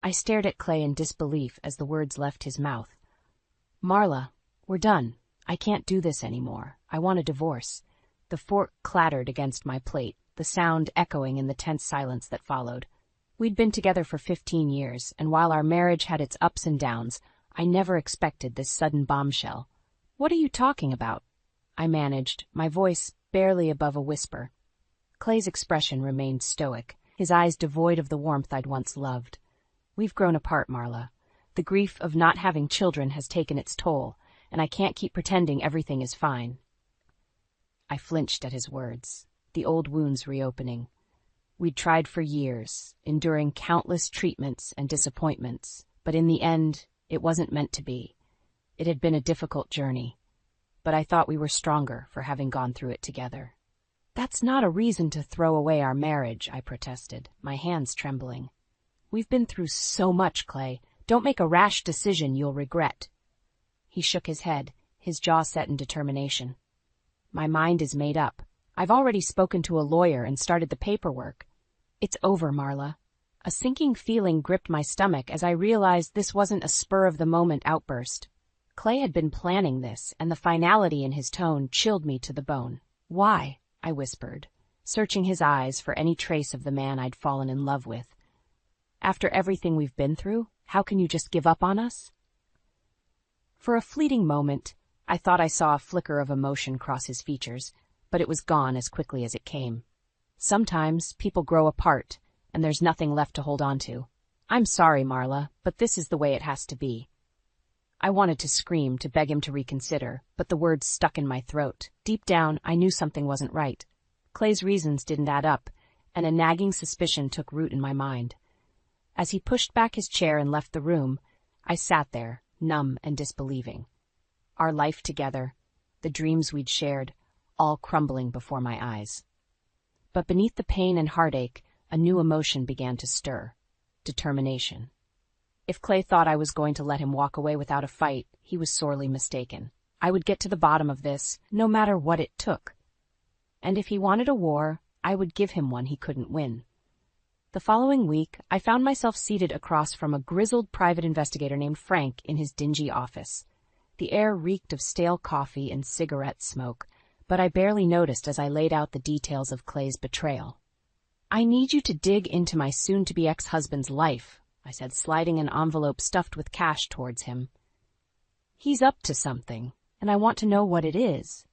I stared at Clay in disbelief as the words left his mouth. Marla, we're done. I can't do this anymore. I want a divorce. The fork clattered against my plate, the sound echoing in the tense silence that followed. We'd been together for 15 years, and while our marriage had its ups and downs, I never expected this sudden bombshell. What are you talking about? I managed, my voice barely above a whisper. Clay's expression remained stoic, his eyes devoid of the warmth I'd once loved. We've grown apart, Marla. The grief of not having children has taken its toll, and I can't keep pretending everything is fine. I flinched at his words, the old wounds reopening. We'd tried for years, enduring countless treatments and disappointments, but in the end, it wasn't meant to be. It had been a difficult journey, but I thought we were stronger for having gone through it together. That's not a reason to throw away our marriage, I protested, my hands trembling. We've been through so much, Clay. Don't make a rash decision you'll regret. He shook his head, his jaw set in determination. My mind is made up. I've already spoken to a lawyer and started the paperwork. It's over, Marla. A sinking feeling gripped my stomach as I realized this wasn't a spur-of-the-moment outburst. Clay had been planning this, and the finality in his tone chilled me to the bone. Why? I whispered, searching his eyes for any trace of the man I'd fallen in love with. After everything we've been through, how can you just give up on us? For a fleeting moment, I thought I saw a flicker of emotion cross his features, but it was gone as quickly as it came. Sometimes people grow apart, and there's nothing left to hold on to. I'm sorry, Marla, but this is the way it has to be. I wanted to scream, to beg him to reconsider, but the words stuck in my throat. Deep down, I knew something wasn't right. Clay's reasons didn't add up, and a nagging suspicion took root in my mind. As he pushed back his chair and left the room, I sat there, numb and disbelieving. Our life together, the dreams we'd shared, all crumbling before my eyes. But beneath the pain and heartache, a new emotion began to stir. Determination. If Clay thought I was going to let him walk away without a fight, he was sorely mistaken. I would get to the bottom of this, no matter what it took. And if he wanted a war, I would give him one he couldn't win. The following week, I found myself seated across from a grizzled private investigator named Frank in his dingy office. The air reeked of stale coffee and cigarette smoke, but I barely noticed as I laid out the details of Clay's betrayal. I need you to dig into my soon-to-be ex-husband's life, I said, sliding an envelope stuffed with cash towards him. He's up to something, and I want to know what it is.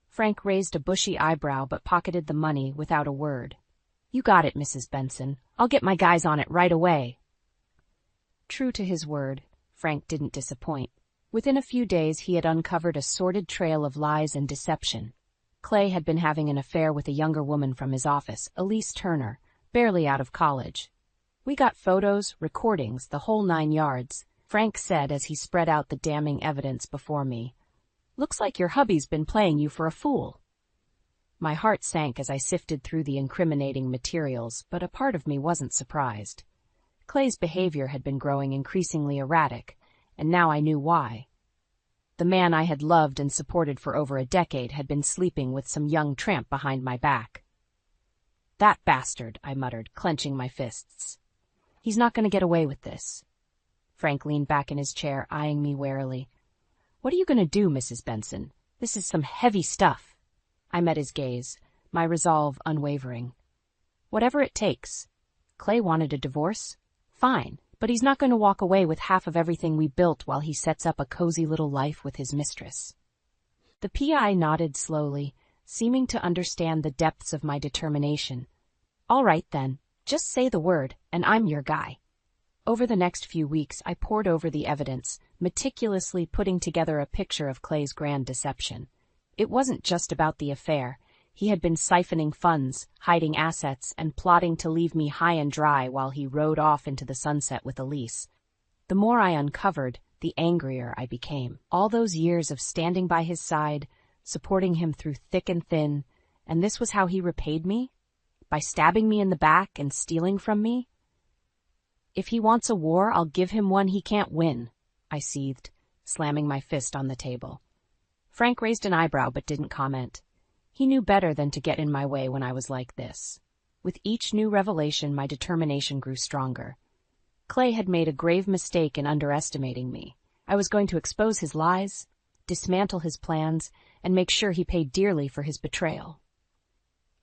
Frank raised a bushy eyebrow but pocketed the money without a word. You got it, Mrs. Benson. I'll get my guys on it right away. True to his word, Frank didn't disappoint. Within a few days, he had uncovered a sordid trail of lies and deception. Clay had been having an affair with a younger woman from his office, Elise Turner, barely out of college. We got photos, recordings, the whole 9 yards, Frank said as he spread out the damning evidence before me. Looks like your hubby's been playing you for a fool. My heart sank as I sifted through the incriminating materials, but a part of me wasn't surprised. Clay's behavior had been growing increasingly erratic, and now I knew why. The man I had loved and supported for over a decade had been sleeping with some young tramp behind my back. That bastard, I muttered, clenching my fists. He's not going to get away with this. Frank leaned back in his chair, eyeing me warily. What are you going to do, Mrs. Benson? This is some heavy stuff. I met his gaze, my resolve unwavering. Whatever it takes. Clay wanted a divorce? Fine, but he's not going to walk away with half of everything we built while he sets up a cozy little life with his mistress. The PI nodded slowly, seeming to understand the depths of my determination. All right, then. Just say the word, and I'm your guy. Over the next few weeks, I pored over the evidence, meticulously putting together a picture of Clay's grand deception. It wasn't just about the affair. He had been siphoning funds, hiding assets, and plotting to leave me high and dry while he rode off into the sunset with Elise. The more I uncovered, the angrier I became. All those years of standing by his side, supporting him through thick and thin, and this was how he repaid me? By stabbing me in the back and stealing from me? If he wants a war, I'll give him one he can't win, I seethed, slamming my fist on the table. Frank raised an eyebrow but didn't comment. He knew better than to get in my way when I was like this. With each new revelation, my determination grew stronger. Clay had made a grave mistake in underestimating me. I was going to expose his lies, dismantle his plans, and make sure he paid dearly for his betrayal.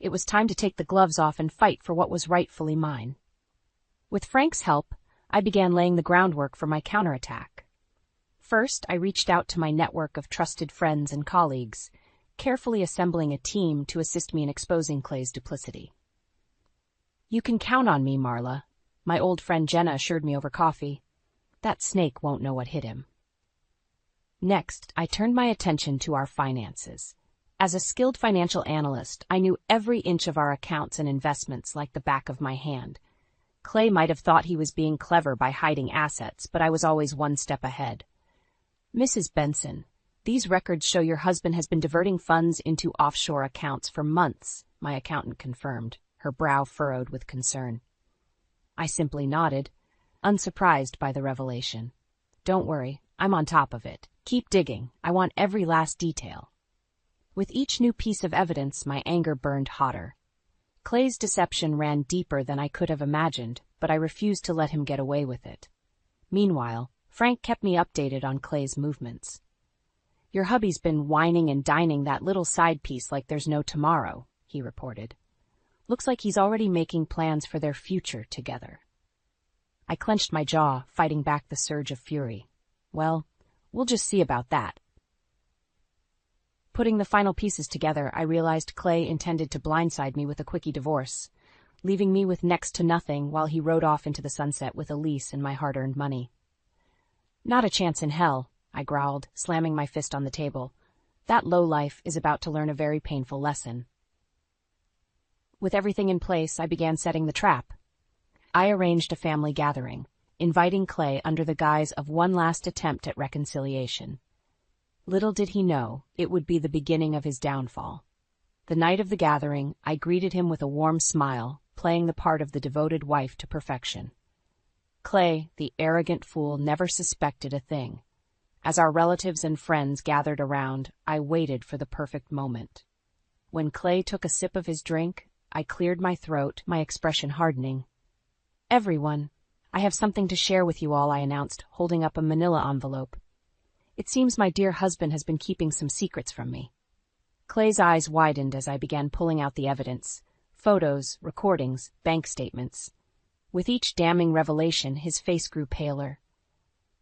It was time to take the gloves off and fight for what was rightfully mine. With Frank's help, I began laying the groundwork for my counterattack. First, I reached out to my network of trusted friends and colleagues, carefully assembling a team to assist me in exposing Clay's duplicity. "You can count on me, Marla," my old friend Jenna assured me over coffee. "That snake won't know what hit him." Next, I turned my attention to our finances. As a skilled financial analyst, I knew every inch of our accounts and investments like the back of my hand. Clay might have thought he was being clever by hiding assets, but I was always one step ahead. "Mrs. Benson, these records show your husband has been diverting funds into offshore accounts for months," my accountant confirmed, her brow furrowed with concern. I simply nodded, unsurprised by the revelation. "Don't worry, I'm on top of it. Keep digging. I want every last detail." With each new piece of evidence, my anger burned hotter. Clay's deception ran deeper than I could have imagined, but I refused to let him get away with it. Meanwhile, Frank kept me updated on Clay's movements. "Your hubby's been whining and dining that little side piece like there's no tomorrow," he reported. "Looks like he's already making plans for their future together." I clenched my jaw, fighting back the surge of fury. Well, we'll just see about that. Putting the final pieces together, I realized Clay intended to blindside me with a quickie divorce, leaving me with next to nothing while he rode off into the sunset with Elise and my hard-earned money. "Not a chance in hell," I growled, slamming my fist on the table. "That lowlife is about to learn a very painful lesson." With everything in place, I began setting the trap. I arranged a family gathering, inviting Clay under the guise of one last attempt at reconciliation. Little did he know, it would be the beginning of his downfall. The night of the gathering, I greeted him with a warm smile, playing the part of the devoted wife to perfection. Clay, the arrogant fool, never suspected a thing. As our relatives and friends gathered around, I waited for the perfect moment. When Clay took a sip of his drink, I cleared my throat, my expression hardening. "Everyone, I have something to share with you all," I announced, holding up a manila envelope. "It seems my dear husband has been keeping some secrets from me." Clay's eyes widened as I began pulling out the evidence: photos, recordings, bank statements. With each damning revelation, his face grew paler.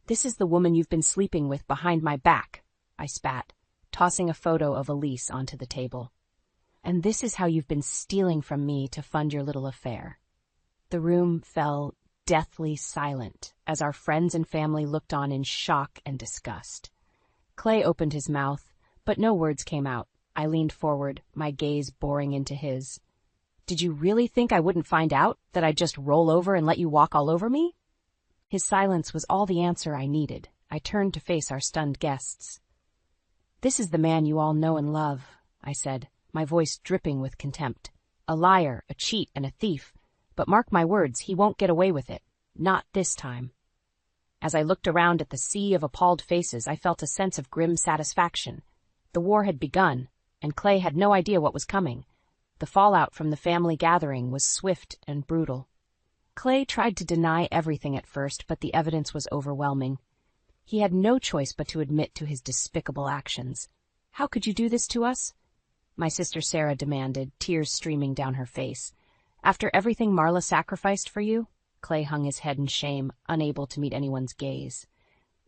"This is the woman you've been sleeping with behind my back," I spat, tossing a photo of Elise onto the table. "And this is how you've been stealing from me to fund your little affair." The room fell deathly silent as our friends and family looked on in shock and disgust. Clay opened his mouth, but no words came out. I leaned forward, my gaze boring into his. "Did you really think I wouldn't find out, that I'd just roll over and let you walk all over me?" His silence was all the answer I needed. I turned to face our stunned guests. "This is the man you all know and love," I said, my voice dripping with contempt. "A liar, a cheat, and a thief. But mark my words, he won't get away with it. Not this time." As I looked around at the sea of appalled faces, I felt a sense of grim satisfaction. The war had begun, and Clay had no idea what was coming. The fallout from the family gathering was swift and brutal. Clay tried to deny everything at first, but the evidence was overwhelming. He had no choice but to admit to his despicable actions. "How could you do this to us?" my sister Sarah demanded, tears streaming down her face. "After everything Marla sacrificed for you?" Clay hung his head in shame, unable to meet anyone's gaze.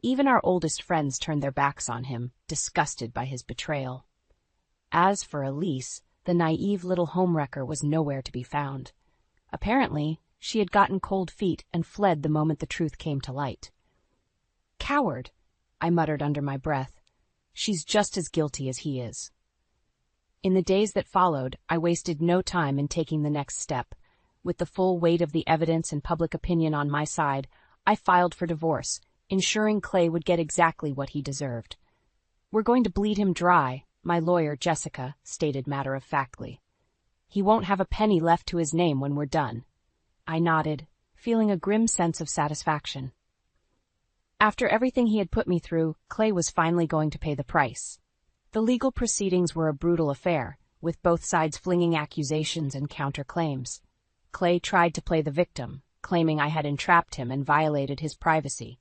Even our oldest friends turned their backs on him, disgusted by his betrayal. As for Elise, the naive little homewrecker was nowhere to be found. Apparently, she had gotten cold feet and fled the moment the truth came to light. "Coward," I muttered under my breath. "She's just as guilty as he is." In the days that followed, I wasted no time in taking the next step. With the full weight of the evidence and public opinion on my side, I filed for divorce, ensuring Clay would get exactly what he deserved. "We're going to bleed him dry," my lawyer, Jessica, stated matter-of-factly. "He won't have a penny left to his name when we're done." I nodded, feeling a grim sense of satisfaction. After everything he had put me through, Clay was finally going to pay the price. The legal proceedings were a brutal affair, with both sides flinging accusations and counterclaims. Clay tried to play the victim, claiming I had entrapped him and violated his privacy.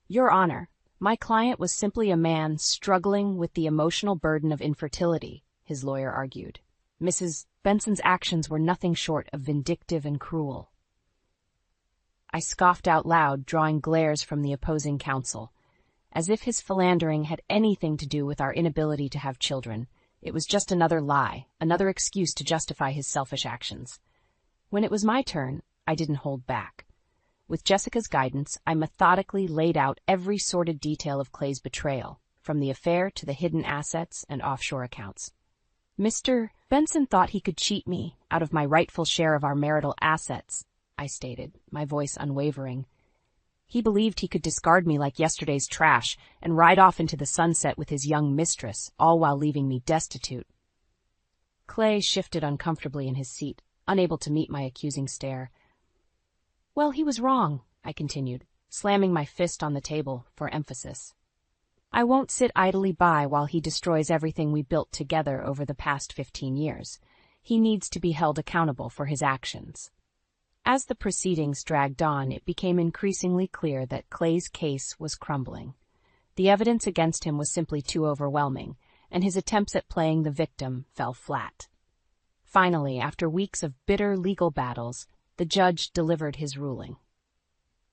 Your Honor, my client was simply a man struggling with the emotional burden of infertility, his lawyer argued. Mrs. Benson's actions were nothing short of vindictive and cruel. I scoffed out loud, drawing glares from the opposing counsel. As if his philandering had anything to do with our inability to have children. It was just another lie, another excuse to justify his selfish actions. When it was my turn, I didn't hold back. With Jessica's guidance, I methodically laid out every sordid detail of Clay's betrayal, from the affair to the hidden assets and offshore accounts. Mr. Benson thought he could cheat me out of my rightful share of our marital assets, I stated, my voice unwavering. He believed he could discard me like yesterday's trash and ride off into the sunset with his young mistress, all while leaving me destitute. Clay shifted uncomfortably in his seat, unable to meet my accusing stare. Well, he was wrong, I continued, slamming my fist on the table for emphasis. I won't sit idly by while he destroys everything we built together over the past 15 years. He needs to be held accountable for his actions. As the proceedings dragged on, it became increasingly clear that Clay's case was crumbling. The evidence against him was simply too overwhelming, and his attempts at playing the victim fell flat. Finally, after weeks of bitter legal battles, the judge delivered his ruling.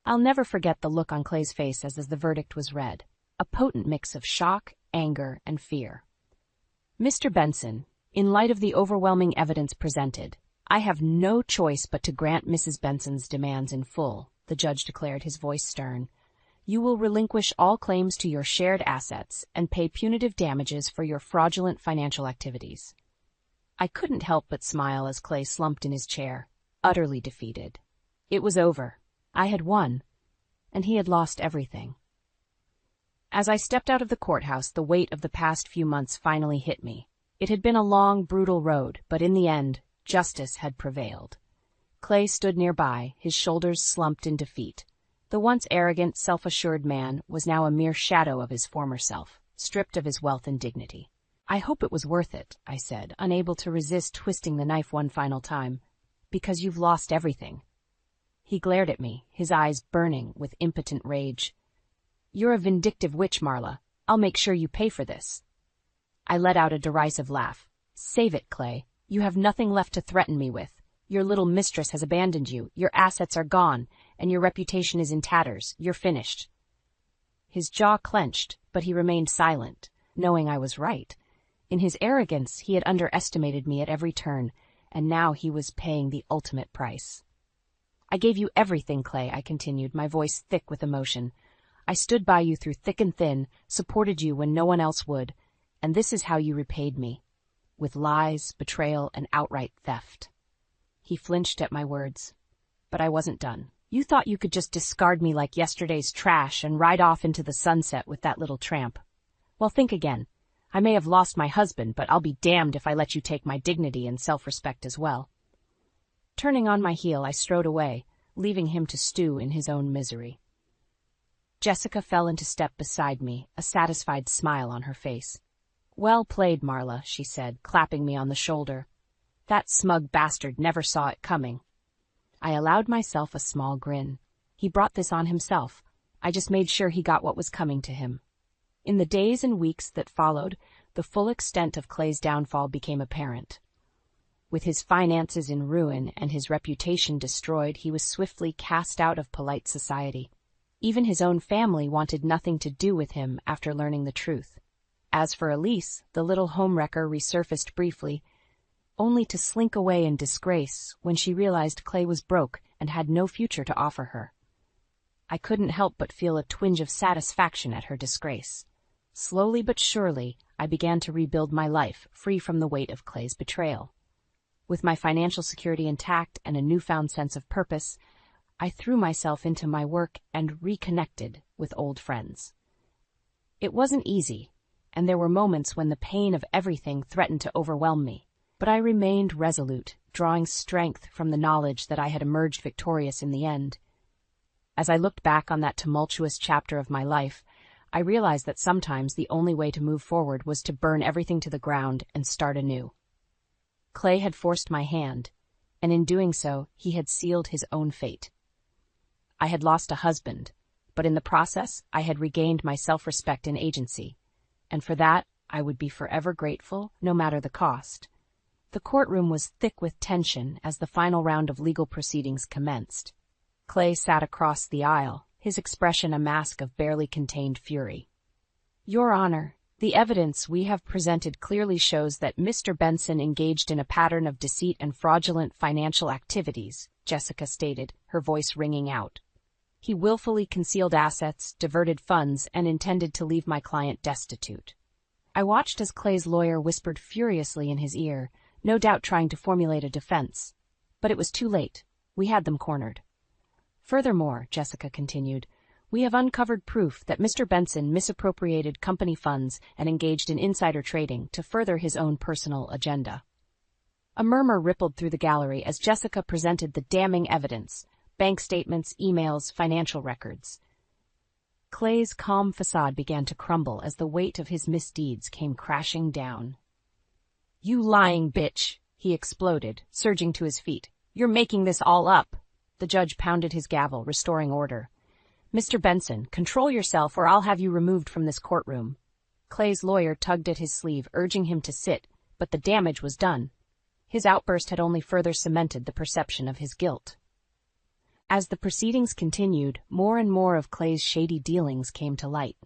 I'll never forget the look on Clay's face as the verdict was read, a potent mix of shock, anger, and fear. Mr. Benson, in light of the overwhelming evidence presented, I have no choice but to grant Mrs. Benson's demands in full, the judge declared, his voice stern. You will relinquish all claims to your shared assets and pay punitive damages for your fraudulent financial activities. I couldn't help but smile as Clay slumped in his chair, utterly defeated. It was over. I had won, and he had lost everything. As I stepped out of the courthouse, the weight of the past few months finally hit me. It had been a long, brutal road, but in the end, justice had prevailed. Clay stood nearby, his shoulders slumped in defeat. The once arrogant, self-assured man was now a mere shadow of his former self, stripped of his wealth and dignity. I hope it was worth it, I said, unable to resist twisting the knife one final time. Because you've lost everything. He glared at me, his eyes burning with impotent rage. You're a vindictive witch, Marla. I'll make sure you pay for this. I let out a derisive laugh. Save it, Clay. You have nothing left to threaten me with. Your little mistress has abandoned you, your assets are gone, and your reputation is in tatters. You're finished. His jaw clenched, but he remained silent, knowing I was right. In his arrogance, he had underestimated me at every turn, and now he was paying the ultimate price. I gave you everything, Clay, I continued, my voice thick with emotion. I stood by you through thick and thin, supported you when no one else would, and this is how you repaid me. With lies, betrayal, and outright theft. He flinched at my words. But I wasn't done. You thought you could just discard me like yesterday's trash and ride off into the sunset with that little tramp. Well, think again. I may have lost my husband, but I'll be damned if I let you take my dignity and self-respect as well. Turning on my heel, I strode away, leaving him to stew in his own misery. Jessica fell into step beside me, a satisfied smile on her face. Well played, Marla, she said, clapping me on the shoulder. That smug bastard never saw it coming. I allowed myself a small grin. He brought this on himself. I just made sure he got what was coming to him. In the days and weeks that followed, the full extent of Clay's downfall became apparent. With his finances in ruin and his reputation destroyed, he was swiftly cast out of polite society. Even his own family wanted nothing to do with him after learning the truth. As for Elise, the little homewrecker resurfaced briefly, only to slink away in disgrace when she realized Clay was broke and had no future to offer her. I couldn't help but feel a twinge of satisfaction at her disgrace. Slowly but surely, I began to rebuild my life, free from the weight of Clay's betrayal. With my financial security intact and a newfound sense of purpose, I threw myself into my work and reconnected with old friends. It wasn't easy, and there were moments when the pain of everything threatened to overwhelm me, but I remained resolute, drawing strength from the knowledge that I had emerged victorious in the end. As I looked back on that tumultuous chapter of my life, I realized that sometimes the only way to move forward was to burn everything to the ground and start anew. Clay had forced my hand, and in doing so, he had sealed his own fate. I had lost a husband, but in the process, I had regained my self-respect and agency, and for that, I would be forever grateful, no matter the cost. The courtroom was thick with tension as the final round of legal proceedings commenced. Clay sat across the aisle, his expression a mask of barely contained fury. Your Honor, the evidence we have presented clearly shows that Mr. Benson engaged in a pattern of deceit and fraudulent financial activities, Jessica stated, her voice ringing out. He willfully concealed assets, diverted funds, and intended to leave my client destitute. I watched as Clay's lawyer whispered furiously in his ear, no doubt trying to formulate a defense. But it was too late. We had them cornered. Furthermore, Jessica continued, we have uncovered proof that Mr. Benson misappropriated company funds and engaged in insider trading to further his own personal agenda. A murmur rippled through the gallery as Jessica presented the damning evidence, bank statements, emails, financial records. Clay's calm facade began to crumble as the weight of his misdeeds came crashing down. You lying bitch, he exploded, surging to his feet. You're making this all up. The judge pounded his gavel, restoring order. Mr. Benson, control yourself or I'll have you removed from this courtroom. Clay's lawyer tugged at his sleeve, urging him to sit, but the damage was done. His outburst had only further cemented the perception of his guilt. As the proceedings continued, more and more of Clay's shady dealings came to light.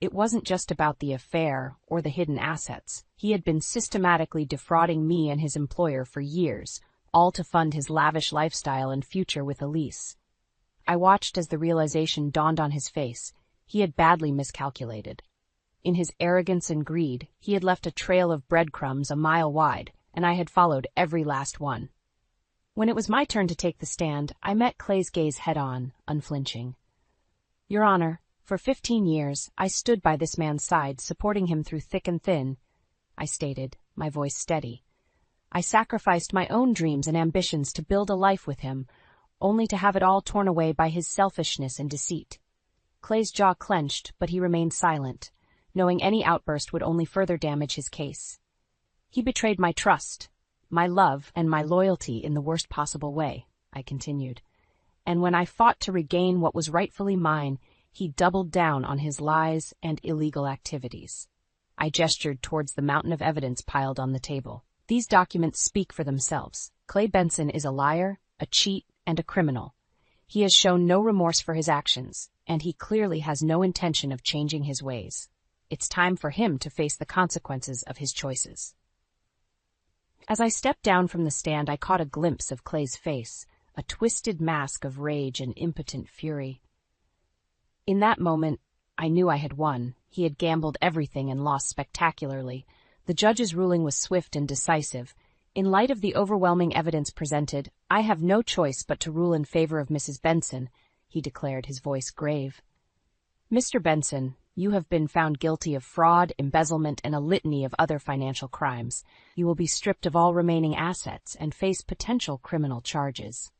It wasn't just about the affair or the hidden assets. He had been systematically defrauding me and his employer for years, all to fund his lavish lifestyle and future with Elise. I watched as the realization dawned on his face. He had badly miscalculated. In his arrogance and greed, he had left a trail of breadcrumbs a mile wide, and I had followed every last one. When it was my turn to take the stand, I met Clay's gaze head-on, unflinching. Your Honor, for 15 years, I stood by this man's side, supporting him through thick and thin, I stated, my voice steady. I sacrificed my own dreams and ambitions to build a life with him, only to have it all torn away by his selfishness and deceit. Clay's jaw clenched, but he remained silent, knowing any outburst would only further damage his case. He betrayed my trust, my love, and my loyalty in the worst possible way, I continued. And when I fought to regain what was rightfully mine, he doubled down on his lies and illegal activities. I gestured towards the mountain of evidence piled on the table. These documents speak for themselves. Clay Benson is a liar, a cheat, and a criminal. He has shown no remorse for his actions, and he clearly has no intention of changing his ways. It's time for him to face the consequences of his choices. As I stepped down from the stand, I caught a glimpse of Clay's face, a twisted mask of rage and impotent fury. In that moment, I knew I had won. He had gambled everything and lost spectacularly. The judge's ruling was swift and decisive. In light of the overwhelming evidence presented, I have no choice but to rule in favor of Mrs. Benson, he declared, his voice grave. Mr. Benson, you have been found guilty of fraud, embezzlement, and a litany of other financial crimes. You will be stripped of all remaining assets and face potential criminal charges.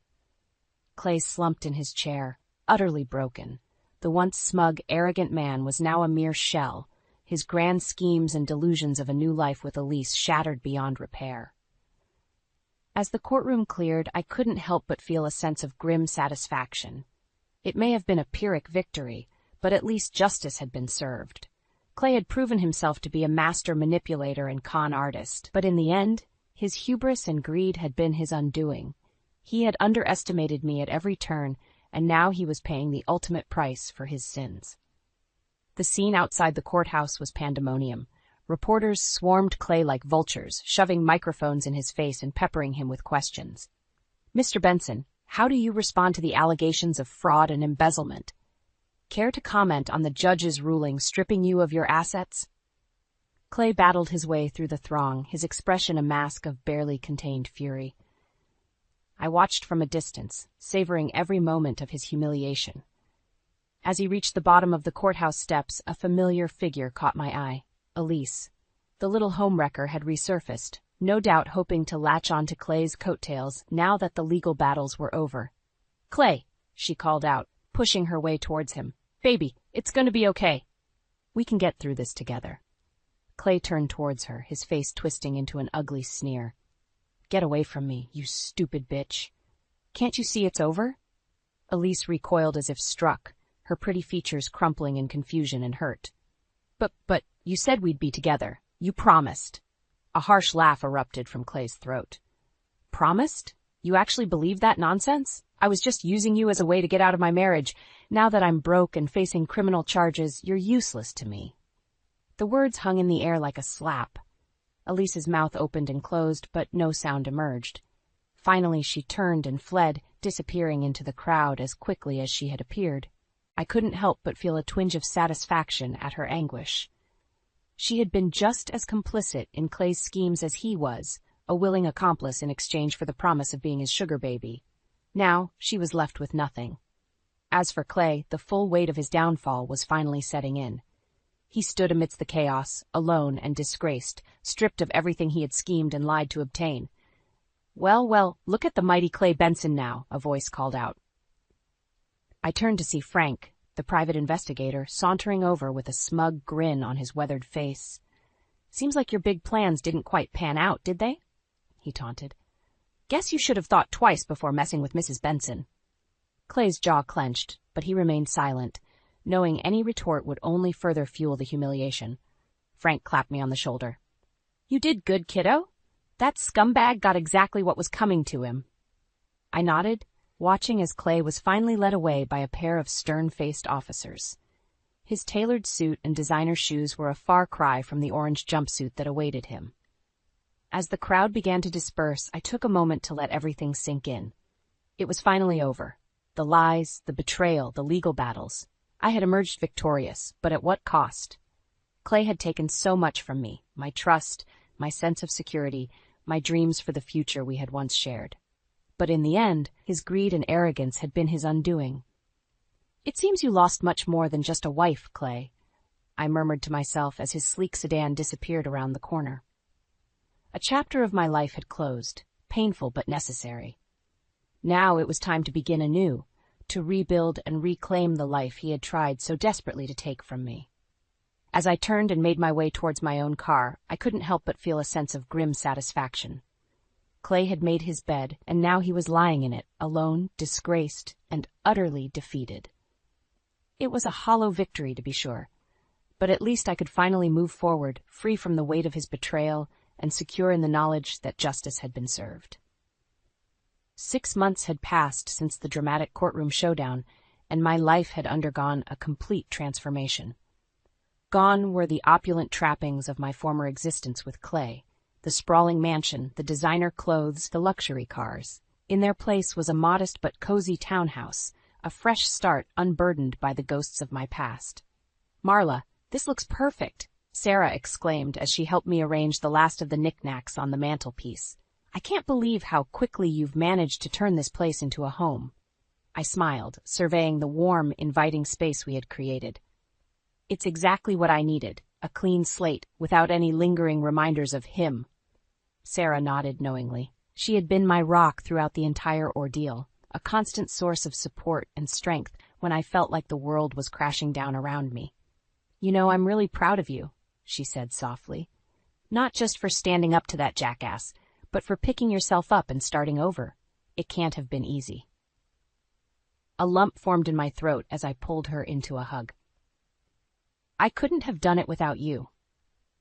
Clay slumped in his chair, utterly broken. The once smug, arrogant man was now a mere shell, his grand schemes and delusions of a new life with Elise shattered beyond repair. As the courtroom cleared, I couldn't help but feel a sense of grim satisfaction. It may have been a Pyrrhic victory, but at least justice had been served. Clay had proven himself to be a master manipulator and con artist, but in the end, his hubris and greed had been his undoing. He had underestimated me at every turn, and now he was paying the ultimate price for his sins. The scene outside the courthouse was pandemonium. Reporters swarmed Clay like vultures, shoving microphones in his face and peppering him with questions. Mr. Benson, how do you respond to the allegations of fraud and embezzlement? Care to comment on the judge's ruling stripping you of your assets? Clay battled his way through the throng, his expression a mask of barely contained fury. I watched from a distance, savoring every moment of his humiliation. As he reached the bottom of the courthouse steps, a familiar figure caught my eye. Elise. The little homewrecker had resurfaced, no doubt hoping to latch on to Clay's coattails now that the legal battles were over. Clay, she called out, pushing her way towards him. Baby, it's going to be okay. We can get through this together. Clay turned towards her, his face twisting into an ugly sneer. Get away from me, you stupid bitch. Can't you see it's over? Elise recoiled as if struck, her pretty features crumpling in confusion and hurt. But, you said we'd be together. You promised. A harsh laugh erupted from Clay's throat. Promised? You actually believe that nonsense? I was just using you as a way to get out of my marriage. Now that I'm broke and facing criminal charges, you're useless to me. The words hung in the air like a slap. Elise's mouth opened and closed, but no sound emerged. Finally, she turned and fled, disappearing into the crowd as quickly as she had appeared. I couldn't help but feel a twinge of satisfaction at her anguish. She had been just as complicit in Clay's schemes as he was, a willing accomplice in exchange for the promise of being his sugar baby. Now she was left with nothing. As for Clay, the full weight of his downfall was finally setting in. He stood amidst the chaos, alone and disgraced, stripped of everything he had schemed and lied to obtain. Well, look at the mighty Clay Benson now, a voice called out. I turned to see Frank, the private investigator, sauntering over with a smug grin on his weathered face. Seems like your big plans didn't quite pan out, did they? He taunted. Guess you should have thought twice before messing with Mrs. Benson. Clay's jaw clenched, but he remained silent, knowing any retort would only further fuel the humiliation. Frank clapped me on the shoulder. You did good, kiddo. That scumbag got exactly what was coming to him. I nodded, watching as Clay was finally led away by a pair of stern-faced officers. His tailored suit and designer shoes were a far cry from the orange jumpsuit that awaited him. As the crowd began to disperse, I took a moment to let everything sink in. It was finally over. The lies, the betrayal, the legal battles. I had emerged victorious, but at what cost? Clay had taken so much from me, my trust, my sense of security, my dreams for the future we had once shared. But in the end, his greed and arrogance had been his undoing. It seems you lost much more than just a wife, Clay, I murmured to myself as his sleek sedan disappeared around the corner. A chapter of my life had closed, painful but necessary. Now it was time to begin anew, to rebuild and reclaim the life he had tried so desperately to take from me. As I turned and made my way towards my own car, I couldn't help but feel a sense of grim satisfaction. Clay had made his bed, and now he was lying in it, alone, disgraced, and utterly defeated. It was a hollow victory, to be sure, but at least I could finally move forward, free from the weight of his betrayal, and secure in the knowledge that justice had been served. 6 months had passed since the dramatic courtroom showdown, and my life had undergone a complete transformation. Gone were the opulent trappings of my former existence with Clay, the sprawling mansion, the designer clothes, the luxury cars. In their place was a modest but cozy townhouse, a fresh start unburdened by the ghosts of my past. Marla, this looks perfect, Sarah exclaimed as she helped me arrange the last of the knickknacks on the mantelpiece. I can't believe how quickly you've managed to turn this place into a home. I smiled, surveying the warm, inviting space we had created. It's exactly what I needed, a clean slate, without any lingering reminders of him. Sarah nodded knowingly. She had been my rock throughout the entire ordeal, a constant source of support and strength when I felt like the world was crashing down around me. You know, I'm really proud of you, she said softly. Not just for standing up to that jackass, but for picking yourself up and starting over. It can't have been easy. A lump formed in my throat as I pulled her into a hug. I couldn't have done it without you.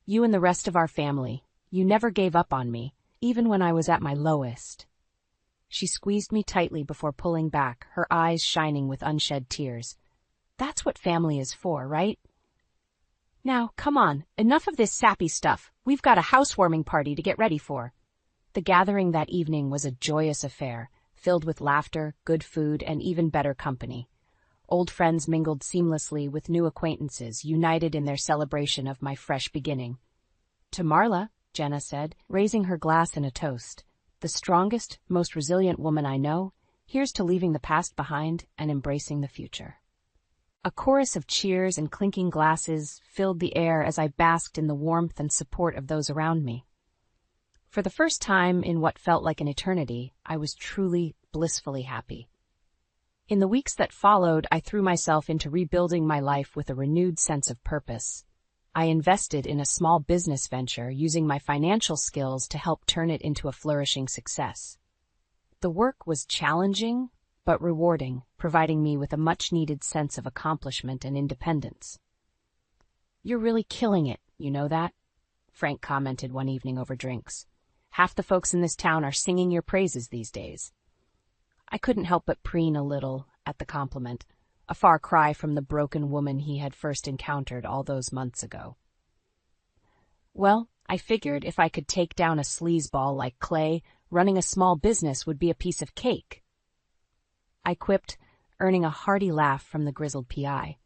You and the rest of our family. You never gave up on me, even when I was at my lowest. She squeezed me tightly before pulling back, her eyes shining with unshed tears. That's what family is for, right? Now, come on, enough of this sappy stuff. We've got a housewarming party to get ready for. The gathering that evening was a joyous affair, filled with laughter, good food, and even better company. Old friends mingled seamlessly with new acquaintances, united in their celebration of my fresh beginning. To Marla, Jenna said, raising her glass in a toast. The strongest, most resilient woman I know, here's to leaving the past behind and embracing the future. A chorus of cheers and clinking glasses filled the air as I basked in the warmth and support of those around me. For the first time in what felt like an eternity, I was truly, blissfully happy. In the weeks that followed, I threw myself into rebuilding my life with a renewed sense of purpose. I invested in a small business venture, using my financial skills to help turn it into a flourishing success. The work was challenging, but rewarding, providing me with a much-needed sense of accomplishment and independence. "You're really killing it, you know that?" Frank commented one evening over drinks. "Half the folks in this town are singing your praises these days." I couldn't help but preen a little at the compliment, a far cry from the broken woman he had first encountered all those months ago. "Well, I figured if I could take down a sleazeball like Clay, running a small business would be a piece of cake," I quipped, earning a hearty laugh from the grizzled PI.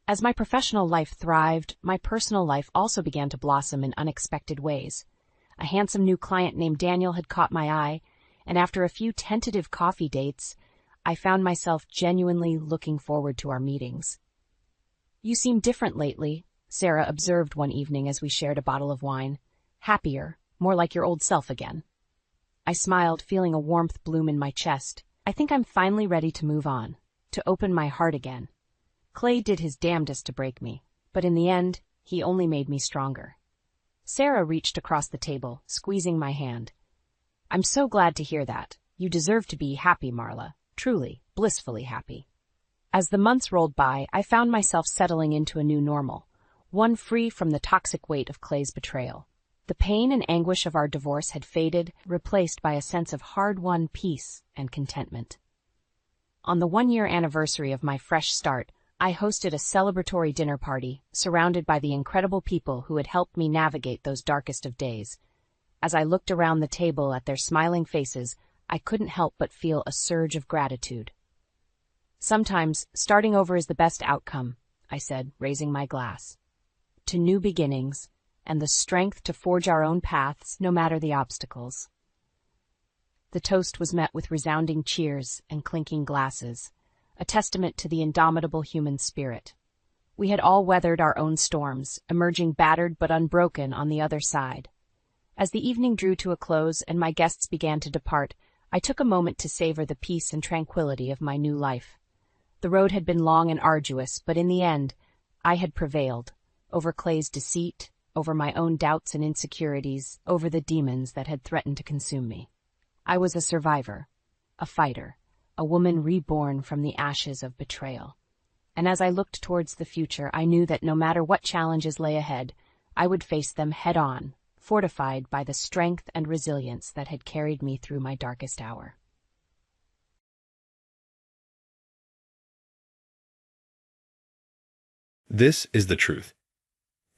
As my professional life thrived, my personal life also began to blossom in unexpected ways. A handsome new client named Daniel had caught my eye, and after a few tentative coffee dates, I found myself genuinely looking forward to our meetings. "You seem different lately," Sarah observed one evening as we shared a bottle of wine. "Happier, more like your old self again." I smiled, feeling a warmth bloom in my chest. I think I'm finally ready to move on, to open my heart again. Clay did his damnedest to break me, but in the end, he only made me stronger. Sarah reached across the table, squeezing my hand. "I'm so glad to hear that. You deserve to be happy, Marla. Truly, blissfully happy." As the months rolled by, I found myself settling into a new normal, one free from the toxic weight of Clay's betrayal. The pain and anguish of our divorce had faded, replaced by a sense of hard-won peace and contentment. On the one-year anniversary of my fresh start, I hosted a celebratory dinner party, surrounded by the incredible people who had helped me navigate those darkest of days. As I looked around the table at their smiling faces, I couldn't help but feel a surge of gratitude. "Sometimes, starting over is the best outcome," I said, raising my glass. "To new beginnings, and the strength to forge our own paths, no matter the obstacles." The toast was met with resounding cheers and clinking glasses, a testament to the indomitable human spirit. We had all weathered our own storms, emerging battered but unbroken on the other side. As the evening drew to a close and my guests began to depart, I took a moment to savor the peace and tranquility of my new life. The road had been long and arduous, but in the end, I had prevailed, over Clay's deceit, over my own doubts and insecurities, over the demons that had threatened to consume me. I was a survivor, a fighter, a woman reborn from the ashes of betrayal. And as I looked towards the future, I knew that no matter what challenges lay ahead, I would face them head-on, fortified by the strength and resilience that had carried me through my darkest hour. This is the truth.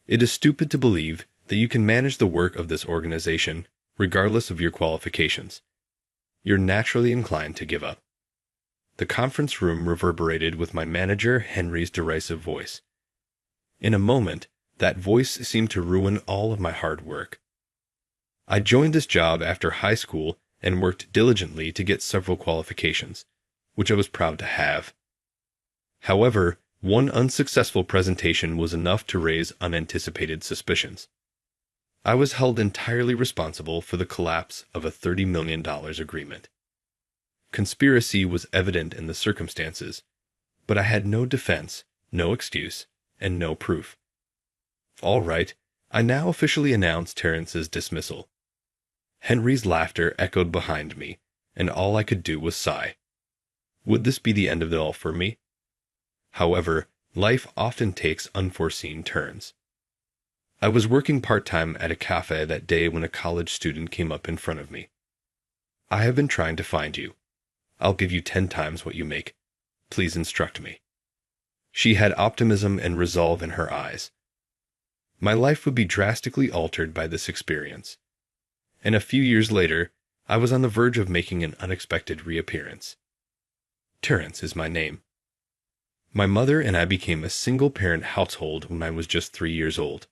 It is stupid to believe that you can manage the work of this organization regardless of your qualifications. You're naturally inclined to give up. The conference room reverberated with my manager Henry's derisive voice. In a moment, that voice seemed to ruin all of my hard work. I joined this job after high school and worked diligently to get several qualifications, which I was proud to have. However, one unsuccessful presentation was enough to raise unanticipated suspicions. I was held entirely responsible for the collapse of a $30 million agreement. Conspiracy was evident in the circumstances, but I had no defense, no excuse, and no proof. All right, I now officially announced Terrence's dismissal. Henry's laughter echoed behind me, and all I could do was sigh. Would this be the end of it all for me? However, life often takes unforeseen turns. I was working part-time at a cafe that day when a college student came up in front of me. "I have been trying to find you. I'll give you 10 times what you make. Please instruct me." She had optimism and resolve in her eyes. My life would be drastically altered by this experience. And a few years later, I was on the verge of making an unexpected reappearance. Terrence is my name. My mother and I became a single-parent household when I was just 3 years old.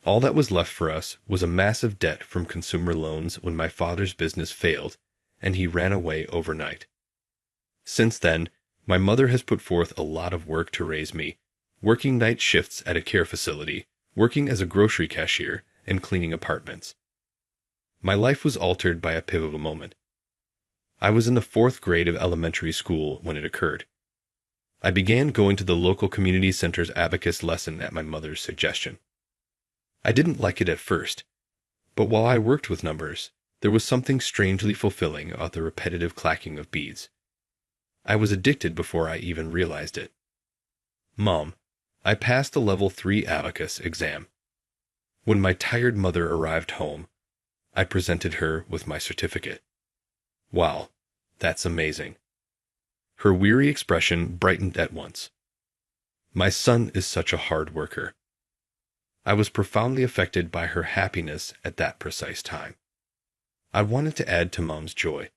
All that was left for us was a massive debt from consumer loans when my father's business failed, and he ran away overnight. Since then, my mother has put forth a lot of work to raise me, working night shifts at a care facility, working as a grocery cashier, and cleaning apartments. My life was altered by a pivotal moment. I was in the 4th grade of elementary school when it occurred. I began going to the local community center's abacus lesson at my mother's suggestion. I didn't like it at first, but while I worked with numbers, there was something strangely fulfilling about the repetitive clacking of beads, I was addicted before I even realized it. Mom, I passed the level 3 abacus exam. When my tired mother arrived home, I presented her with my certificate. Wow, that's amazing. Her weary expression brightened at once. My son is such a hard worker. I was profoundly affected by her happiness at that precise time. I wanted to add to Mom's joy.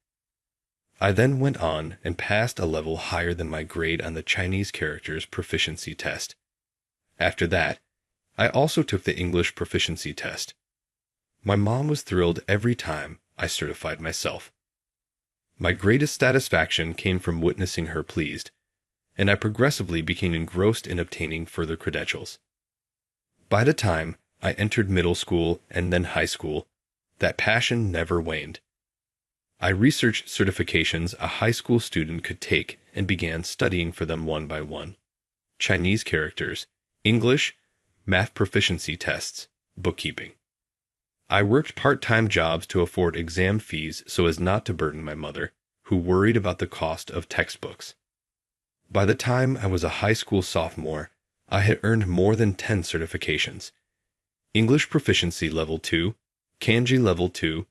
I then went on and passed a level higher than my grade on the Chinese characters proficiency test. After that, I also took the English proficiency test. My mom was thrilled every time I certified myself. My greatest satisfaction came from witnessing her pleased, and I progressively became engrossed in obtaining further credentials. By the time I entered middle school and then high school, that passion never waned. I researched certifications a high school student could take and began studying for them one by one. Chinese characters, English, math proficiency tests, bookkeeping. I worked part-time jobs to afford exam fees so as not to burden my mother, who worried about the cost of textbooks. By the time I was a high school sophomore, I had earned more than 10 certifications. English proficiency level 2, kanji level 2,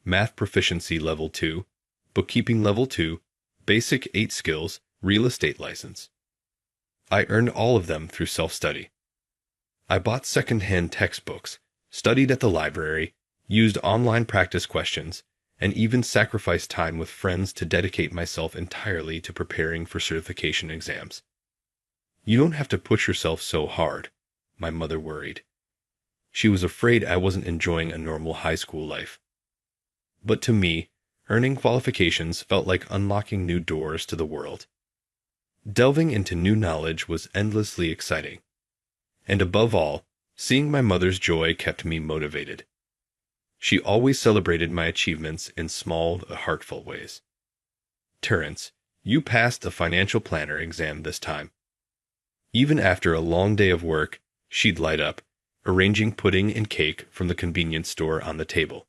math proficiency level 2, bookkeeping level 2, basic 8 skills, real estate license. I earned all of them through self-study. I bought second-hand textbooks, studied at the library, used online practice questions, and even sacrificed time with friends to dedicate myself entirely to preparing for certification exams. You don't have to push yourself so hard, my mother worried. She was afraid I wasn't enjoying a normal high school life. But to me, earning qualifications felt like unlocking new doors to the world. Delving into new knowledge was endlessly exciting. And above all, seeing my mother's joy kept me motivated. She always celebrated my achievements in small, heartfelt ways. Terrence, you passed the financial planner exam this time. Even after a long day of work, she'd light up, arranging pudding and cake from the convenience store on the table.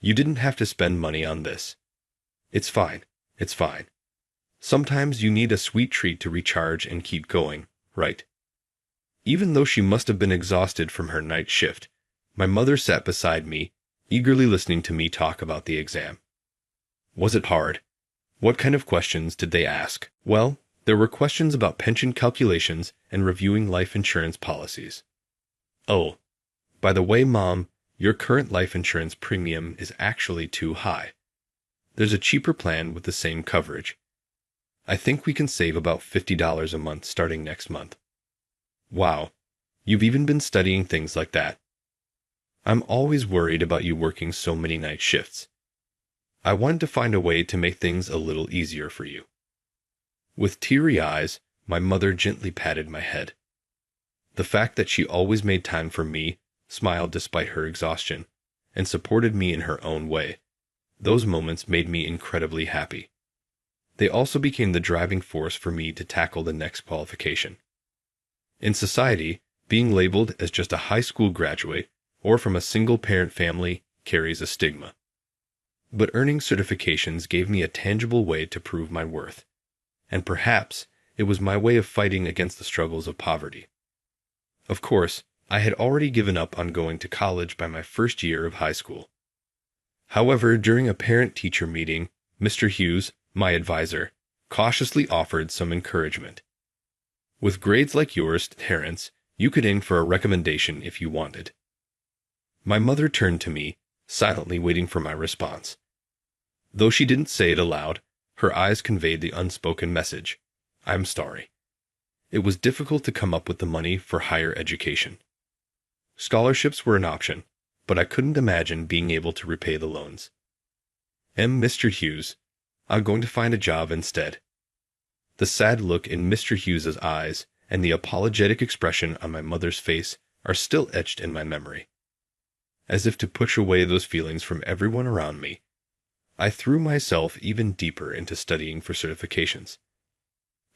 You didn't have to spend money on this. It's fine, it's fine. Sometimes you need a sweet treat to recharge and keep going, right? Even though she must have been exhausted from her night shift, my mother sat beside me, eagerly listening to me talk about the exam. Was it hard? What kind of questions did they ask? Well, there were questions about pension calculations and reviewing life insurance policies. Oh, by the way, Mom, your current life insurance premium is actually too high. There's a cheaper plan with the same coverage. I think we can save about $50 a month starting next month. Wow, you've even been studying things like that. I'm always worried about you working so many night shifts. I wanted to find a way to make things a little easier for you. With teary eyes, my mother gently patted my head. The fact that she always made time for me, smiled despite her exhaustion, and supported me in her own way, those moments made me incredibly happy. They also became the driving force for me to tackle the next qualification. In society, being labeled as just a high school graduate or from a single-parent family carries a stigma. But earning certifications gave me a tangible way to prove my worth, and perhaps it was my way of fighting against the struggles of poverty. Of course, I had already given up on going to college by my first year of high school. However, during a parent-teacher meeting, Mr. Hughes, my advisor, cautiously offered some encouragement. With grades like yours, Terrence, you could aim for a recommendation if you wanted. My mother turned to me, silently waiting for my response. Though she didn't say it aloud, her eyes conveyed the unspoken message. I'm sorry. It was difficult to come up with the money for higher education. Scholarships were an option, but I couldn't imagine being able to repay the loans. Mr. Hughes, I'm going to find a job instead. The sad look in Mr. Hughes's eyes and the apologetic expression on my mother's face are still etched in my memory. As if to push away those feelings from everyone around me, I threw myself even deeper into studying for certifications.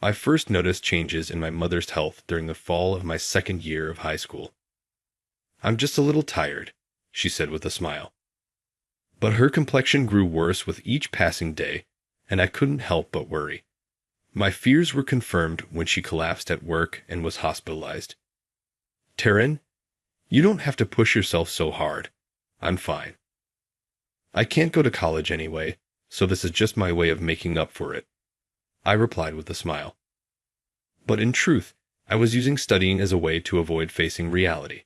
I first noticed changes in my mother's health during the fall of my second year of high school. I'm just a little tired, she said with a smile. But her complexion grew worse with each passing day, and I couldn't help but worry. My fears were confirmed when she collapsed at work and was hospitalized. Taryn, you don't have to push yourself so hard. I'm fine. I can't go to college anyway, so this is just my way of making up for it, I replied with a smile. But in truth, I was using studying as a way to avoid facing reality.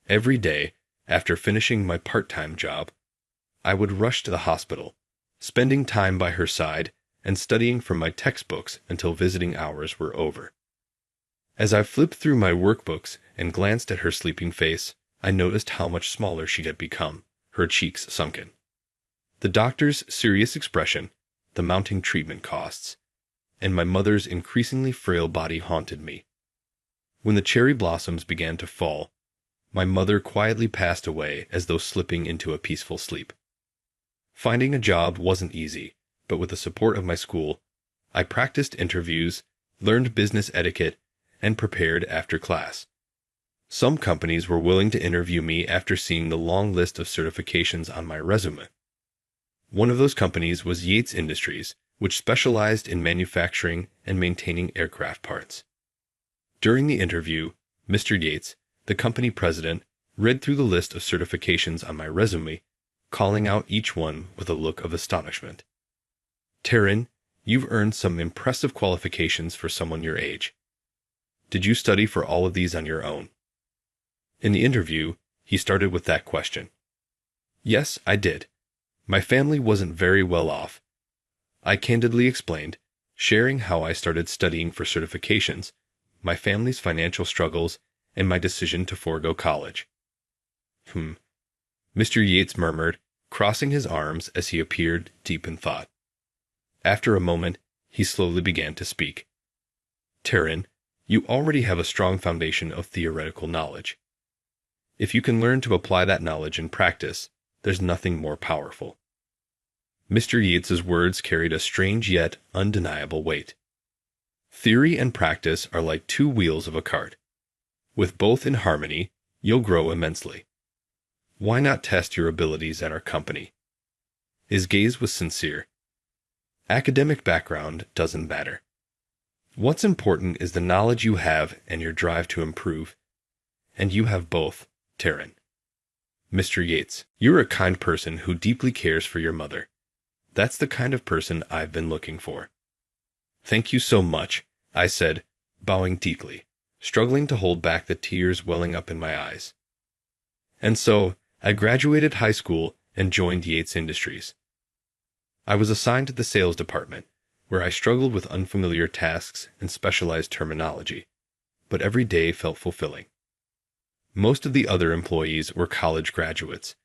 Every day, after finishing my part-time job, I would rush to the hospital, spending time by her side and studying from my textbooks until visiting hours were over. As I flipped through my workbooks and glanced at her sleeping face, I noticed how much smaller she had become, her cheeks sunken. The doctor's serious expression, the mounting treatment costs, and my mother's increasingly frail body haunted me. When the cherry blossoms began to fall, my mother quietly passed away as though slipping into a peaceful sleep. Finding a job wasn't easy, but with the support of my school, I practiced interviews, learned business etiquette, and prepared after class. Some companies were willing to interview me after seeing the long list of certifications on my resume. One of those companies was Yates Industries, which specialized in manufacturing and maintaining aircraft parts. During the interview, Mr. Yates, the company president, read through the list of certifications on my resume, calling out each one with a look of astonishment. Taryn, you've earned some impressive qualifications for someone your age. Did you study for all of these on your own? In the interview, he started with that question. Yes, I did. My family wasn't very well off. I candidly explained, sharing how I started studying for certifications, my family's financial struggles, and my decision to forego college. Mr. Yates murmured, crossing his arms as he appeared deep in thought. After a moment, he slowly began to speak. Taryn, you already have a strong foundation of theoretical knowledge. If you can learn to apply that knowledge in practice, there's nothing more powerful. Mr. Yates's words carried a strange yet undeniable weight. Theory and practice are like two wheels of a cart. With both in harmony, you'll grow immensely. Why not test your abilities at our company? His gaze was sincere. Academic background doesn't matter. What's important is the knowledge you have and your drive to improve. And you have both, Taryn. Mr. Yates, you're a kind person who deeply cares for your mother. That's the kind of person I've been looking for. Thank you so much, I said, bowing deeply, struggling to hold back the tears welling up in my eyes. And so, I graduated high school and joined Yates Industries. I was assigned to the sales department, where I struggled with unfamiliar tasks and specialized terminology, but every day felt fulfilling. Most of the other employees were college graduates,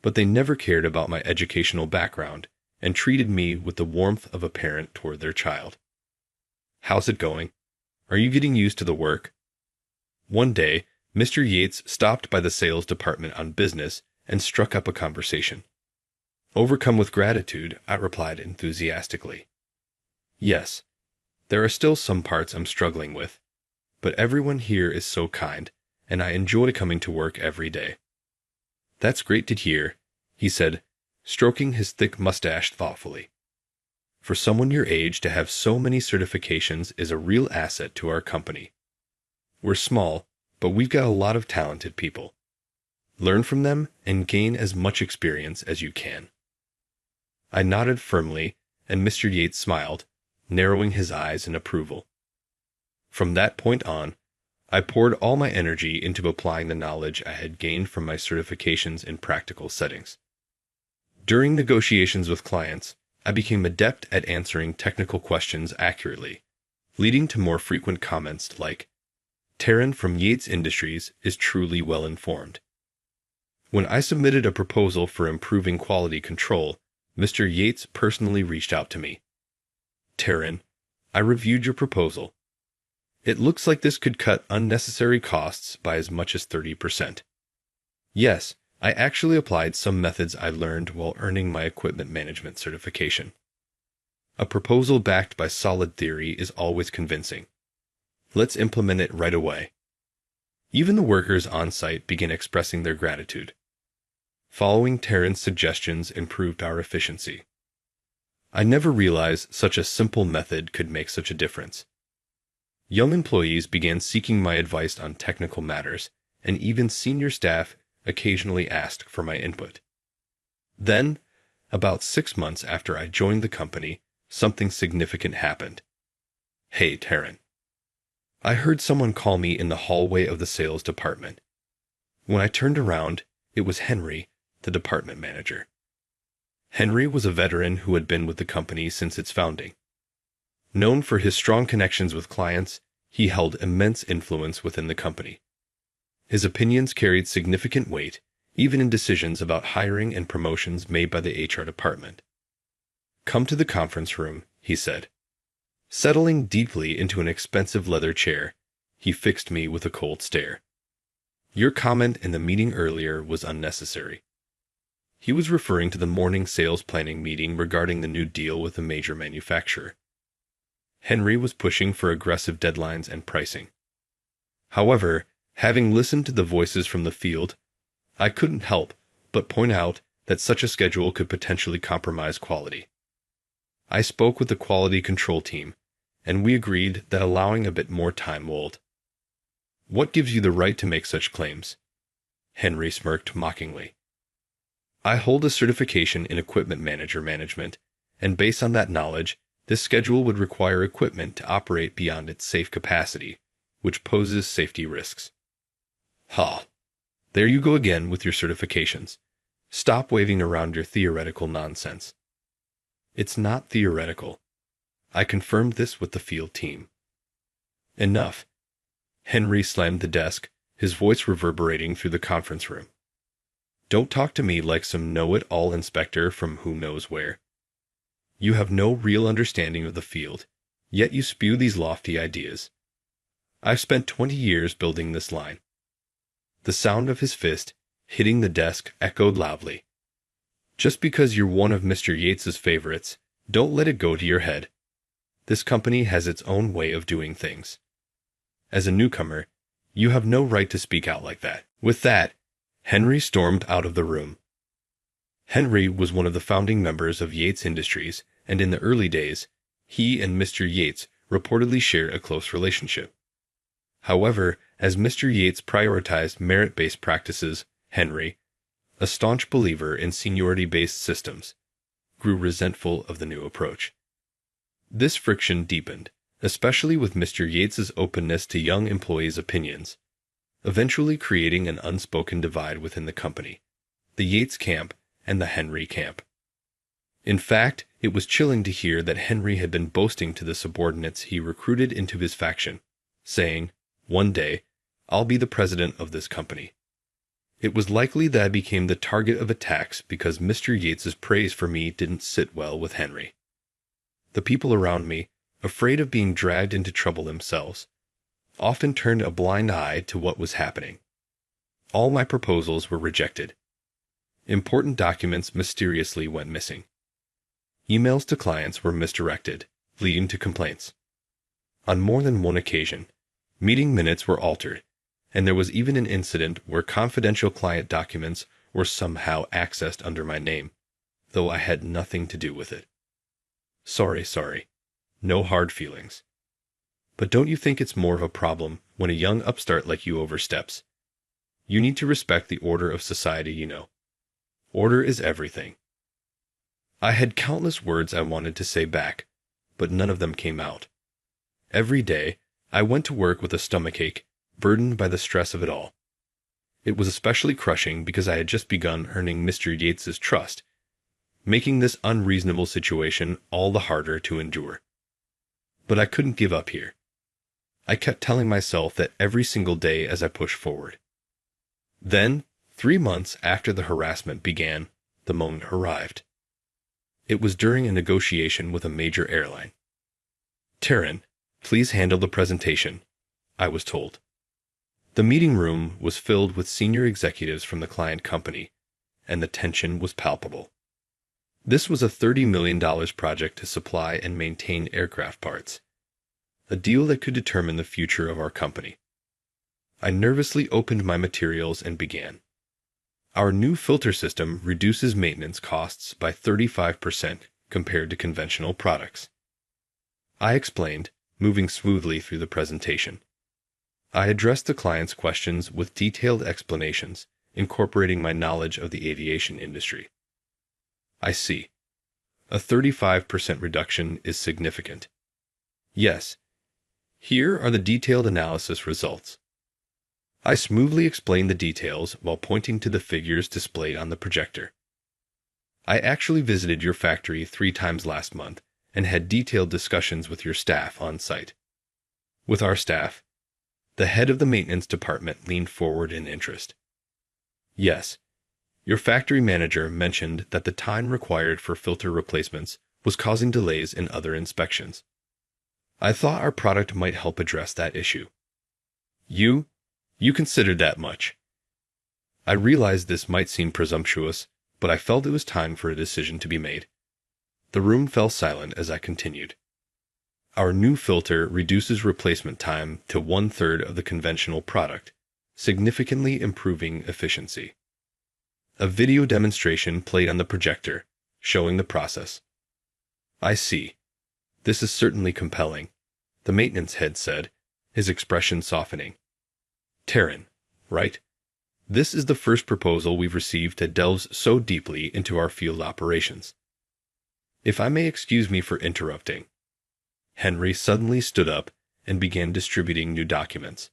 but they never cared about my educational background and treated me with the warmth of a parent toward their child. How's it going? Are you getting used to the work? One day, Mr. Yates stopped by the sales department on business and struck up a conversation. Overcome with gratitude, I replied enthusiastically. Yes, there are still some parts I'm struggling with, but everyone here is so kind, and I enjoy coming to work every day. That's great to hear, he said, stroking his thick mustache thoughtfully. For someone your age to have so many certifications is a real asset to our company. We're small, but we've got a lot of talented people. Learn from them and gain as much experience as you can. I nodded firmly, and Mr. Yates smiled, narrowing his eyes in approval. From that point on, I poured all my energy into applying the knowledge I had gained from my certifications in practical settings. During negotiations with clients, I became adept at answering technical questions accurately, leading to more frequent comments like, Taryn from Yates Industries is truly well informed. When I submitted a proposal for improving quality control, Mr. Yates personally reached out to me. Taryn, I reviewed your proposal. It looks like this could cut unnecessary costs by as much as 30%. Yes, I actually applied some methods I learned while earning my equipment management certification. A proposal backed by solid theory is always convincing. Let's implement it right away. Even the workers on site began expressing their gratitude. Following Taryn's suggestions improved our efficiency. I never realized such a simple method could make such a difference. Young employees began seeking my advice on technical matters, and even senior staff occasionally asked for my input. Then, about 6 months after I joined the company, something significant happened. "Hey, Taryn." I heard someone call me in the hallway of the sales department. When I turned around, it was Henry, the department manager. Henry was a veteran who had been with the company since its founding. Known for his strong connections with clients, he held immense influence within the company. His opinions carried significant weight, even in decisions about hiring and promotions made by the HR department. "Come to the conference room," he said. Settling deeply into an expensive leather chair, he fixed me with a cold stare. "Your comment in the meeting earlier was unnecessary." He was referring to the morning sales planning meeting regarding the new deal with a major manufacturer. Henry was pushing for aggressive deadlines and pricing. However, having listened to the voices from the field, I couldn't help but point out that such a schedule could potentially compromise quality. I spoke with the quality control team, and we agreed that allowing a bit more time would. "What gives you the right to make such claims?" Henry smirked mockingly. "I hold a certification in equipment manager management, and based on that knowledge, this schedule would require equipment to operate beyond its safe capacity, which poses safety risks." "Ha! There you go again with your certifications. Stop waving around your theoretical nonsense." "It's not theoretical. I confirmed this with the field team." "Enough." Henry slammed the desk, his voice reverberating through the conference room. "Don't talk to me like some know-it-all inspector from who knows where. You have no real understanding of the field, yet you spew these lofty ideas. I've spent 20 years building this line." The sound of his fist hitting the desk echoed loudly. "Just because you're one of Mr. Yates's favorites, don't let it go to your head. This company has its own way of doing things. As a newcomer, you have no right to speak out like that." With that, Henry stormed out of the room. Henry was one of the founding members of Yates Industries, and in the early days, he and Mr. Yates reportedly shared a close relationship. However, as Mr. Yates prioritized merit-based practices, Henry, a staunch believer in seniority-based systems, grew resentful of the new approach. This friction deepened, especially with Mr. Yates's openness to young employees' opinions, eventually creating an unspoken divide within the company, the Yates camp and the Henry camp. In fact, it was chilling to hear that Henry had been boasting to the subordinates he recruited into his faction, saying, "One day, I'll be the president of this company." It was likely that I became the target of attacks because Mr. Yates's praise for me didn't sit well with Henry. The people around me, afraid of being dragged into trouble themselves, often turned a blind eye to what was happening. All my proposals were rejected. Important documents mysteriously went missing. Emails to clients were misdirected, leading to complaints. On more than one occasion, meeting minutes were altered, and there was even an incident where confidential client documents were somehow accessed under my name, though I had nothing to do with it. Sorry. No hard feelings. But don't you think it's more of a problem when a young upstart like you oversteps? You need to respect the order of society, you know. Order is everything. I had countless words I wanted to say back, but none of them came out. Every day, I went to work with a stomachache, burdened by the stress of it all. It was especially crushing because I had just begun earning Mr. Yates's trust, making this unreasonable situation all the harder to endure. But I couldn't give up here. I kept telling myself that every single day as I pushed forward. Then, 3 months after the harassment began, the moment arrived. It was during a negotiation with a major airline. "Taryn, please handle the presentation," I was told. The meeting room was filled with senior executives from the client company, and the tension was palpable. This was a $30 million project to supply and maintain aircraft parts, a deal that could determine the future of our company. I nervously opened my materials and began. "Our new filter system reduces maintenance costs by 35%, compared to conventional products. I explained, moving smoothly through the presentation. I addressed the client's questions with detailed explanations, incorporating my knowledge of the aviation industry. I see. A 35% reduction is significant. Yes. Here are the detailed analysis results. I smoothly explained the details while pointing to the figures displayed on the projector. I actually visited your factory 3 times last month and had detailed discussions with your staff on site. With our staff, the head of the maintenance department leaned forward in interest. Yes. Your factory manager mentioned that the time required for filter replacements was causing delays in other inspections. I thought our product might help address that issue. You considered that much. I realized this might seem presumptuous, but I felt it was time for a decision to be made. The room fell silent as I continued. Our new filter reduces replacement time to 1/3 of the conventional product, significantly improving efficiency. A video demonstration played on the projector, showing the process. I see. This is certainly compelling, the maintenance head said, his expression softening. Taryn, right? This is the first proposal we've received that delves so deeply into our field operations. If I may excuse me for interrupting. Henry suddenly stood up and began distributing new documents.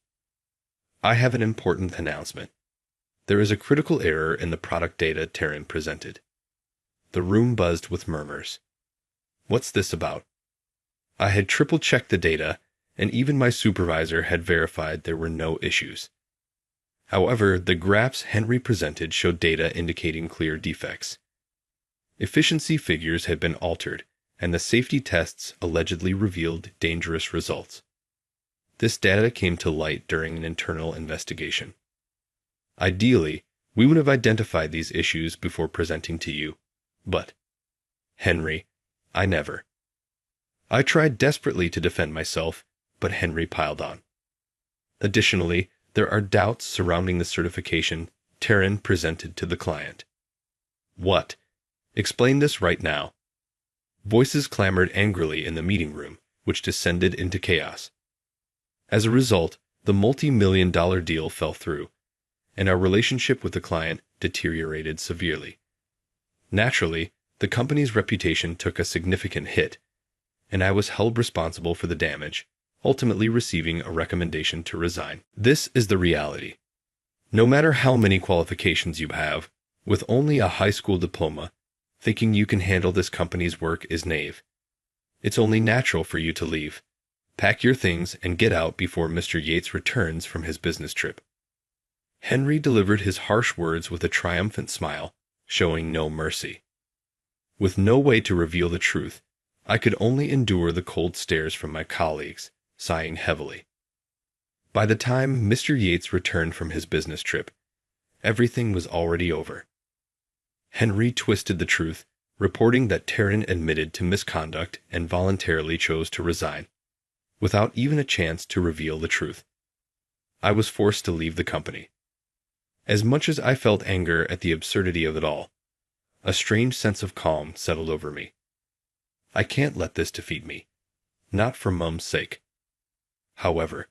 I have an important announcement. There is a critical error in the product data Taryn presented. The room buzzed with murmurs. What's this about? I had triple-checked the data, and even my supervisor had verified there were no issues. However, the graphs Henry presented showed data indicating clear defects. Efficiency figures had been altered, and the safety tests allegedly revealed dangerous results. This data came to light during an internal investigation. Ideally, we would have identified these issues before presenting to you, but, Henry, I never. I tried desperately to defend myself, but Henry piled on. Additionally, there are doubts surrounding the certification Taryn presented to the client. What? Explain this right now. Voices clamored angrily in the meeting room, which descended into chaos. As a result, the multi-million-dollar deal fell through, and our relationship with the client deteriorated severely. Naturally, the company's reputation took a significant hit, and I was held responsible for the damage, ultimately receiving a recommendation to resign. This is the reality. No matter how many qualifications you have, with only a high school diploma, thinking you can handle this company's work is naive. It's only natural for you to leave. Pack your things and get out before Mr. Yates returns from his business trip. Henry delivered his harsh words with a triumphant smile, showing no mercy. With no way to reveal the truth, I could only endure the cold stares from my colleagues, sighing heavily. By the time Mr. Yates returned from his business trip, everything was already over. Henry twisted the truth, reporting that Taryn admitted to misconduct and voluntarily chose to resign, without even a chance to reveal the truth. I was forced to leave the company. As much as I felt anger at the absurdity of it all, a strange sense of calm settled over me. I can't let this defeat me, not for Mum's sake. However,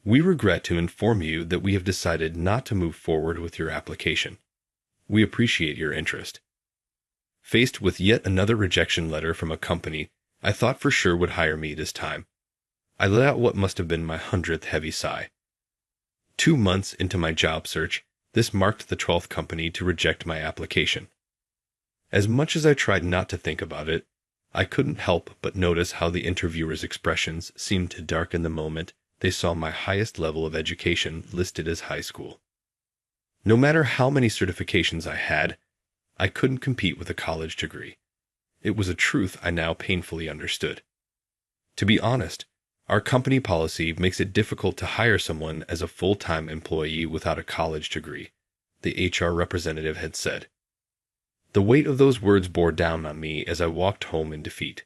we regret to inform you that we have decided not to move forward with your application. We appreciate your interest. Faced with yet another rejection letter from a company I thought for sure would hire me this time, I let out what must have been my 100th heavy sigh. 2 months into my job search, this marked the 12th company to reject my application. As much as I tried not to think about it, I couldn't help but notice how the interviewers' expressions seemed to darken the moment they saw my highest level of education listed as high school. No matter how many certifications I had, I couldn't compete with a college degree. It was a truth I now painfully understood. To be honest, our company policy makes it difficult to hire someone as a full-time employee without a college degree, the HR representative had said. The weight of those words bore down on me as I walked home in defeat.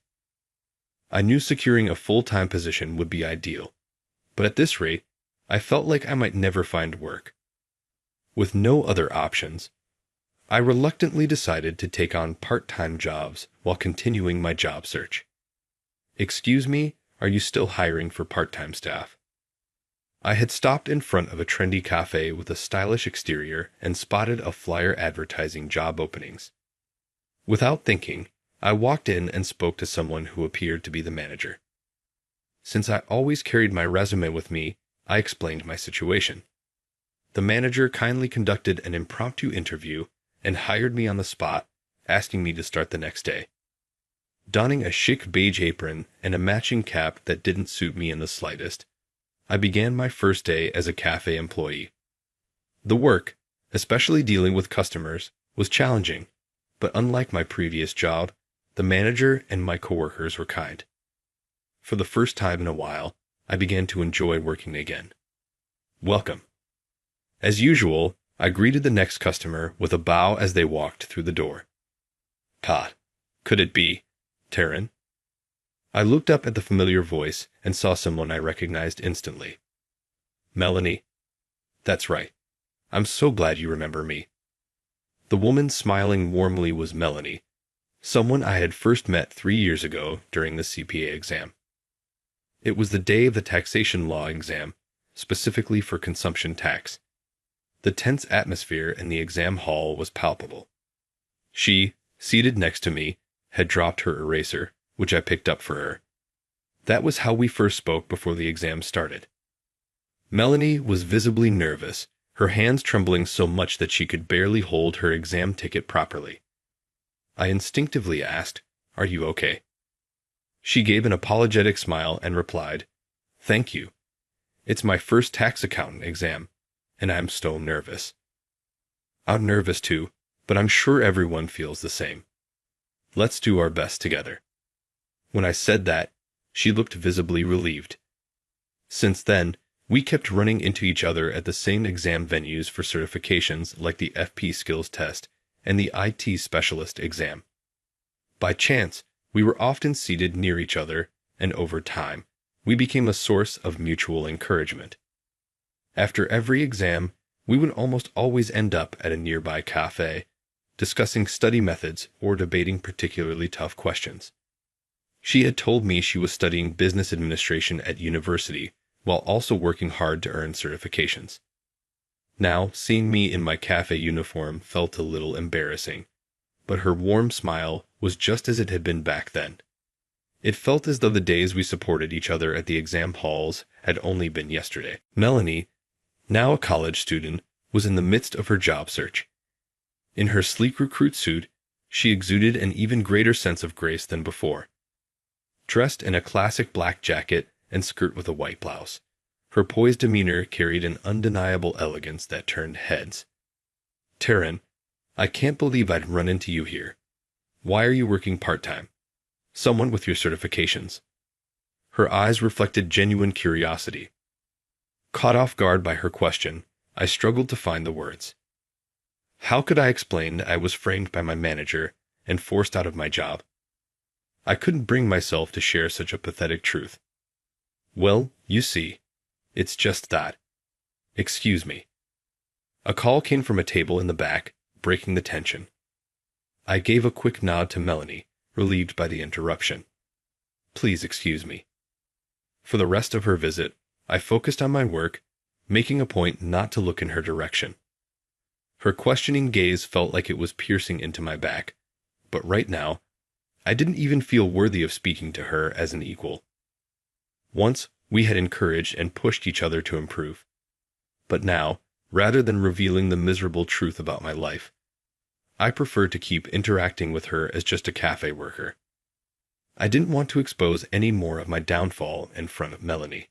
I knew securing a full-time position would be ideal, but at this rate, I felt like I might never find work. With no other options, I reluctantly decided to take on part-time jobs while continuing my job search. "Excuse me, are you still hiring for part-time staff?" I had stopped in front of a trendy cafe with a stylish exterior and spotted a flyer advertising job openings. Without thinking, I walked in and spoke to someone who appeared to be the manager. Since I always carried my resume with me, I explained my situation. The manager kindly conducted an impromptu interview and hired me on the spot, asking me to start the next day. Donning a chic beige apron and a matching cap that didn't suit me in the slightest, I began my first day as a cafe employee. The work, especially dealing with customers, was challenging, but unlike my previous job, the manager and my coworkers were kind. For the first time in a while, I began to enjoy working again. "Welcome." As usual, I greeted the next customer with a bow as they walked through the door. "God, could it be Taryn?" I looked up at the familiar voice and saw someone I recognized instantly. "Melanie." "That's right. I'm so glad you remember me." The woman smiling warmly was Melanie, someone I had first met 3 years ago during the CPA exam. It was the day of the taxation law exam, specifically for consumption tax. The tense atmosphere in the exam hall was palpable. She, seated next to me, had dropped her eraser, which I picked up for her. That was how we first spoke before the exam started. Melanie was visibly nervous, her hands trembling so much that she could barely hold her exam ticket properly. I instinctively asked, "Are you okay?" She gave an apologetic smile and replied, "Thank you. It's my first tax accountant exam, and I'm so nervous." "I'm nervous too, but I'm sure everyone feels the same. Let's do our best together." When I said that, she looked visibly relieved. Since then, we kept running into each other at the same exam venues for certifications like the FP Skills Test and the IT Specialist exam. By chance, we were often seated near each other, and over time, we became a source of mutual encouragement. After every exam, we would almost always end up at a nearby cafe, discussing study methods or debating particularly tough questions. She had told me she was studying business administration at university while also working hard to earn certifications. Now, seeing me in my cafe uniform felt a little embarrassing, but her warm smile was just as it had been back then. It felt as though the days we supported each other at the exam halls had only been yesterday. Melanie, now a college student, was in the midst of her job search. In her sleek recruit suit, she exuded an even greater sense of grace than before. Dressed in a classic black jacket and skirt with a white blouse, her poised demeanor carried an undeniable elegance that turned heads. "Taryn, I can't believe I'd run into you here. Why are you working part-time? Someone with your certifications." Her eyes reflected genuine curiosity. Caught off guard by her question, I struggled to find the words. How could I explain that I was framed by my manager and forced out of my job? I couldn't bring myself to share such a pathetic truth. "Well, you see, it's just that. Excuse me." A call came from a table in the back, breaking the tension. I gave a quick nod to Melanie, relieved by the interruption. "Please excuse me." For the rest of her visit, I focused on my work, making a point not to look in her direction. Her questioning gaze felt like it was piercing into my back, but right now, I didn't even feel worthy of speaking to her as an equal. Once, we had encouraged and pushed each other to improve. But now, rather than revealing the miserable truth about my life, I preferred to keep interacting with her as just a cafe worker. I didn't want to expose any more of my downfall in front of Melanie.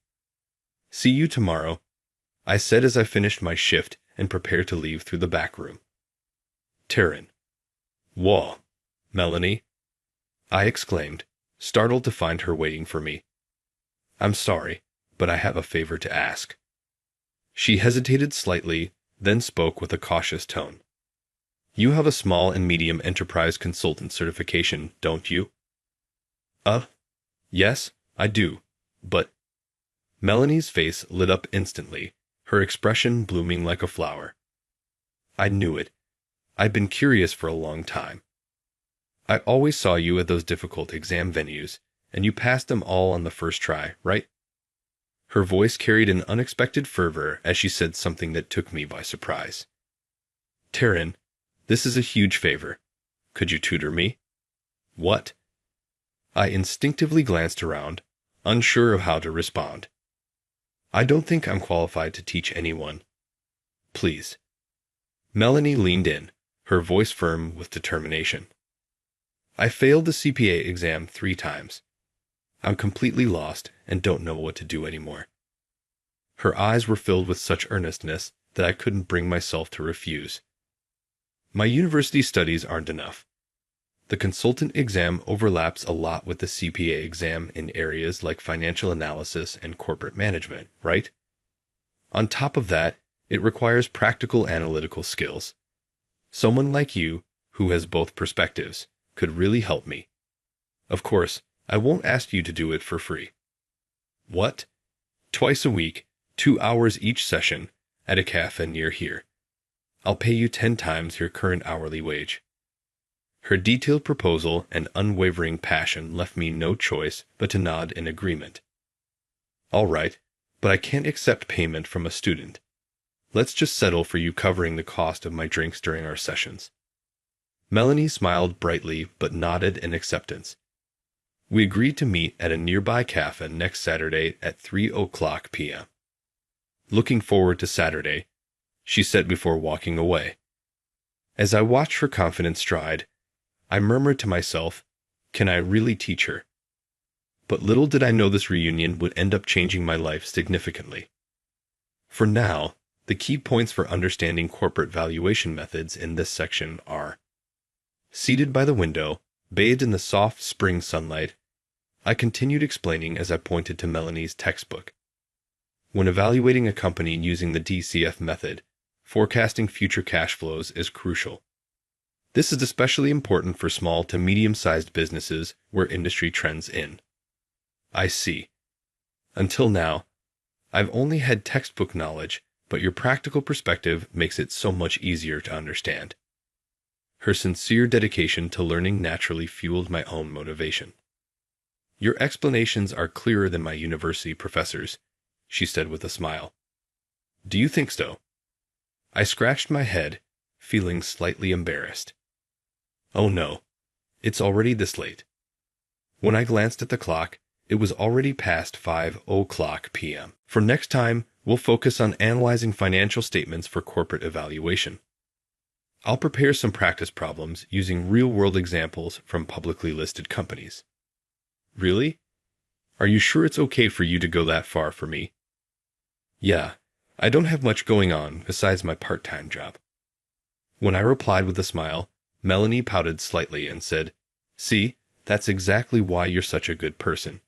"See you tomorrow," I said as I finished my shift and prepared to leave through the back room. "Taryn." "Whoa, Melanie," I exclaimed, startled to find her waiting for me. "I'm sorry, but I have a favor to ask." She hesitated slightly, then spoke with a cautious tone. "You have a small and medium enterprise consultant certification, don't you?" Yes, I do, but..." Melanie's face lit up instantly, her expression blooming like a flower. "I knew it. I've been curious for a long time. I always saw you at those difficult exam venues, and you passed them all on the first try, right? Her voice carried an unexpected fervor as she said something that took me by surprise. Taryn, this is a huge favor. Could you tutor me? What? I instinctively glanced around, unsure of how to respond. I don't think I'm qualified to teach anyone. Please. Melanie leaned in, her voice firm with determination. I failed the CPA exam 3 times. I'm completely lost and don't know what to do anymore. Her eyes were filled with such earnestness that I couldn't bring myself to refuse. My university studies aren't enough. The consultant exam overlaps a lot with the CPA exam in areas like financial analysis and corporate management, right? On top of that, it requires practical analytical skills. Someone like you, who has both perspectives, could really help me. Of course, I won't ask you to do it for free. What? Twice a week, 2 hours each session, at a cafe near here. I'll pay you 10 times your current hourly wage. Her detailed proposal and unwavering passion left me no choice but to nod in agreement. All right, but I can't accept payment from a student. Let's just settle for you covering the cost of my drinks during our sessions. Melanie smiled brightly but nodded in acceptance. We agreed to meet at a nearby cafe next Saturday at 3:00 p.m. Looking forward to Saturday, she said before walking away. As I watched her confident stride, I murmured to myself, can I really teach her? But little did I know this reunion would end up changing my life significantly. For now, the key points for understanding corporate valuation methods in this section are: seated by the window, bathed in the soft spring sunlight, I continued explaining as I pointed to Melanie's textbook. When evaluating a company using the DCF method, forecasting future cash flows is crucial. This is especially important for small to medium-sized businesses where industry trends in. I see. Until now, I've only had textbook knowledge, but your practical perspective makes it so much easier to understand. Her sincere dedication to learning naturally fueled my own motivation. Your explanations are clearer than my university professors, she said with a smile. Do you think so? I scratched my head, feeling slightly embarrassed. Oh no, it's already this late. When I glanced at the clock, it was already past 5:00 p.m. For next time, we'll focus on analyzing financial statements for corporate evaluation. I'll prepare some practice problems using real-world examples from publicly listed companies. Really? Are you sure it's okay for you to go that far for me? Yeah, I don't have much going on besides my part-time job. When I replied with a smile, Melanie pouted slightly and said, See, that's exactly why you're such a good person.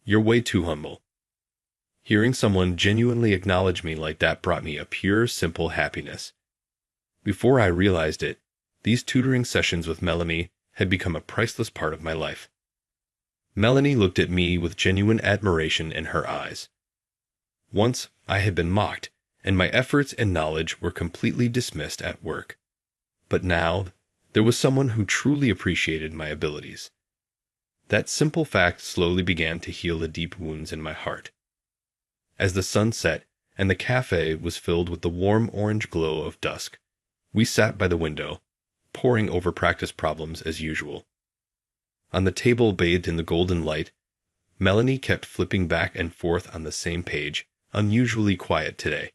You're way too humble. Hearing someone genuinely acknowledge me like that brought me a pure, simple happiness. Before I realized it, these tutoring sessions with Melanie had become a priceless part of my life. Melanie looked at me with genuine admiration in her eyes. Once I had been mocked, and my efforts and knowledge were completely dismissed at work. But now, there was someone who truly appreciated my abilities. That simple fact slowly began to heal the deep wounds in my heart. As the sun set and the cafe was filled with the warm orange glow of dusk, we sat by the window, poring over practice problems as usual. On the table bathed in the golden light, Melanie kept flipping back and forth on the same page, unusually quiet today.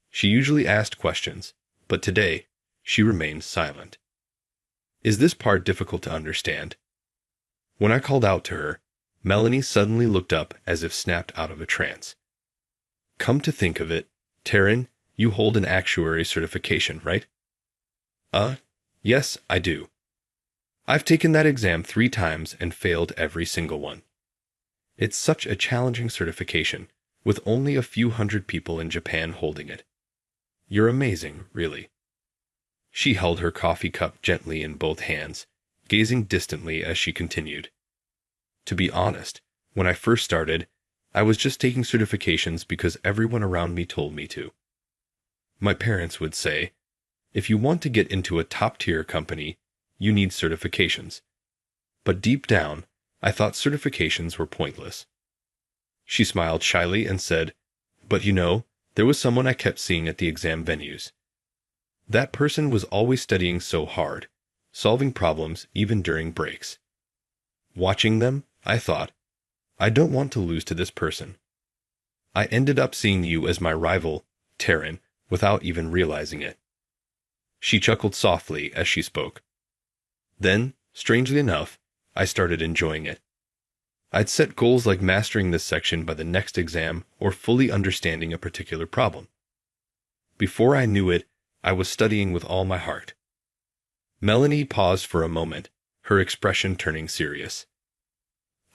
She usually asked questions, but today she remained silent. Is this part difficult to understand? When I called out to her, Melanie suddenly looked up as if snapped out of a trance. Come to think of it, Taryn, you hold an actuary certification, right? Yes, I do. I've taken that exam 3 times and failed every single one. It's such a challenging certification, with only a few hundred people in Japan holding it. You're amazing, really. She held her coffee cup gently in both hands, gazing distantly as she continued. To be honest, when I first started, I was just taking certifications because everyone around me told me to. My parents would say, If you want to get into a top-tier company, you need certifications. But deep down, I thought certifications were pointless. She smiled shyly and said, "But you know, there was someone I kept seeing at the exam venues. That person was always studying so hard, solving problems even during breaks. Watching them, I thought, I don't want to lose to this person. I ended up seeing you as my rival, Taryn, without even realizing it." She chuckled softly as she spoke. Then, strangely enough, I started enjoying it. I'd set goals like mastering this section by the next exam or fully understanding a particular problem. Before I knew it, I was studying with all my heart. Melanie paused for a moment, her expression turning serious.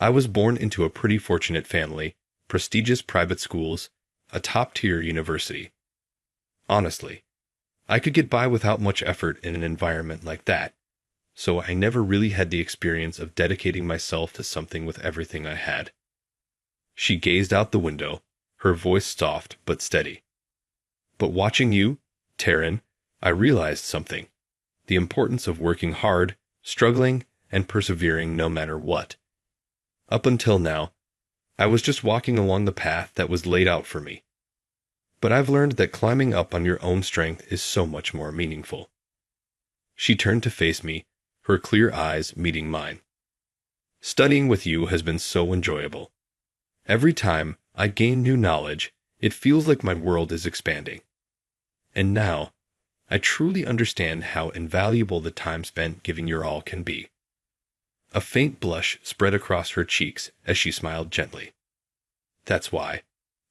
I was born into a pretty fortunate family, prestigious private schools, a top-tier university. Honestly, I could get by without much effort in an environment like that, so I never really had the experience of dedicating myself to something with everything I had. She gazed out the window, her voice soft but steady. But watching you, Taryn, I realized something. The importance of working hard, struggling, and persevering no matter what. Up until now, I was just walking along the path that was laid out for me. But I've learned that climbing up on your own strength is so much more meaningful. She turned to face me, her clear eyes meeting mine. Studying with you has been so enjoyable. Every time I gain new knowledge, it feels like my world is expanding. And now, I truly understand how invaluable the time spent giving your all can be. A faint blush spread across her cheeks as she smiled gently. That's why.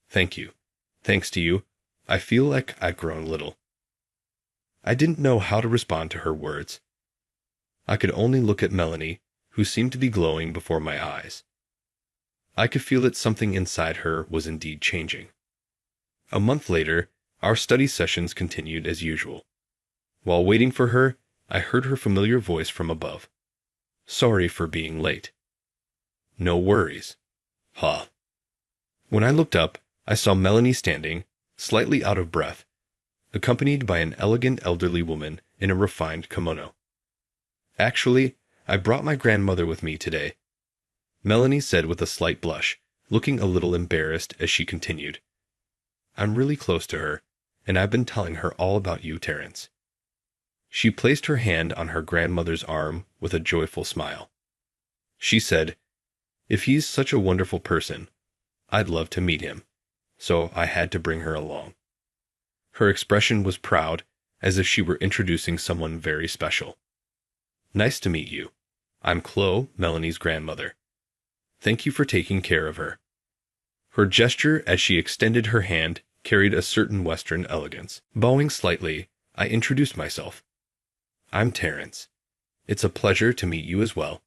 Thank you. Thanks to you, I feel like I've grown little. I didn't know how to respond to her words. I could only look at Melanie, who seemed to be glowing before my eyes. I could feel that something inside her was indeed changing. A month later, our study sessions continued as usual. While waiting for her, I heard her familiar voice from above. "Sorry for being late." "No worries." Huh. When I looked up, I saw Melanie standing, slightly out of breath, accompanied by an elegant elderly woman in a refined kimono. "Actually, I brought my grandmother with me today," Melanie said with a slight blush, looking a little embarrassed as she continued. "I'm really close to her, and I've been telling her all about you, Terence." She placed her hand on her grandmother's arm with a joyful smile. She said, "If he's such a wonderful person, I'd love to meet him, so I had to bring her along." Her expression was proud, as if she were introducing someone very special. "Nice to meet you. I'm Chloe, Melanie's grandmother. Thank you for taking care of her." Her gesture as she extended her hand carried a certain Western elegance. Bowing slightly, I introduced myself. "I'm Terence. It's a pleasure to meet you as well."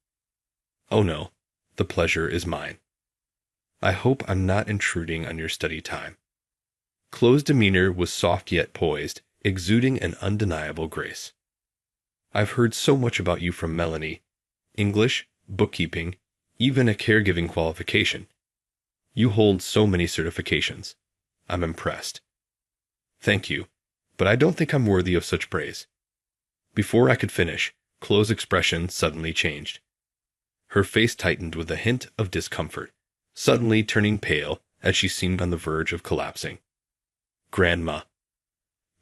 "Oh no, the pleasure is mine. I hope I'm not intruding on your study time." Chloe's demeanor was soft yet poised, exuding an undeniable grace. "I've heard so much about you from Melanie. English, bookkeeping, even a caregiving qualification. You hold so many certifications. I'm impressed." "Thank you, but I don't think I'm worthy of such praise." Before I could finish, Chloe's expression suddenly changed. Her face tightened with a hint of discomfort, suddenly turning pale as she seemed on the verge of collapsing. "Grandma."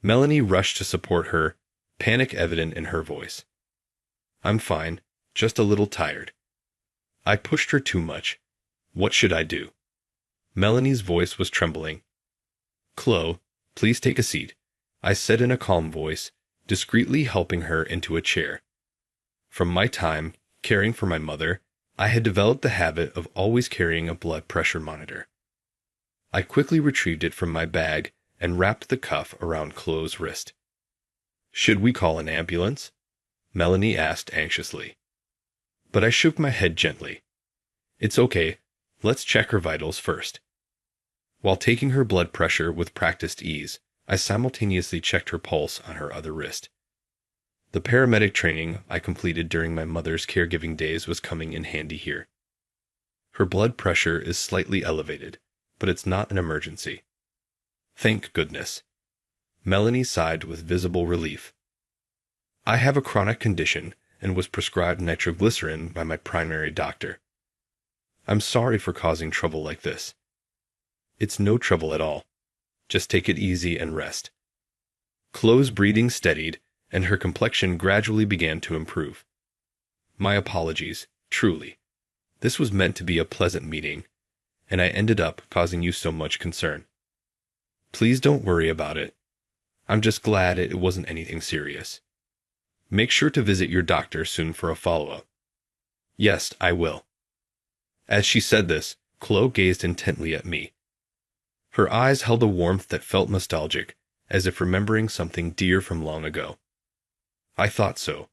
Melanie rushed to support her, panic evident in her voice. "I'm fine, just a little tired. I pushed her too much. What should I do?" Melanie's voice was trembling. "Chloe, please take a seat," I said in a calm voice, discreetly helping her into a chair. From my time caring for my mother, I had developed the habit of always carrying a blood pressure monitor. I quickly retrieved it from my bag and wrapped the cuff around Chloe's wrist. "Should we call an ambulance?" Melanie asked anxiously. But I shook my head gently. "It's okay, let's check her vitals first." While taking her blood pressure with practiced ease, I simultaneously checked her pulse on her other wrist. The paramedic training I completed during my mother's caregiving days was coming in handy here. "Her blood pressure is slightly elevated, but it's not an emergency." "Thank goodness." Melanie sighed with visible relief. I have a chronic condition and was prescribed nitroglycerin by my primary doctor. I'm sorry for causing trouble like this. It's no trouble at all. Just take it easy and rest. Chloe's breathing steadied, and her complexion gradually began to improve. My apologies, truly. This was meant to be a pleasant meeting, and I ended up causing you so much concern. Please don't worry about it. I'm just glad it wasn't anything serious. Make sure to visit your doctor soon for a follow-up. Yes, I will. As she said this, Chloe gazed intently at me. Her eyes held a warmth that felt nostalgic, as if remembering something dear from long ago. I thought so.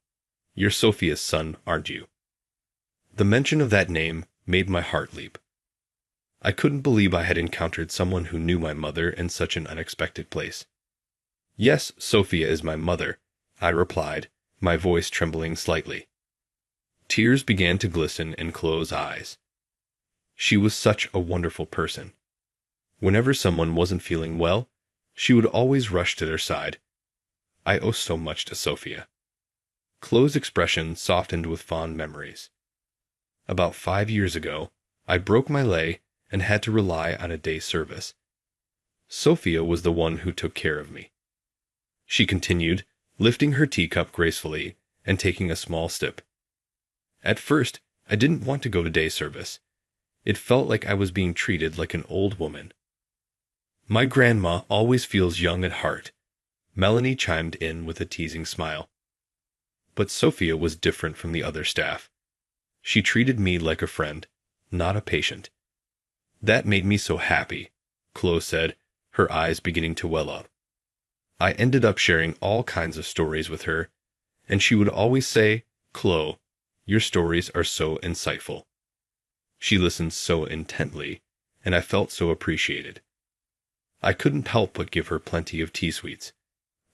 You're Sophia's son, aren't you? The mention of that name made my heart leap. I couldn't believe I had encountered someone who knew my mother in such an unexpected place. Yes, Sophia is my mother, I replied, my voice trembling slightly. Tears began to glisten in Chloe's eyes. She was such a wonderful person. Whenever someone wasn't feeling well, she would always rush to their side. I owe so much to Sophia. Chloe's expression softened with fond memories. About 5 years ago, I broke my leg and had to rely on a day service. Sophia was the one who took care of me. She continued, lifting her teacup gracefully and taking a small sip. At first, I didn't want to go to day service. It felt like I was being treated like an old woman. My grandma always feels young at heart, Melanie chimed in with a teasing smile. But Sophia was different from the other staff. She treated me like a friend, not a patient. That made me so happy, Chloe said, her eyes beginning to well up. I ended up sharing all kinds of stories with her, and she would always say, Chloe, your stories are so insightful. She listened so intently, and I felt so appreciated. I couldn't help but give her plenty of tea sweets.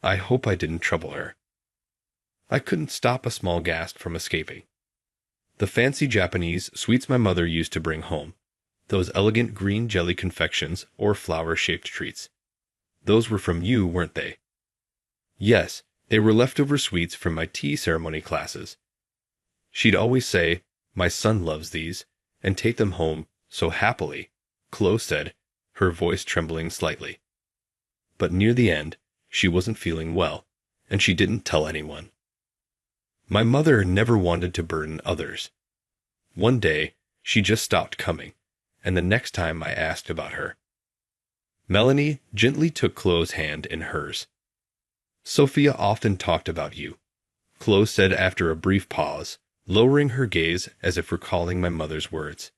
I hope I didn't trouble her. I couldn't stop a small gasp from escaping. The fancy Japanese sweets my mother used to bring home, those elegant green jelly confections or flower-shaped treats. Those were from you, weren't they? Yes, they were leftover sweets from my tea ceremony classes. She'd always say, my son loves these, and take them home so happily, Chloe said, her voice trembling slightly. But near the end, she wasn't feeling well, and she didn't tell anyone. My mother never wanted to burden others. One day, she just stopped coming, and the next time I asked about her. Melanie gently took Chloe's hand in hers. Sophia often talked about you, Chloe said after a brief pause, lowering her gaze as if recalling my mother's words.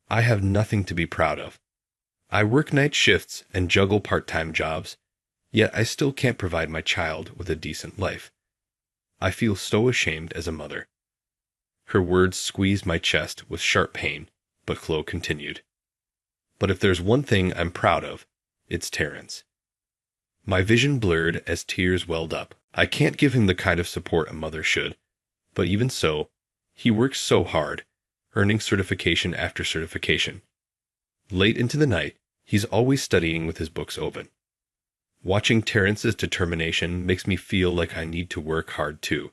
I have nothing to be proud of. I work night shifts and juggle part-time jobs, yet I still can't provide my child with a decent life. I feel so ashamed as a mother. Her words squeezed my chest with sharp pain, but Chloe continued. But if there's one thing I'm proud of, it's Terrence. My vision blurred as tears welled up. I can't give him the kind of support a mother should, but even so, he works so hard, earning certification after certification. Late into the night, he's always studying with his books open. Watching Terrence's determination makes me feel like I need to work hard too.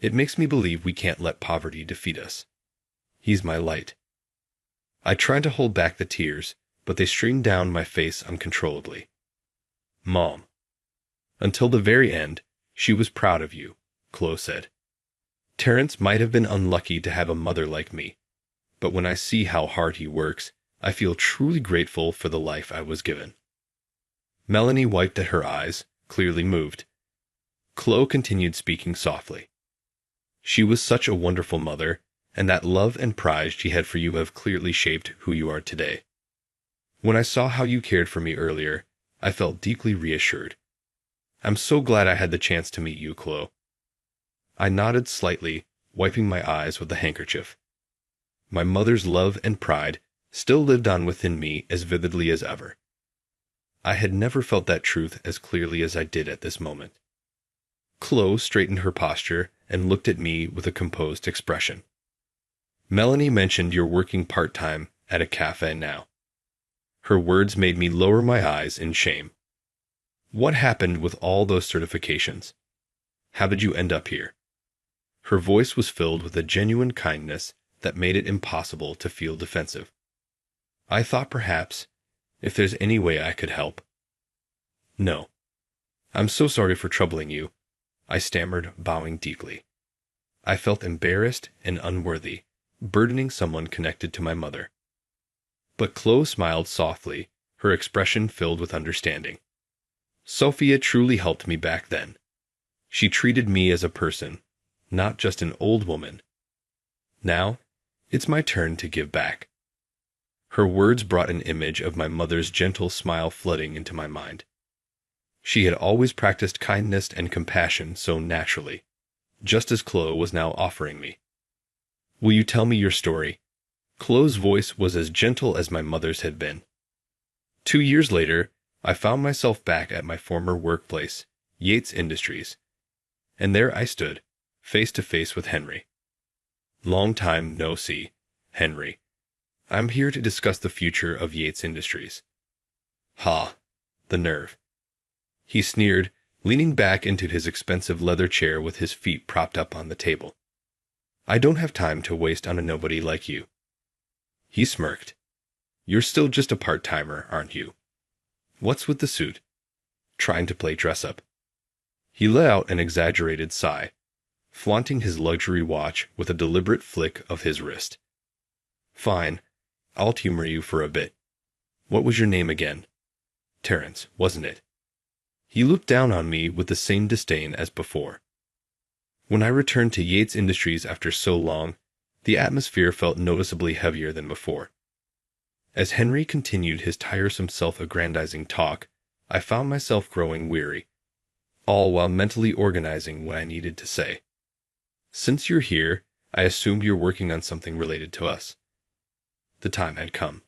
It makes me believe we can't let poverty defeat us. He's my light. I tried to hold back the tears, but they streamed down my face uncontrollably. Mom. Until the very end, she was proud of you, Chloe said. Terrence might have been unlucky to have a mother like me, but when I see how hard he works, I feel truly grateful for the life I was given. Melanie wiped at her eyes, clearly moved. Chloe continued speaking softly. She was such a wonderful mother, and that love and pride she had for you have clearly shaped who you are today. When I saw how you cared for me earlier, I felt deeply reassured. I'm so glad I had the chance to meet you, Chloe. I nodded slightly, wiping my eyes with a handkerchief. My mother's love and pride still lived on within me as vividly as ever. I had never felt that truth as clearly as I did at this moment. Chloe straightened her posture and looked at me with a composed expression. Melanie mentioned you're working part-time at a cafe now. Her words made me lower my eyes in shame. What happened with all those certifications? How did you end up here? Her voice was filled with a genuine kindness that made it impossible to feel defensive. I thought perhaps, if there's any way I could help. No. I'm so sorry for troubling you, I stammered, bowing deeply. I felt embarrassed and unworthy, burdening someone connected to my mother. But Chloe smiled softly, her expression filled with understanding. Sophia truly helped me back then. She treated me as a person, not just an old woman. Now, it's my turn to give back. Her words brought an image of my mother's gentle smile flooding into my mind. She had always practiced kindness and compassion so naturally, just as Chloe was now offering me. Will you tell me your story? Chloe's voice was as gentle as my mother's had been. 2 years later, I found myself back at my former workplace, Yates Industries, and there I stood, face to face with Henry. Long time no see, Henry. I'm here to discuss the future of Yates Industries. Ha, the nerve. He sneered, leaning back into his expensive leather chair with his feet propped up on the table. I don't have time to waste on a nobody like you. He smirked. You're still just a part-timer, aren't you? What's with the suit? Trying to play dress-up. He let out an exaggerated sigh, flaunting his luxury watch with a deliberate flick of his wrist. Fine, I'll humor you for a bit. What was your name again? Terrence, wasn't it? He looked down on me with the same disdain as before. When I returned to Yates Industries after so long, the atmosphere felt noticeably heavier than before. As Henry continued his tiresome self-aggrandizing talk, I found myself growing weary, all while mentally organizing what I needed to say. Since you're here, I assumed you're working on something related to us. The time had come.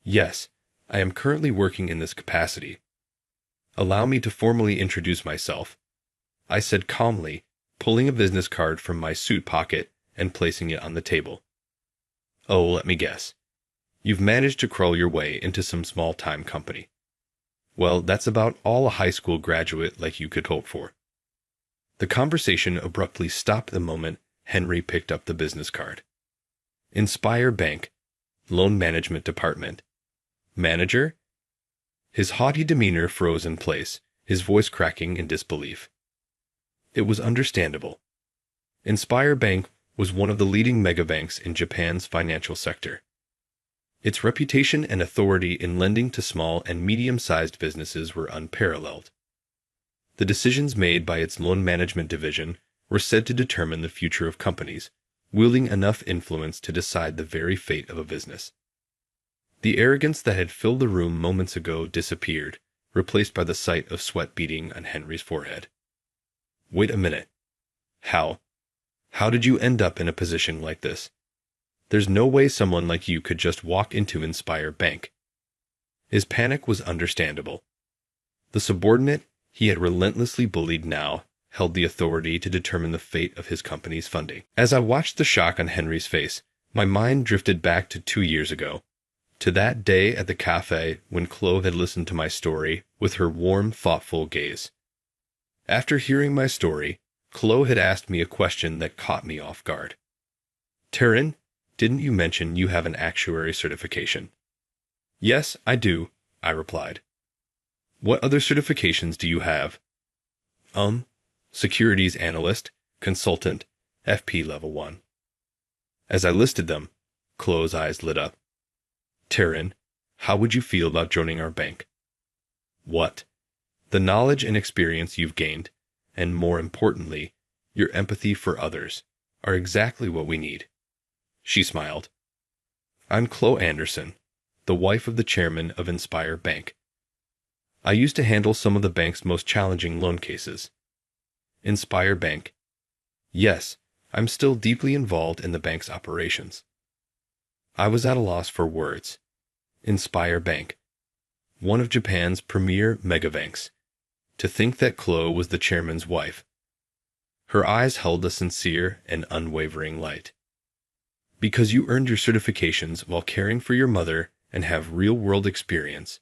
Yes, I am currently working in this capacity. Allow me to formally introduce myself, I said calmly, pulling a business card from my suit pocket and placing it on the table. Oh, let me guess. You've managed to crawl your way into some small-time company. Well, that's about all a high school graduate like you could hope for. The conversation abruptly stopped the moment Henry picked up the business card. Inspire Bank, Loan Management Department. Manager? His haughty demeanor froze in place, his voice cracking in disbelief. It was understandable. Inspire Bank was one of the leading megabanks in Japan's financial sector. Its reputation and authority in lending to small and medium-sized businesses were unparalleled. The decisions made by its loan management division were said to determine the future of companies, wielding enough influence to decide the very fate of a business. The arrogance that had filled the room moments ago disappeared, replaced by the sight of sweat beading on Henry's forehead. Wait a minute. How did you end up in a position like this? There's no way someone like you could just walk into Inspire Bank. His panic was understandable. The subordinate he had relentlessly bullied now held the authority to determine the fate of his company's funding. As I watched the shock on Henry's face, my mind drifted back to 2 years ago, to that day at the cafe when Chloe had listened to my story with her warm, thoughtful gaze. After hearing my story, Chloe had asked me a question that caught me off guard. Taryn, didn't you mention you have an actuary certification? Yes, I do, I replied. What other certifications do you have? Securities analyst, consultant, FP level 1. As I listed them, Chloe's eyes lit up. Taryn, how would you feel about joining our bank? What? The knowledge and experience you've gained, and more importantly, your empathy for others, are exactly what we need. She smiled. I'm Chloe Anderson, the wife of the chairman of Inspire Bank. I used to handle some of the bank's most challenging loan cases. Inspire Bank. Yes, I'm still deeply involved in the bank's operations. I was at a loss for words. Inspire Bank, one of Japan's premier megabanks. To think that Chloe was the chairman's wife. Her eyes held a sincere and unwavering light. Because you earned your certifications while caring for your mother and have real-world experience,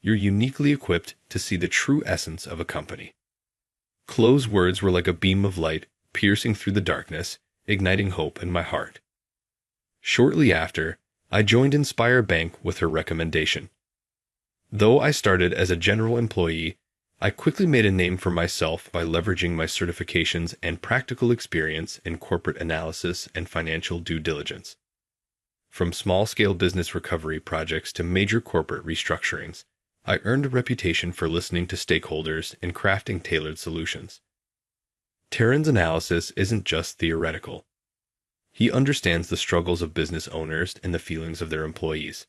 you're uniquely equipped to see the true essence of a company. Chloe's words were like a beam of light piercing through the darkness, igniting hope in my heart. Shortly after, I joined Inspire Bank with her recommendation. Though I started as a general employee, I quickly made a name for myself by leveraging my certifications and practical experience in corporate analysis and financial due diligence. From small-scale business recovery projects to major corporate restructurings, I earned a reputation for listening to stakeholders and crafting tailored solutions. Taryn's analysis isn't just theoretical. He understands the struggles of business owners and the feelings of their employees.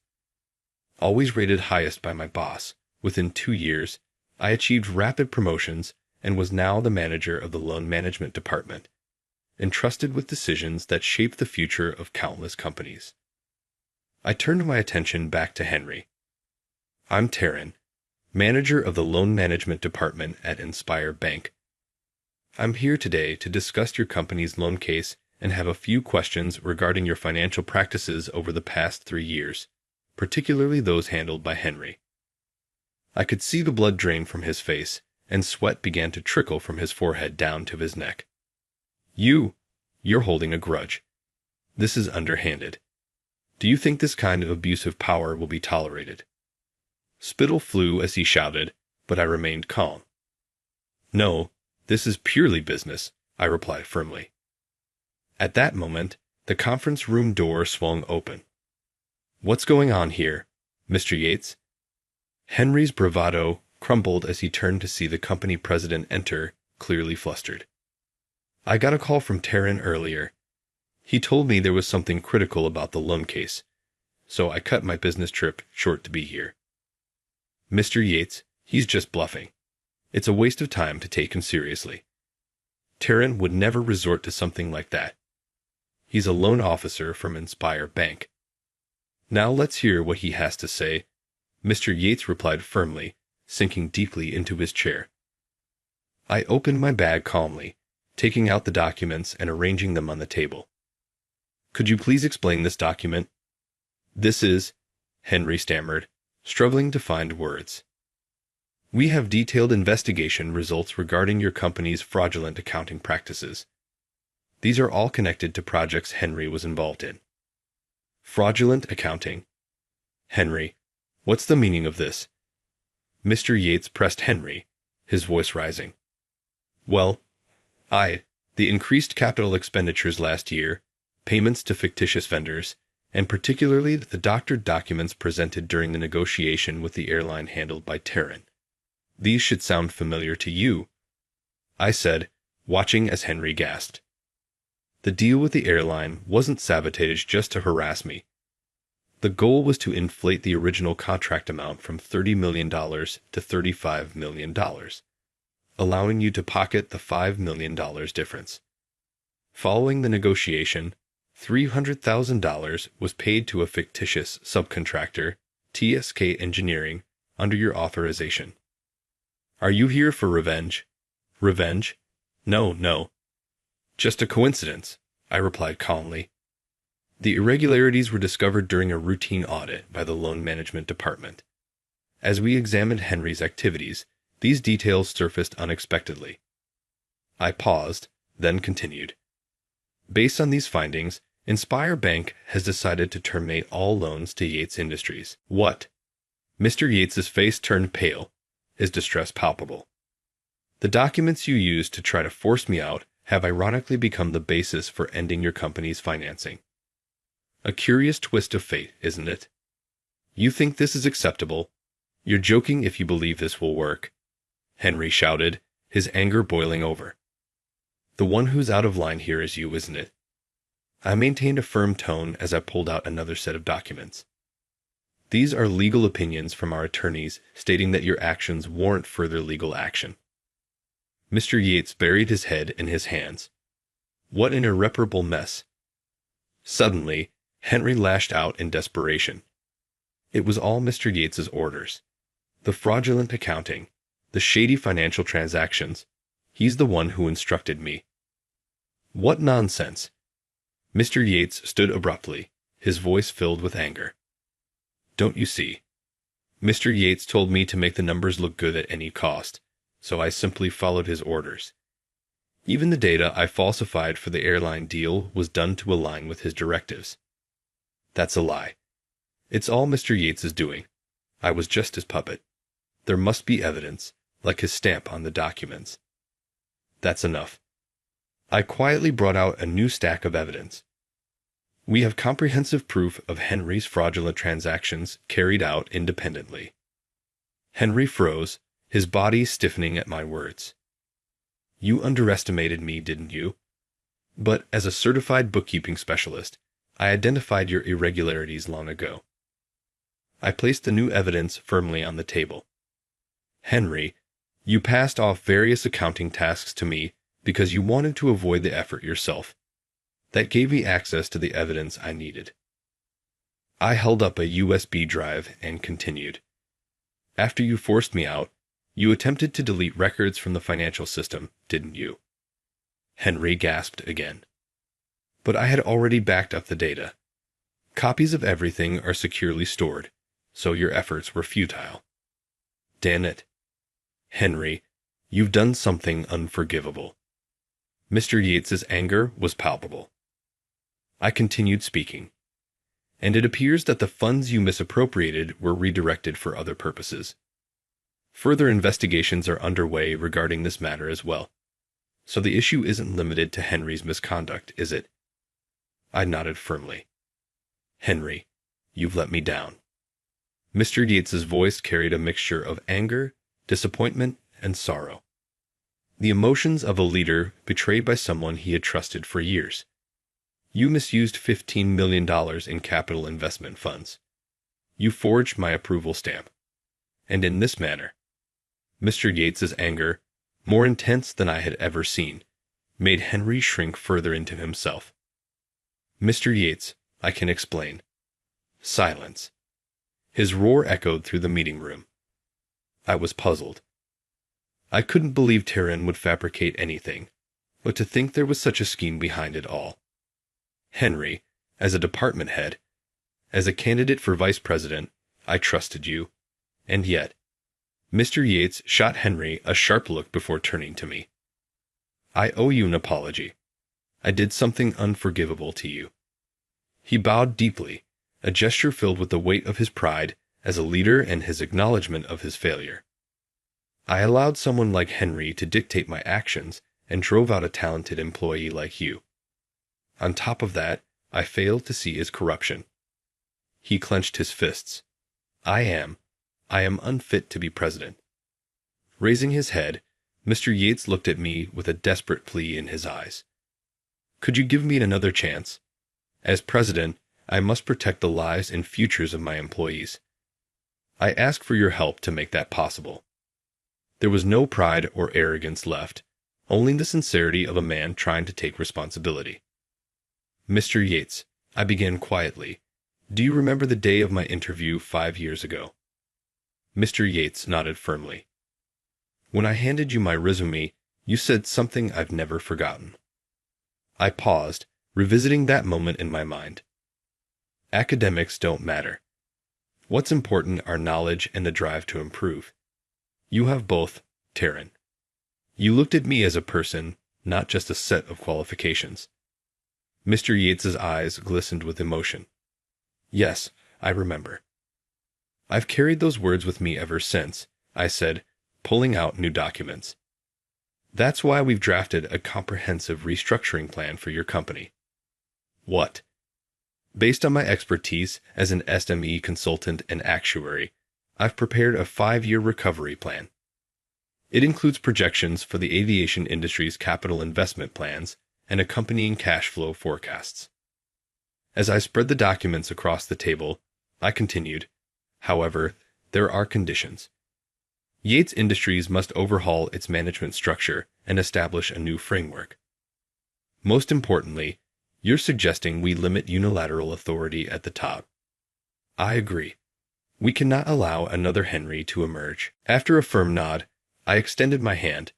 Always rated highest by my boss, within 2 years, I achieved rapid promotions and was now the manager of the loan management department, entrusted with decisions that shaped the future of countless companies. I turned my attention back to Henry. I'm Taryn, manager of the loan management department at Inspire Bank. I'm here today to discuss your company's loan case and have a few questions regarding your financial practices over the past 3 years, particularly those handled by Henry. I could see the blood drain from his face, and sweat began to trickle from his forehead down to his neck. You're holding a grudge. This is underhanded. Do you think this kind of abusive power will be tolerated? Spittle flew as he shouted, but I remained calm. No, this is purely business, I replied firmly. At that moment, the conference room door swung open. What's going on here, Mr. Yates? Henry's bravado crumbled as he turned to see the company president enter, clearly flustered. I got a call from Taryn earlier. He told me there was something critical about the loan case, so I cut my business trip short to be here. Mr. Yates, he's just bluffing. It's a waste of time to take him seriously. Taryn would never resort to something like that. He's a loan officer from Inspire Bank. Now let's hear what he has to say, Mr. Yates replied firmly, sinking deeply into his chair. I opened my bag calmly, taking out the documents and arranging them on the table. Could you please explain this document? This is, Henry stammered, struggling to find words. We have detailed investigation results regarding your company's fraudulent accounting practices. These are all connected to projects Henry was involved in. Fraudulent accounting. Henry, what's the meaning of this? Mr. Yates pressed Henry, his voice rising. Well, the increased capital expenditures last year, payments to fictitious vendors, and particularly the doctored documents presented during the negotiation with the airline handled by Taryn. These should sound familiar to you, I said, watching as Henry gasped. The deal with the airline wasn't sabotage just to harass me. The goal was to inflate the original contract amount from $30 million to $35 million, allowing you to pocket the $5 million difference. Following the negotiation, $300,000 was paid to a fictitious subcontractor, TSK Engineering, under your authorization. Are you here for revenge? Revenge? No. Just a coincidence, I replied calmly. The irregularities were discovered during a routine audit by the loan management department. As we examined Henry's activities, these details surfaced unexpectedly. I paused, then continued. Based on these findings, Inspire Bank has decided to terminate all loans to Yates Industries. What? Mr. Yates's face turned pale, his distress palpable. The documents you used to try to force me out have ironically become the basis for ending your company's financing. A curious twist of fate, isn't it? You think this is acceptable? You're joking if you believe this will work, Henry shouted, his anger boiling over. The one who's out of line here is you, isn't it? I maintained a firm tone as I pulled out another set of documents. These are legal opinions from our attorneys stating that your actions warrant further legal action. Mr. Yates buried his head in his hands. What an irreparable mess. Suddenly, Henry lashed out in desperation. It was all Mr. Yates's orders. The fraudulent accounting, the shady financial transactions. He's the one who instructed me. What nonsense! Mr. Yates stood abruptly, his voice filled with anger. Don't you see? Mr. Yates told me to make the numbers look good at any cost, so I simply followed his orders. Even the data I falsified for the airline deal was done to align with his directives. That's a lie. It's all Mr. Yates's doing. I was just his puppet. There must be evidence, like his stamp on the documents. That's enough. I quietly brought out a new stack of evidence. We have comprehensive proof of Henry's fraudulent transactions carried out independently. Henry froze, his body stiffening at my words. You underestimated me, didn't you? But as a certified bookkeeping specialist, I identified your irregularities long ago. I placed the new evidence firmly on the table. Henry, you passed off various accounting tasks to me because you wanted to avoid the effort yourself. That gave me access to the evidence I needed. I held up a USB drive and continued. After you forced me out, you attempted to delete records from the financial system, didn't you? Henry gasped again. But I had already backed up the data. Copies of everything are securely stored, so your efforts were futile. Damn it. Henry, you've done something unforgivable. Mr. Yates's anger was palpable. I continued speaking. And it appears that the funds you misappropriated were redirected for other purposes. Further investigations are underway regarding this matter as well. So the issue isn't limited to Henry's misconduct, is it? I nodded firmly. Henry, you've let me down. Mr. Yates's voice carried a mixture of anger, disappointment, and sorrow. The emotions of a leader betrayed by someone he had trusted for years. You misused $15 million in capital investment funds. You forged my approval stamp. And in this manner, Mr. Yates's anger, more intense than I had ever seen, made Henry shrink further into himself. Mr. Yates, I can explain. Silence. His roar echoed through the meeting room. I was puzzled. I couldn't believe Taryn would fabricate anything, but to think there was such a scheme behind it all. Henry, as a department head, as a candidate for vice president, I trusted you. And yet, Mr. Yates shot Henry a sharp look before turning to me. I owe you an apology. I did something unforgivable to you. He bowed deeply, a gesture filled with the weight of his pride as a leader and his acknowledgement of his failure. I allowed someone like Henry to dictate my actions and drove out a talented employee like you. On top of that, I failed to see his corruption. He clenched his fists. I am unfit to be president. Raising his head, Mr. Yates looked at me with a desperate plea in his eyes. Could you give me another chance? As president, I must protect the lives and futures of my employees. I ask for your help to make that possible. There was no pride or arrogance left, only the sincerity of a man trying to take responsibility. Mr. Yates, I began quietly. Do you remember the day of my interview 5 years ago? Mr. Yates nodded firmly. When I handed you my resume, you said something I've never forgotten. I paused, revisiting that moment in my mind. Academics don't matter. What's important are knowledge and the drive to improve. You have both, Taryn. You looked at me as a person, not just a set of qualifications. Mr. Yates's eyes glistened with emotion. Yes, I remember. I've carried those words with me ever since, I said, pulling out new documents. That's why we've drafted a comprehensive restructuring plan for your company. What? Based on my expertise as an SME consultant and actuary, I've prepared a 5-year recovery plan. It includes projections for the aviation industry's capital investment plans and accompanying cash flow forecasts. As I spread the documents across the table, I continued, however, there are conditions. Yates Industries must overhaul its management structure and establish a new framework. Most importantly, you're suggesting we limit unilateral authority at the top. I agree. We cannot allow another Henry to emerge. After a firm nod, I extended my hand.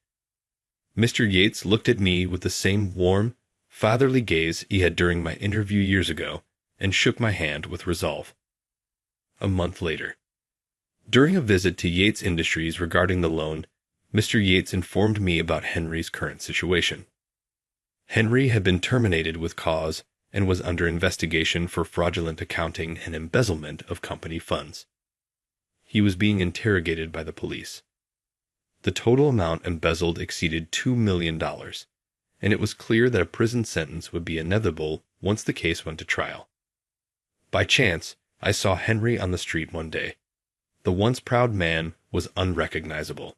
Mr. Yates looked at me with the same warm, fatherly gaze he had during my interview years ago and shook my hand with resolve. A month later. During a visit to Yates Industries regarding the loan, Mr. Yates informed me about Henry's current situation. Henry had been terminated with cause and was under investigation for fraudulent accounting and embezzlement of company funds. He was being interrogated by the police. The total amount embezzled exceeded $2 million, and it was clear that a prison sentence would be inevitable once the case went to trial. By chance, I saw Henry on the street one day. The once proud man was unrecognizable.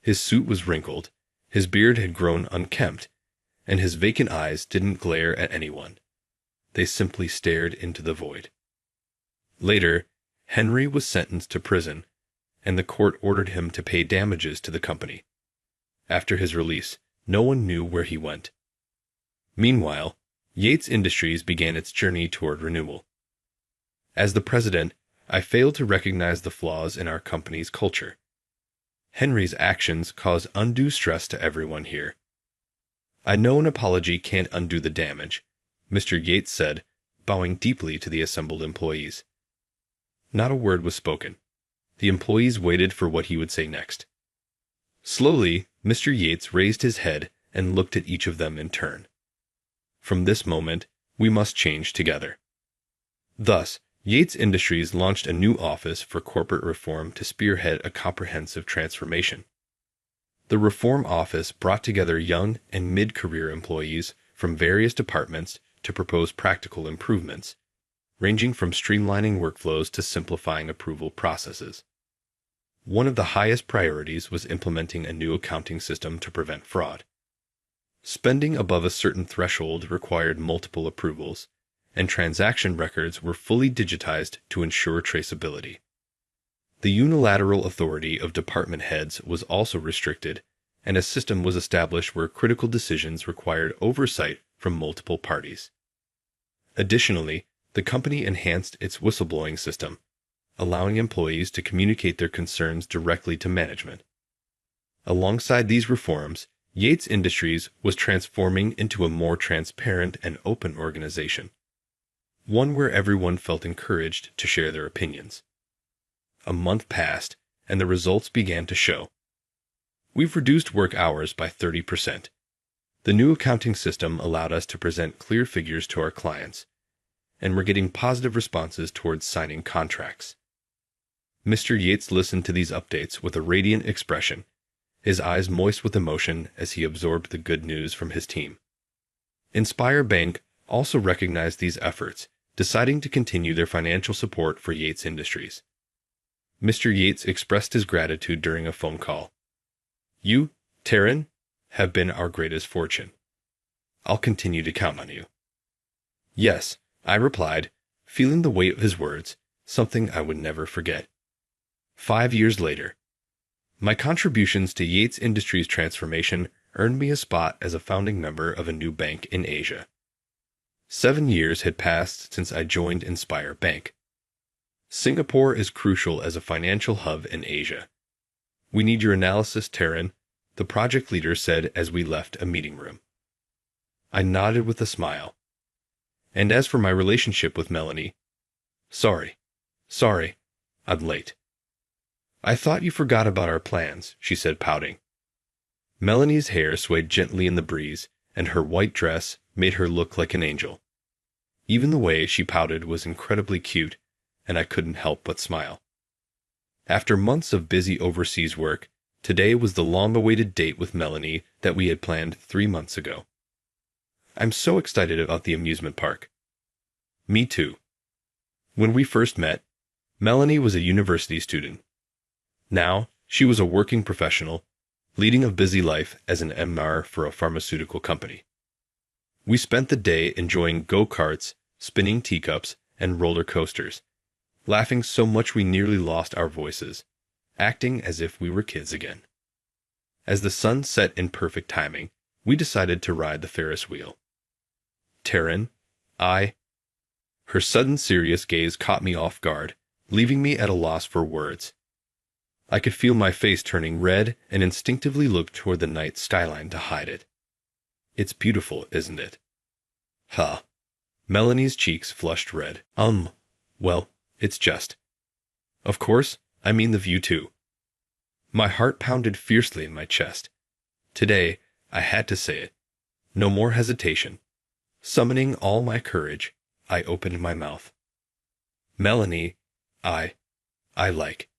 His suit was wrinkled, his beard had grown unkempt, and his vacant eyes didn't glare at anyone. They simply stared into the void. Later, Henry was sentenced to prison, and the court ordered him to pay damages to the company. After his release, no one knew where he went. Meanwhile, Yates Industries began its journey toward renewal. As the president, I failed to recognize the flaws in our company's culture. Henry's actions caused undue stress to everyone here. I know an apology can't undo the damage, Mr. Yates said, bowing deeply to the assembled employees. Not a word was spoken. The employees waited for what he would say next. Slowly, Mr. Yates raised his head and looked at each of them in turn. From this moment, we must change together. Thus, Yates Industries launched a new office for corporate reform to spearhead a comprehensive transformation. The Reform Office brought together young and mid-career employees from various departments to propose practical improvements, ranging from streamlining workflows to simplifying approval processes. One of the highest priorities was implementing a new accounting system to prevent fraud. Spending above a certain threshold required multiple approvals, and transaction records were fully digitized to ensure traceability. The unilateral authority of department heads was also restricted, and a system was established where critical decisions required oversight from multiple parties. Additionally, the company enhanced its whistleblowing system, allowing employees to communicate their concerns directly to management. Alongside these reforms, Yates Industries was transforming into a more transparent and open organization, one where everyone felt encouraged to share their opinions. A month passed, and the results began to show. We've reduced work hours by 30%. The new accounting system allowed us to present clear figures to our clients, and we're getting positive responses towards signing contracts. Mr. Yates listened to these updates with a radiant expression, his eyes moist with emotion as he absorbed the good news from his team. Inspire Bank also recognized these efforts, deciding to continue their financial support for Yates Industries. Mr. Yates expressed his gratitude during a phone call. You, Taryn, have been our greatest fortune. I'll continue to count on you. Yes, I replied, feeling the weight of his words, something I would never forget. 5 years later, my contributions to Yates Industries' transformation earned me a spot as a founding member of a new bank in Asia. 7 years had passed since I joined Inspire Bank. Singapore is crucial as a financial hub in Asia. We need your analysis, Taryn, the project leader said as we left a meeting room. I nodded with a smile. And as for my relationship with Melanie, sorry, I'm late. I thought you forgot about our plans, she said, pouting. Melanie's hair swayed gently in the breeze, and her white dress made her look like an angel. Even the way she pouted was incredibly cute, and I couldn't help but smile. After months of busy overseas work, today was the long-awaited date with Melanie that we had planned 3 months ago. I'm so excited about the amusement park. Me too. When we first met, Melanie was a university student. Now, she was a working professional, leading a busy life as an MR for a pharmaceutical company. We spent the day enjoying go-karts, spinning teacups, and roller coasters, laughing so much we nearly lost our voices, acting as if we were kids again. As the sun set in perfect timing, we decided to ride the Ferris wheel. Taryn, Her sudden serious gaze caught me off guard, leaving me at a loss for words. I could feel my face turning red and instinctively looked toward the night skyline to hide it. It's beautiful, isn't it? Huh. Melanie's cheeks flushed red. Well, it's just. Of course, I mean the view too. My heart pounded fiercely in my chest. Today, I had to say it. No more hesitation. Summoning all my courage, I opened my mouth. Melanie, I like.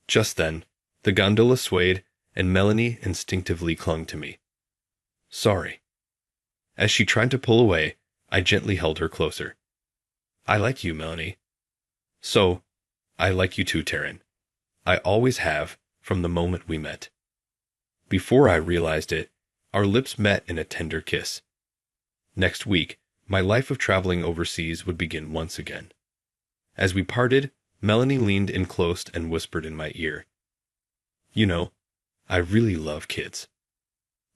Just then, the gondola swayed, and Melanie instinctively clung to me. Sorry. As she tried to pull away, I gently held her closer. I like you, Melanie. So, I like you too, Taryn. I always have, from the moment we met. Before I realized it, our lips met in a tender kiss. Next week, my life of traveling overseas would begin once again. As we parted, Melanie leaned in close and whispered in my ear, "You know, I really love kids."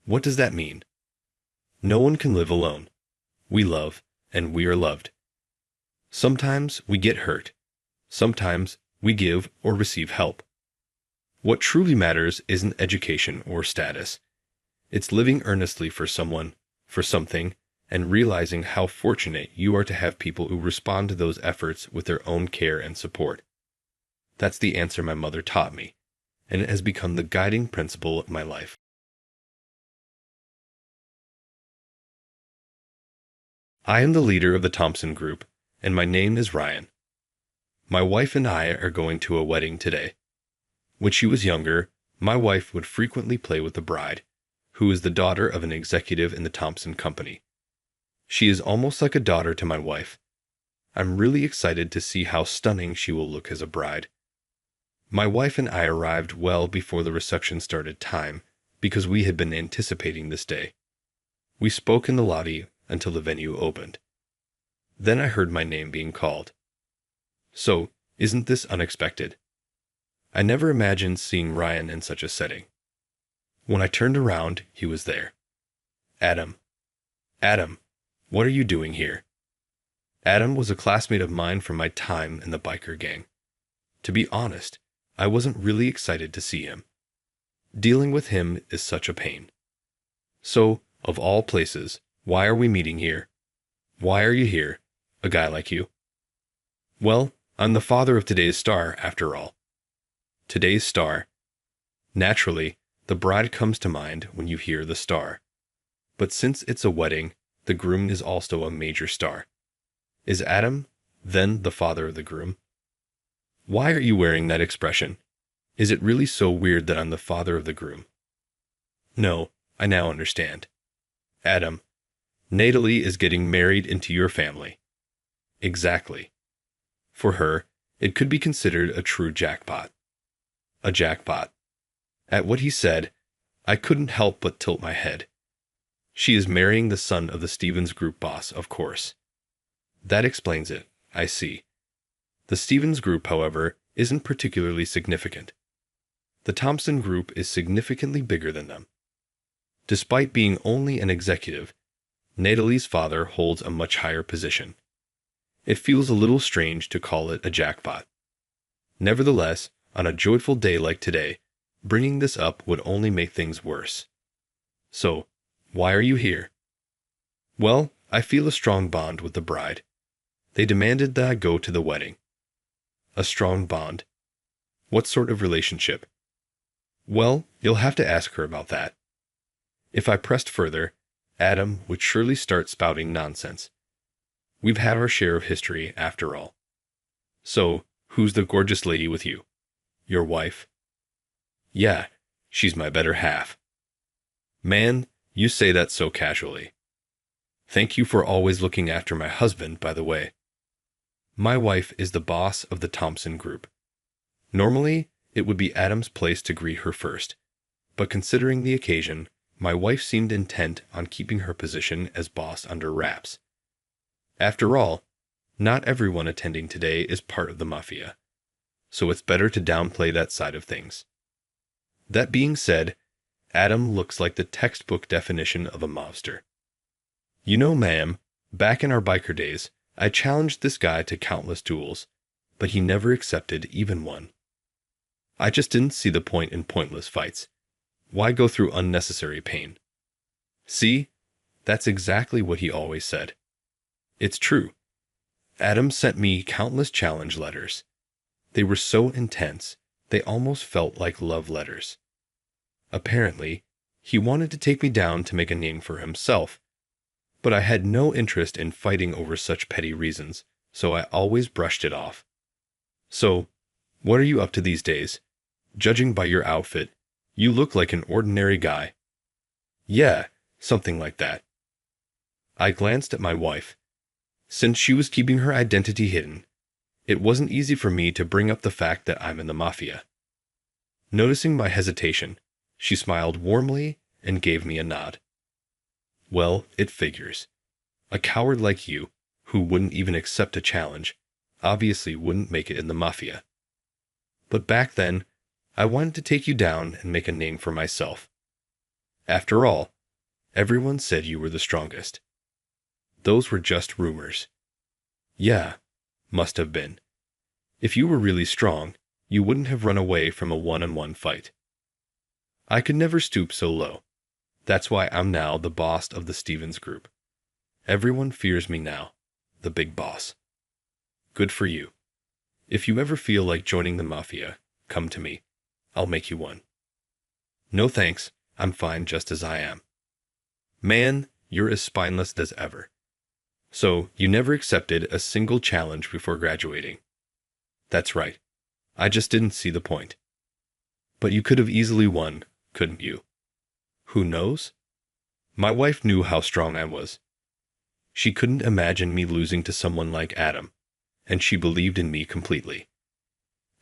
What does that mean? No one can live alone. We love, and we are loved. Sometimes we get hurt. Sometimes we give or receive help. What truly matters isn't education or status. It's living earnestly for someone, for something, and realizing how fortunate you are to have people who respond to those efforts with their own care and support. That's the answer my mother taught me, and it has become the guiding principle of my life. I am the leader of the Thompson Group, and my name is Ryan. My wife and I are going to a wedding today. When she was younger, my wife would frequently play with the bride, who is the daughter of an executive in the Thompson Company. She is almost like a daughter to my wife. I'm really excited to see how stunning she will look as a bride. My wife and I arrived well before the reception started time because we had been anticipating this day. We spoke in the lobby until the venue opened. Then I heard my name being called. So, isn't this unexpected? I never imagined seeing Ryan in such a setting. When I turned around, he was there. Adam. Adam, what are you doing here? Adam was a classmate of mine from my time in the biker gang. To be honest, I wasn't really excited to see him. Dealing with him is such a pain. So, of all places, why are we meeting here? Why are you here, a guy like you? Well, I'm the father of today's star, after all. Today's star. Naturally, the bride comes to mind when you hear the star. But since it's a wedding, the groom is also a major star. Is Adam, then, the father of the groom? Why are you wearing that expression? Is it really so weird that I'm the father of the groom? No, I now understand. Adam, Natalie is getting married into your family. Exactly. For her, it could be considered a true jackpot. A jackpot. At what he said, I couldn't help but tilt my head. She is marrying the son of the Stevens Group boss, of course. That explains it, I see. The Stevens Group, however, isn't particularly significant. The Thompson Group is significantly bigger than them. Despite being only an executive, Natalie's father holds a much higher position. It feels a little strange to call it a jackpot. Nevertheless, on a joyful day like today, bringing this up would only make things worse. So, why are you here? Well, I feel a strong bond with the bride. They demanded that I go to the wedding. A strong bond? What sort of relationship? Well, you'll have to ask her about that. If I pressed further, Adam would surely start spouting nonsense. We've had our share of history, after all. So, who's the gorgeous lady with you? Your wife? Yeah, she's my better half. Man, you say that so casually. Thank you for always looking after my husband, by the way. My wife is the boss of the Thompson Group. Normally, it would be Adam's place to greet her first, but considering the occasion, my wife seemed intent on keeping her position as boss under wraps. After all, not everyone attending today is part of the mafia, so it's better to downplay that side of things. That being said, Adam looks like the textbook definition of a mobster. You know, ma'am, back in our biker days, I challenged this guy to countless duels, but he never accepted even one. I just didn't see the point in pointless fights. Why go through unnecessary pain? See, that's exactly what he always said. It's true. Adam sent me countless challenge letters. They were so intense, They almost felt like love letters. Apparently, he wanted to take me down to make a name for himself, but I had no interest in fighting over such petty reasons, so I always brushed it off. So, what are you up to these days? Judging by your outfit, you look like an ordinary guy. Yeah, something like that. I glanced at my wife. Since she was keeping her identity hidden, it wasn't easy for me to bring up the fact that I'm in the mafia. Noticing my hesitation, she smiled warmly and gave me a nod. Well, it figures. A coward like you, who wouldn't even accept a challenge, obviously wouldn't make it in the mafia. But back then, I wanted to take you down and make a name for myself. After all, everyone said you were the strongest. Those were just rumors. Yeah, must have been. If you were really strong, you wouldn't have run away from a one-on-one fight. I could never stoop so low. That's why I'm now the boss of the Stevens Group. Everyone fears me now, the big boss. Good for you. If you ever feel like joining the mafia, come to me. I'll make you one. No thanks, I'm fine just as I am. Man, you're as spineless as ever. So, you never accepted a single challenge before graduating. That's right. I just didn't see the point. But you could have easily won, couldn't you? Who knows? My wife knew how strong I was. She couldn't imagine me losing to someone like Adam, and she believed in me completely.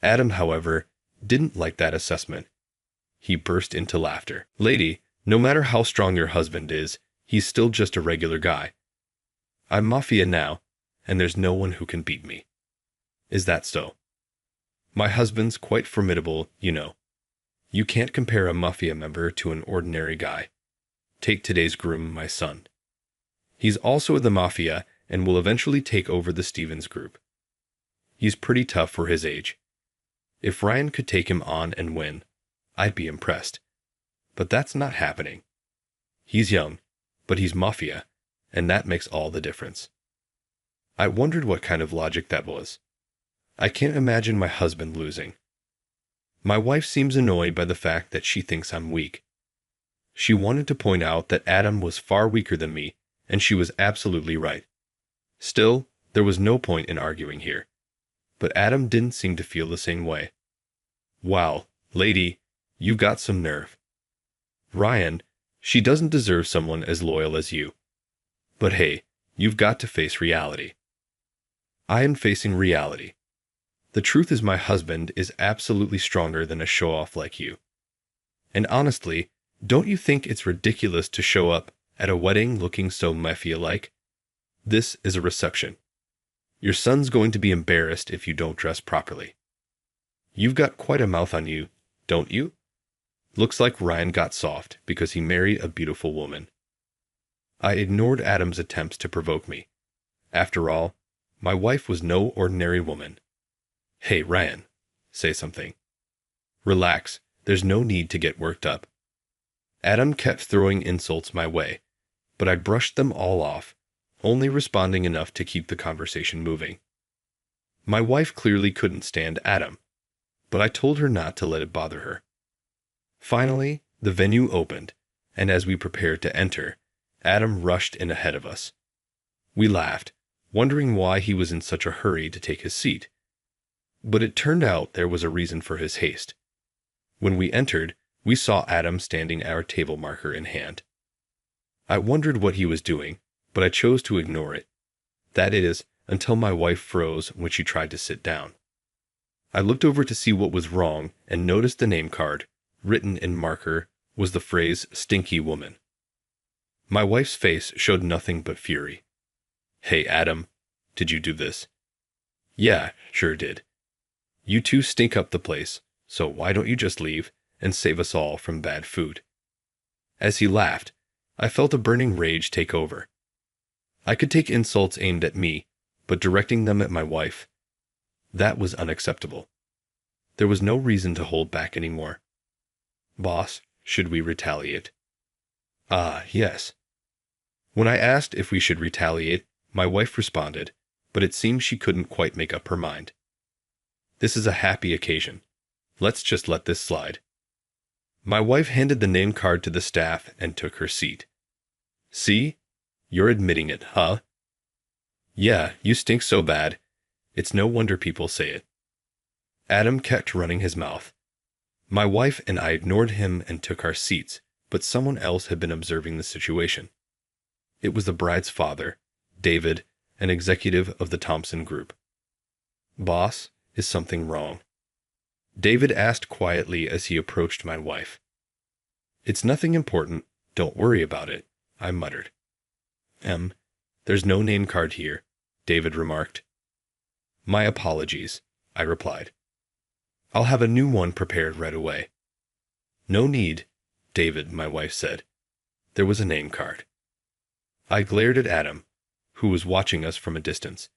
Adam, however, didn't like that assessment. He burst into laughter. Lady, no matter how strong your husband is, he's still just a regular guy. I'm mafia now, and there's no one who can beat me. Is that so? My husband's quite formidable, you know. You can't compare a mafia member to an ordinary guy. Take today's groom, my son. He's also in the mafia and will eventually take over the Stevens Group. He's pretty tough for his age. If Ryan could take him on and win, I'd be impressed. But that's not happening. He's young, but he's mafia, and that makes all the difference. I wondered what kind of logic that was. I can't imagine my husband losing. My wife seems annoyed by the fact that she thinks I'm weak. She wanted to point out that Adam was far weaker than me, and she was absolutely right. Still, there was no point in arguing here. But Adam didn't seem to feel the same way. Wow, lady, you've got some nerve. Ryan, she doesn't deserve someone as loyal as you. But hey, you've got to face reality. I am facing reality. The truth is my husband is absolutely stronger than a show-off like you. And honestly, don't you think it's ridiculous to show up at a wedding looking so mafia-like? This is a reception. Your son's going to be embarrassed if you don't dress properly. You've got quite a mouth on you, don't you? Looks like Ryan got soft because he married a beautiful woman. I ignored Adam's attempts to provoke me. After all, my wife was no ordinary woman. Hey, Ryan, say something. Relax, there's no need to get worked up. Adam kept throwing insults my way, but I brushed them all off, only responding enough to keep the conversation moving. My wife clearly couldn't stand Adam, but I told her not to let it bother her. Finally, the venue opened, and as we prepared to enter, Adam rushed in ahead of us. We laughed, wondering why he was in such a hurry to take his seat. But it turned out there was a reason for his haste. When we entered, we saw Adam standing our table marker in hand. I wondered what he was doing, but I chose to ignore it. That is, until my wife froze when she tried to sit down. I looked over to see what was wrong and noticed the name card, written in marker, was the phrase "stinky woman." My wife's face showed nothing but fury. Hey, Adam, did you do this? Yeah, sure did. You two stink up the place, so why don't you just leave and save us all from bad food? As he laughed, I felt a burning rage take over. I could take insults aimed at me, but directing them at my wife, that was unacceptable. There was no reason to hold back anymore. Boss, should we retaliate? Ah, yes. When I asked if we should retaliate, my wife responded, but it seemed she couldn't quite make up her mind. This is a happy occasion. Let's just let this slide. My wife handed the name card to the staff and took her seat. See? You're admitting it, huh? Yeah, you stink so bad. It's no wonder people say it. Adam kept running his mouth. My wife and I ignored him and took our seats, but someone else had been observing the situation. It was the bride's father, David, an executive of the Thompson Group. Boss, is something wrong? David asked quietly as he approached my wife. It's nothing important. Don't worry about it, I muttered. There's no name card here, David remarked. My apologies, I replied. I'll have a new one prepared right away. No need, David, my wife said. There was a name card. I glared at Adam, who was watching us from a distance.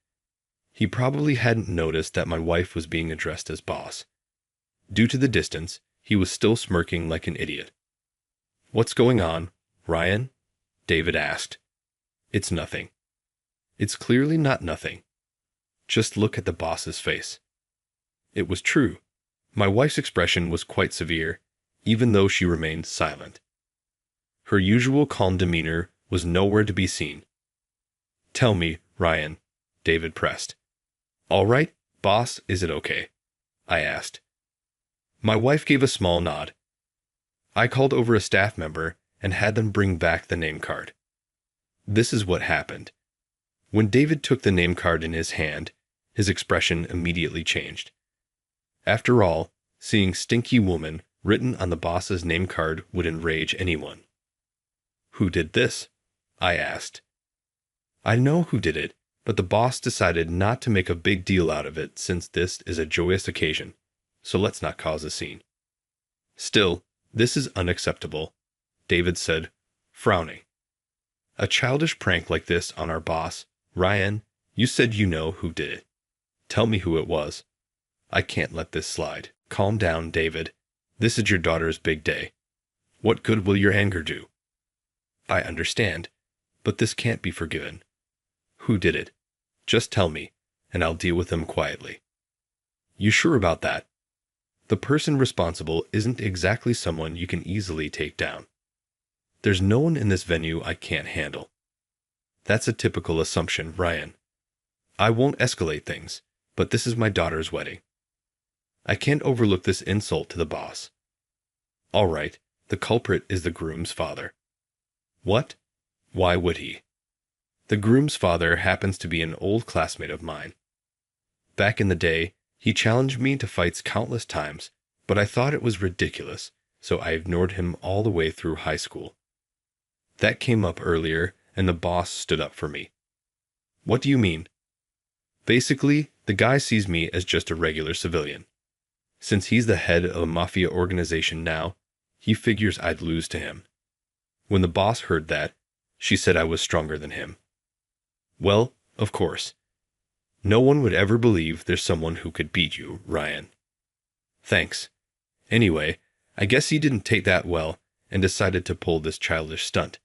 He probably hadn't noticed that my wife was being addressed as boss. Due to the distance, he was still smirking like an idiot. What's going on, Ryan? David asked. It's nothing. It's clearly not nothing. Just look at the boss's face. It was true. My wife's expression was quite severe, even though she remained silent. Her usual calm demeanor was nowhere to be seen. Tell me, Ryan, David pressed. All right, boss, is it okay? I asked. My wife gave a small nod. I called over a staff member and had them bring back the name card. This is what happened. When David took the name card in his hand, his expression immediately changed. After all, seeing "Stinky Woman" written on the boss's name card would enrage anyone. Who did this? I asked. I know who did it, but the boss decided not to make a big deal out of it since this is a joyous occasion, so let's not cause a scene. Still, this is unacceptable, David said, frowning. A childish prank like this on our boss, Ryan, you said you know who did it. Tell me who it was. I can't let this slide. Calm down, David. This is your daughter's big day. What good will your anger do? I understand, but this can't be forgiven. Who did it? Just tell me, and I'll deal with them quietly. You sure about that? The person responsible isn't exactly someone you can easily take down. There's no one in this venue I can't handle. That's a typical assumption, Ryan. I won't escalate things, but this is my daughter's wedding. I can't overlook this insult to the boss. All right, the culprit is the groom's father. What? Why would he? The groom's father happens to be an old classmate of mine. Back in the day, he challenged me to fights countless times, but I thought it was ridiculous, so I ignored him all the way through high school. That came up earlier, and the boss stood up for me. What do you mean? Basically, the guy sees me as just a regular civilian. Since he's the head of a mafia organization now, he figures I'd lose to him. When the boss heard that, she said I was stronger than him. Well, of course. No one would ever believe there's someone who could beat you, Ryan. Thanks. Anyway, I guess he didn't take that well and decided to pull this childish stunt.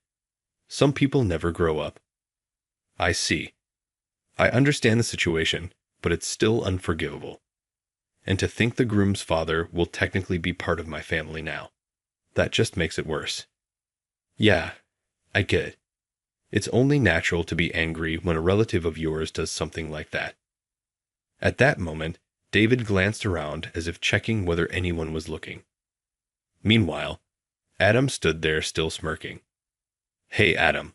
Some people never grow up. I see. I understand the situation, but it's still unforgivable. And to think the groom's father will technically be part of my family now. That just makes it worse. Yeah, I get it. It's only natural to be angry when a relative of yours does something like that. At that moment, David glanced around as if checking whether anyone was looking. Meanwhile, Adam stood there still smirking. Hey, Adam,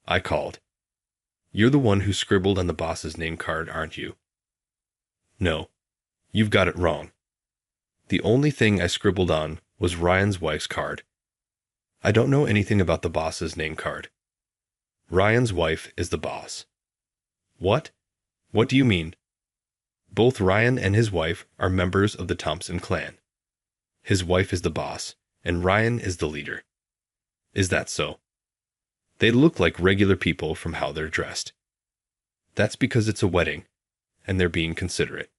I called. You're the one who scribbled on the boss's name card, aren't you? No. You've got it wrong. The only thing I scribbled on was Ryan's wife's card. I don't know anything about the boss's name card. Ryan's wife is the boss. What? What do you mean? Both Ryan and his wife are members of the Thompson clan. His wife is the boss, and Ryan is the leader. Is that so? They look like regular people from how they're dressed. That's because it's a wedding, and they're being considerate.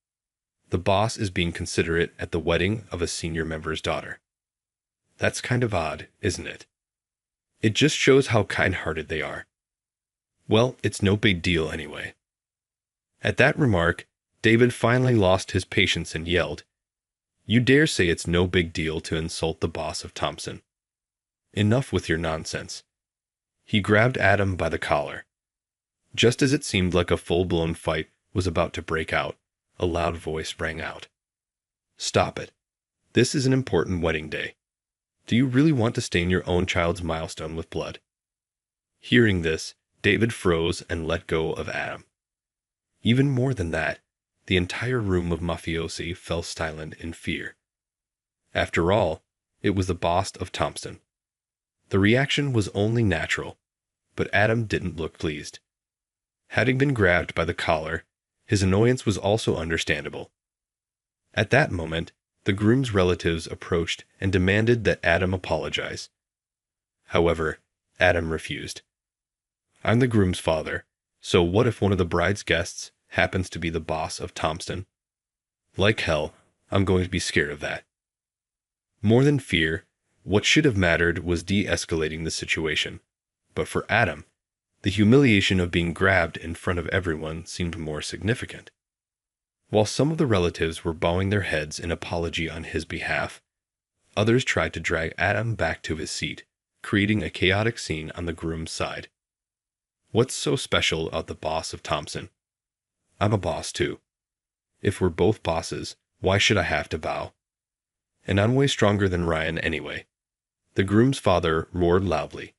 The boss is being considerate at the wedding of a senior member's daughter. That's kind of odd, isn't it? It just shows how kind-hearted they are. Well, it's no big deal anyway. At that remark, David finally lost his patience and yelled, You dare say it's no big deal to insult the boss of Thompson. Enough with your nonsense. He grabbed Adam by the collar. Just as it seemed like a full-blown fight was about to break out, a loud voice rang out. Stop it. This is an important wedding day. Do you really want to stain your own child's milestone with blood? Hearing this, David froze and let go of Adam. Even more than that, the entire room of mafiosi fell silent in fear. After all, it was the boss of Thompson. The reaction was only natural, but Adam didn't look pleased. Having been grabbed by the collar, his annoyance was also understandable. At that moment, the groom's relatives approached and demanded that Adam apologize. However, Adam refused. I'm the groom's father, so what if one of the bride's guests happens to be the boss of Thompson? Like hell, I'm going to be scared of that. More than fear, what should have mattered was de-escalating the situation. But for Adam, the humiliation of being grabbed in front of everyone seemed more significant. While some of the relatives were bowing their heads in apology on his behalf, others tried to drag Adam back to his seat, creating a chaotic scene on the groom's side. What's so special about the boss of Thompson? I'm a boss too. If we're both bosses, why should I have to bow? And I'm way stronger than Ryan anyway. The groom's father roared loudly.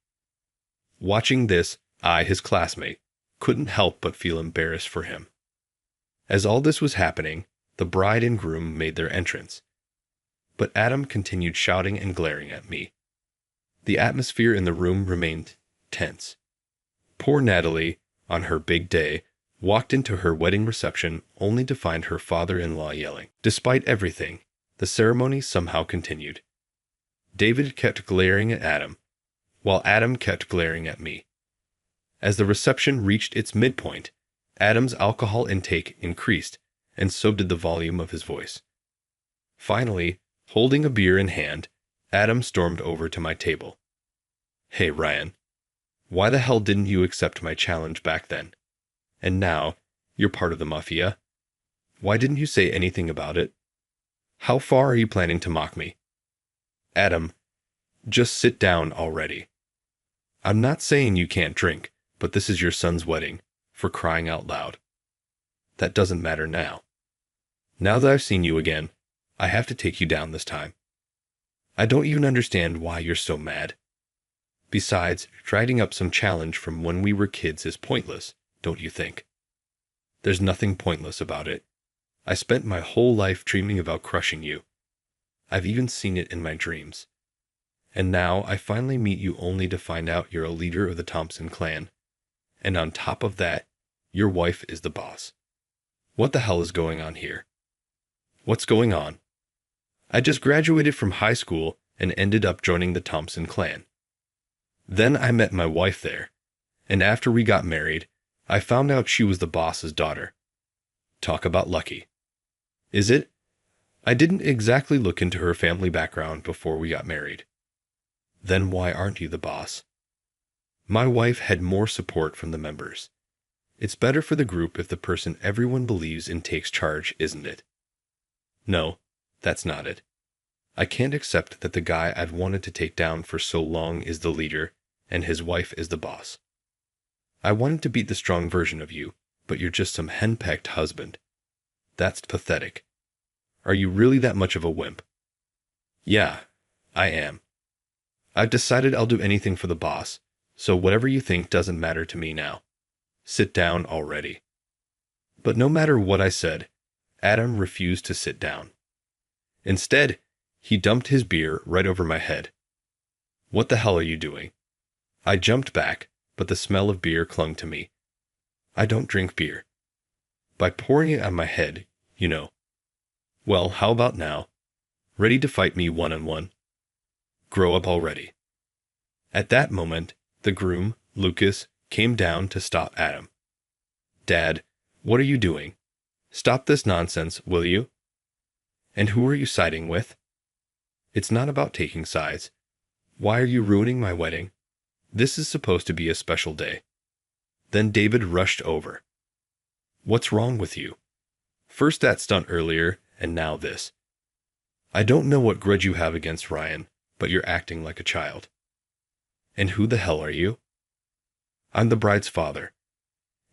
Watching this, I, his classmate, couldn't help but feel embarrassed for him. As all this was happening, the bride and groom made their entrance. But Adam continued shouting and glaring at me. The atmosphere in the room remained tense. Poor Natalie, on her big day, walked into her wedding reception only to find her father-in-law yelling. Despite everything, the ceremony somehow continued. David kept glaring at Adam, while Adam kept glaring at me. As the reception reached its midpoint, Adam's alcohol intake increased, and so did the volume of his voice. Finally, holding a beer in hand, Adam stormed over to my table. Hey, Ryan. Why the hell didn't you accept my challenge back then? And now, you're part of the mafia. Why didn't you say anything about it? How far are you planning to mock me? Adam, just sit down already. I'm not saying you can't drink, but this is your son's wedding, for crying out loud. That doesn't matter now. Now that I've seen you again, I have to take you down this time. I don't even understand why you're so mad. Besides, writing up some challenge from when we were kids is pointless, don't you think? There's nothing pointless about it. I spent my whole life dreaming about crushing you. I've even seen it in my dreams. And now I finally meet you only to find out you're a leader of the Thompson clan. And on top of that, your wife is the boss. What the hell is going on here? What's going on? I just graduated from high school and ended up joining the Thompson clan. Then I met my wife there, and after we got married, I found out she was the boss's daughter. Talk about lucky. Is it? I didn't exactly look into her family background before we got married. Then why aren't you the boss? My wife had more support from the members. It's better for the group if the person everyone believes in takes charge, isn't it? No, that's not it. I can't accept that the guy I've wanted to take down for so long is the leader, and his wife is the boss. I wanted to beat the strong version of you, but you're just some henpecked husband. That's pathetic. Are you really that much of a wimp? Yeah, I am. I've decided I'll do anything for the boss, so whatever you think doesn't matter to me now. Sit down already. But no matter what I said, Adam refused to sit down. Instead, he dumped his beer right over my head. What the hell are you doing? I jumped back, but the smell of beer clung to me. I don't drink beer. By pouring it on my head, you know. Well, how about now? Ready to fight me one-on-one? Grow up already. At that moment, the groom, Lucas, came down to stop Adam. Dad, what are you doing? Stop this nonsense, will you? And who are you siding with? It's not about taking sides. Why are you ruining my wedding? This is supposed to be a special day. Then David rushed over. What's wrong with you? First that stunt earlier, and now this. I don't know what grudge you have against Ryan, but you're acting like a child. And who the hell are you? I'm the bride's father.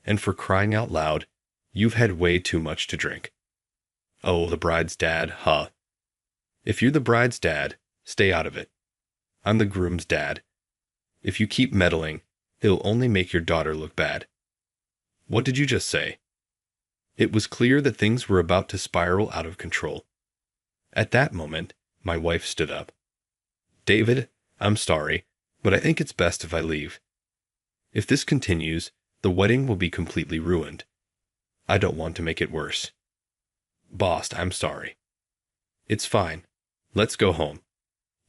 And for crying out loud, you've had way too much to drink. Oh, the bride's dad, huh? If you're the bride's dad, stay out of it. I'm the groom's dad. If you keep meddling, it'll only make your daughter look bad. What did you just say? It was clear that things were about to spiral out of control. At that moment, my wife stood up. David, I'm sorry, but I think it's best if I leave. If this continues, the wedding will be completely ruined. I don't want to make it worse. Boss, I'm sorry. It's fine. Let's go home.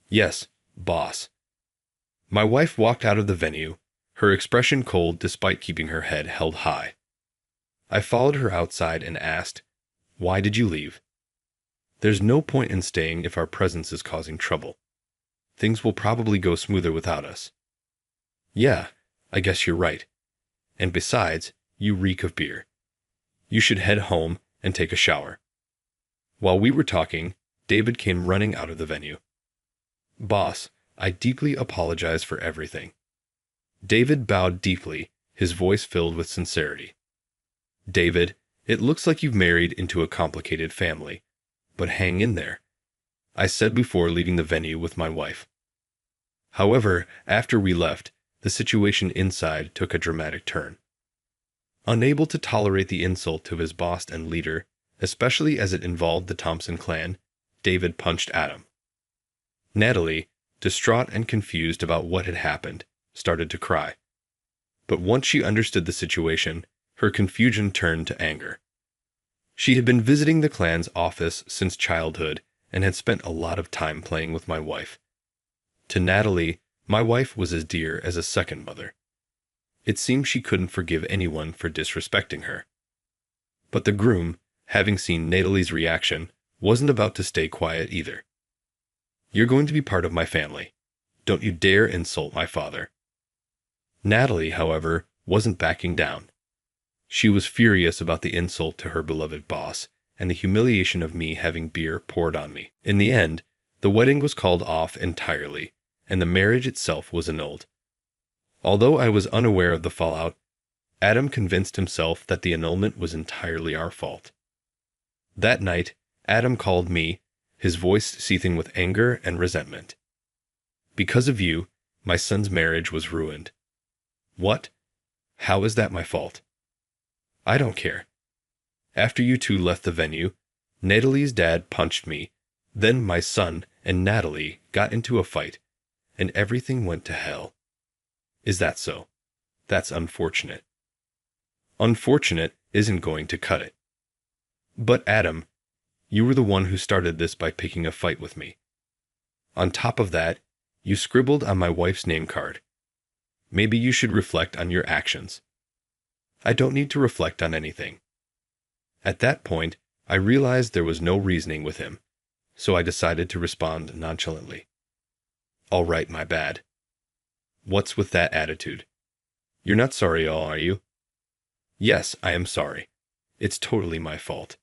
Yes, boss. My wife walked out of the venue, her expression cold despite keeping her head held high. I followed her outside and asked, "Why did you leave?" There's no point in staying if our presence is causing trouble. Things will probably go smoother without us. Yeah, I guess you're right. And besides, you reek of beer. You should head home and take a shower. While we were talking, David came running out of the venue. Boss, I deeply apologize for everything. David bowed deeply, his voice filled with sincerity. David, it looks like you've married into a complicated family, but hang in there, I said before leaving the venue with my wife. However, after we left, the situation inside took a dramatic turn. Unable to tolerate the insult to his boss and leader, especially as it involved the Thompson clan, David punched Adam. Natalie, distraught and confused about what had happened, started to cry. But once she understood the situation, her confusion turned to anger. She had been visiting the clan's office since childhood and had spent a lot of time playing with my wife. To Natalie, my wife was as dear as a second mother. It seemed she couldn't forgive anyone for disrespecting her. But the groom, having seen Natalie's reaction, wasn't about to stay quiet either. You're going to be part of my family. Don't you dare insult my father. Natalie, however, wasn't backing down. She was furious about the insult to her beloved boss and the humiliation of me having beer poured on me. In the end, the wedding was called off entirely, and the marriage itself was annulled. Although I was unaware of the fallout, Adam convinced himself that the annulment was entirely our fault. That night, Adam called me, his voice seething with anger and resentment. Because of you, my son's marriage was ruined. What? How is that my fault? I don't care. After you two left the venue, Natalie's dad punched me, then my son and Natalie got into a fight, and everything went to hell. Is that so? That's unfortunate. Unfortunate isn't going to cut it. But Adam, you were the one who started this by picking a fight with me. On top of that, you scribbled on my wife's name card. Maybe you should reflect on your actions. I don't need to reflect on anything. At that point, I realized there was no reasoning with him, so I decided to respond nonchalantly. All right, my bad. What's with that attitude? You're not sorry at all, are you? Yes, I am sorry. It's totally my fault.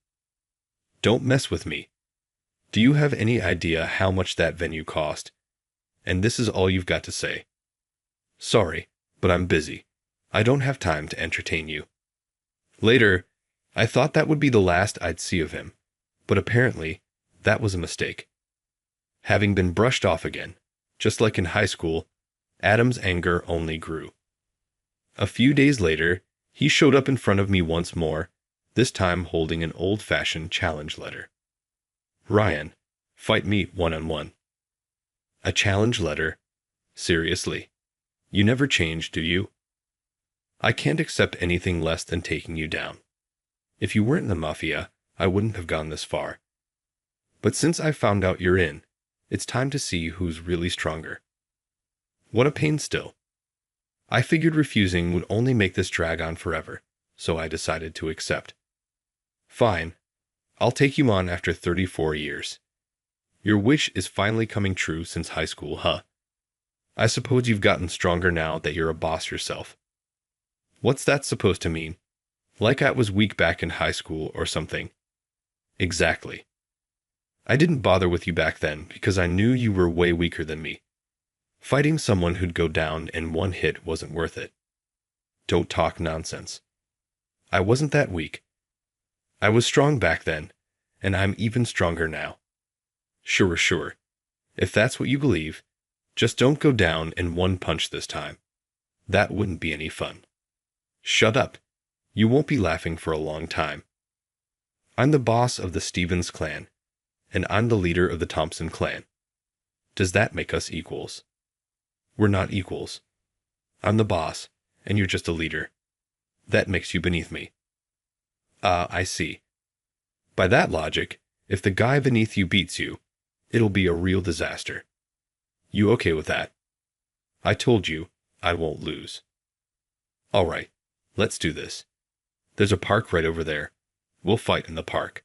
Don't mess with me. Do you have any idea how much that venue cost? And this is all you've got to say. Sorry, but I'm busy. I don't have time to entertain you. Later, I thought that would be the last I'd see of him, but apparently, that was a mistake. Having been brushed off again, just like in high school, Adam's anger only grew. A few days later, he showed up in front of me once more, this time holding an old-fashioned challenge letter. Ryan, fight me one-on-one. A challenge letter? Seriously? You never change, do you? I can't accept anything less than taking you down. If you weren't in the mafia, I wouldn't have gone this far. But since I found out you're in, it's time to see who's really stronger. What a pain still. I figured refusing would only make this drag on forever, so I decided to accept. Fine. I'll take you on after 34 years. Your wish is finally coming true since high school, huh? I suppose you've gotten stronger now that you're a boss yourself. What's that supposed to mean? Like I was weak back in high school or something. Exactly. I didn't bother with you back then because I knew you were way weaker than me. Fighting someone who'd go down in one hit wasn't worth it. Don't talk nonsense. I wasn't that weak. I was strong back then, and I'm even stronger now. Sure. If that's what you believe, just don't go down in one punch this time. That wouldn't be any fun. Shut up. You won't be laughing for a long time. I'm the boss of the Stevens clan, and I'm the leader of the Thompson clan. Does that make us equals? We're not equals. I'm the boss, and you're just a leader. That makes you beneath me. I see. By that logic, if the guy beneath you beats you, it'll be a real disaster. You okay with that? I told you I won't lose. All right, let's do this. There's a park right over there. We'll fight in the park.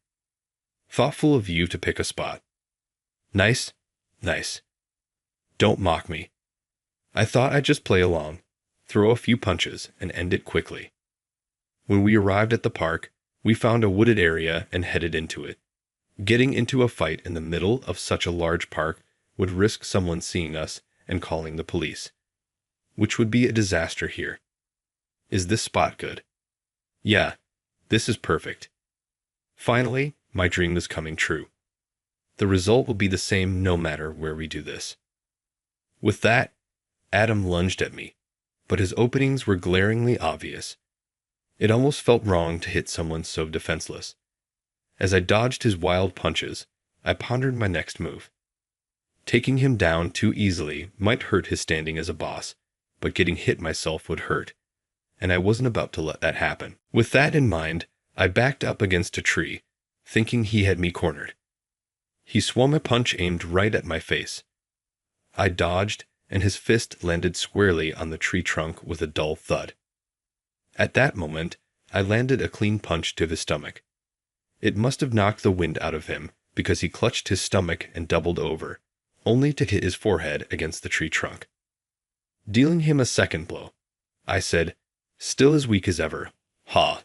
Thoughtful of you to pick a spot. Nice. Don't mock me. I thought I'd just play along, throw a few punches, and end it quickly. When we arrived at the park, we found a wooded area and headed into it. Getting into a fight in the middle of such a large park would risk someone seeing us and calling the police, which would be a disaster here. Is this spot good? Yeah, this is perfect. Finally, my dream is coming true. The result will be the same no matter where we do this. With that, Adam lunged at me, but his openings were glaringly obvious. It almost felt wrong to hit someone so defenseless. As I dodged his wild punches, I pondered my next move. Taking him down too easily might hurt his standing as a boss, but getting hit myself would hurt, and I wasn't about to let that happen. With that in mind, I backed up against a tree, thinking he had me cornered. He swung a punch aimed right at my face. I dodged, and his fist landed squarely on the tree trunk with a dull thud. At that moment, I landed a clean punch to his stomach. It must have knocked the wind out of him because he clutched his stomach and doubled over, only to hit his forehead against the tree trunk. Dealing him a second blow, I said, "Still as weak as ever. Ha.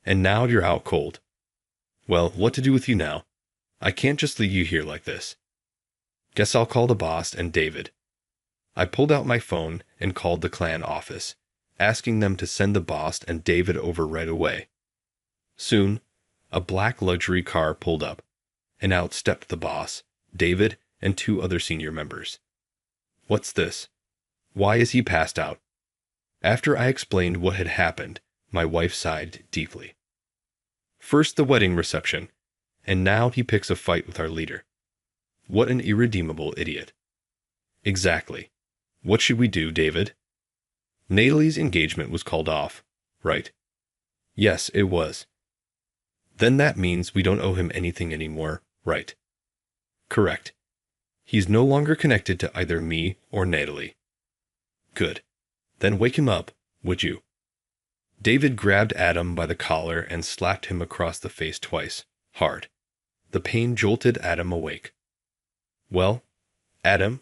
And now you're out cold. Well, what to do with you now? I can't just leave you here like this. Guess I'll call the boss and David." I pulled out my phone and called the clan office, asking them to send the boss and David over right away. Soon, a black luxury car pulled up, and out stepped the boss, David, and 2 other senior members. What's this? Why is he passed out? After I explained what had happened, my wife sighed deeply. First the wedding reception, and now he picks a fight with our leader. What an irredeemable idiot. Exactly. What should we do, David? Natalie's engagement was called off, right? Yes, it was. Then that means we don't owe him anything anymore, right? Correct. He's no longer connected to either me or Natalie. Good. Then wake him up, would you? David grabbed Adam by the collar and slapped him across the face twice, hard. The pain jolted Adam awake. Well, Adam,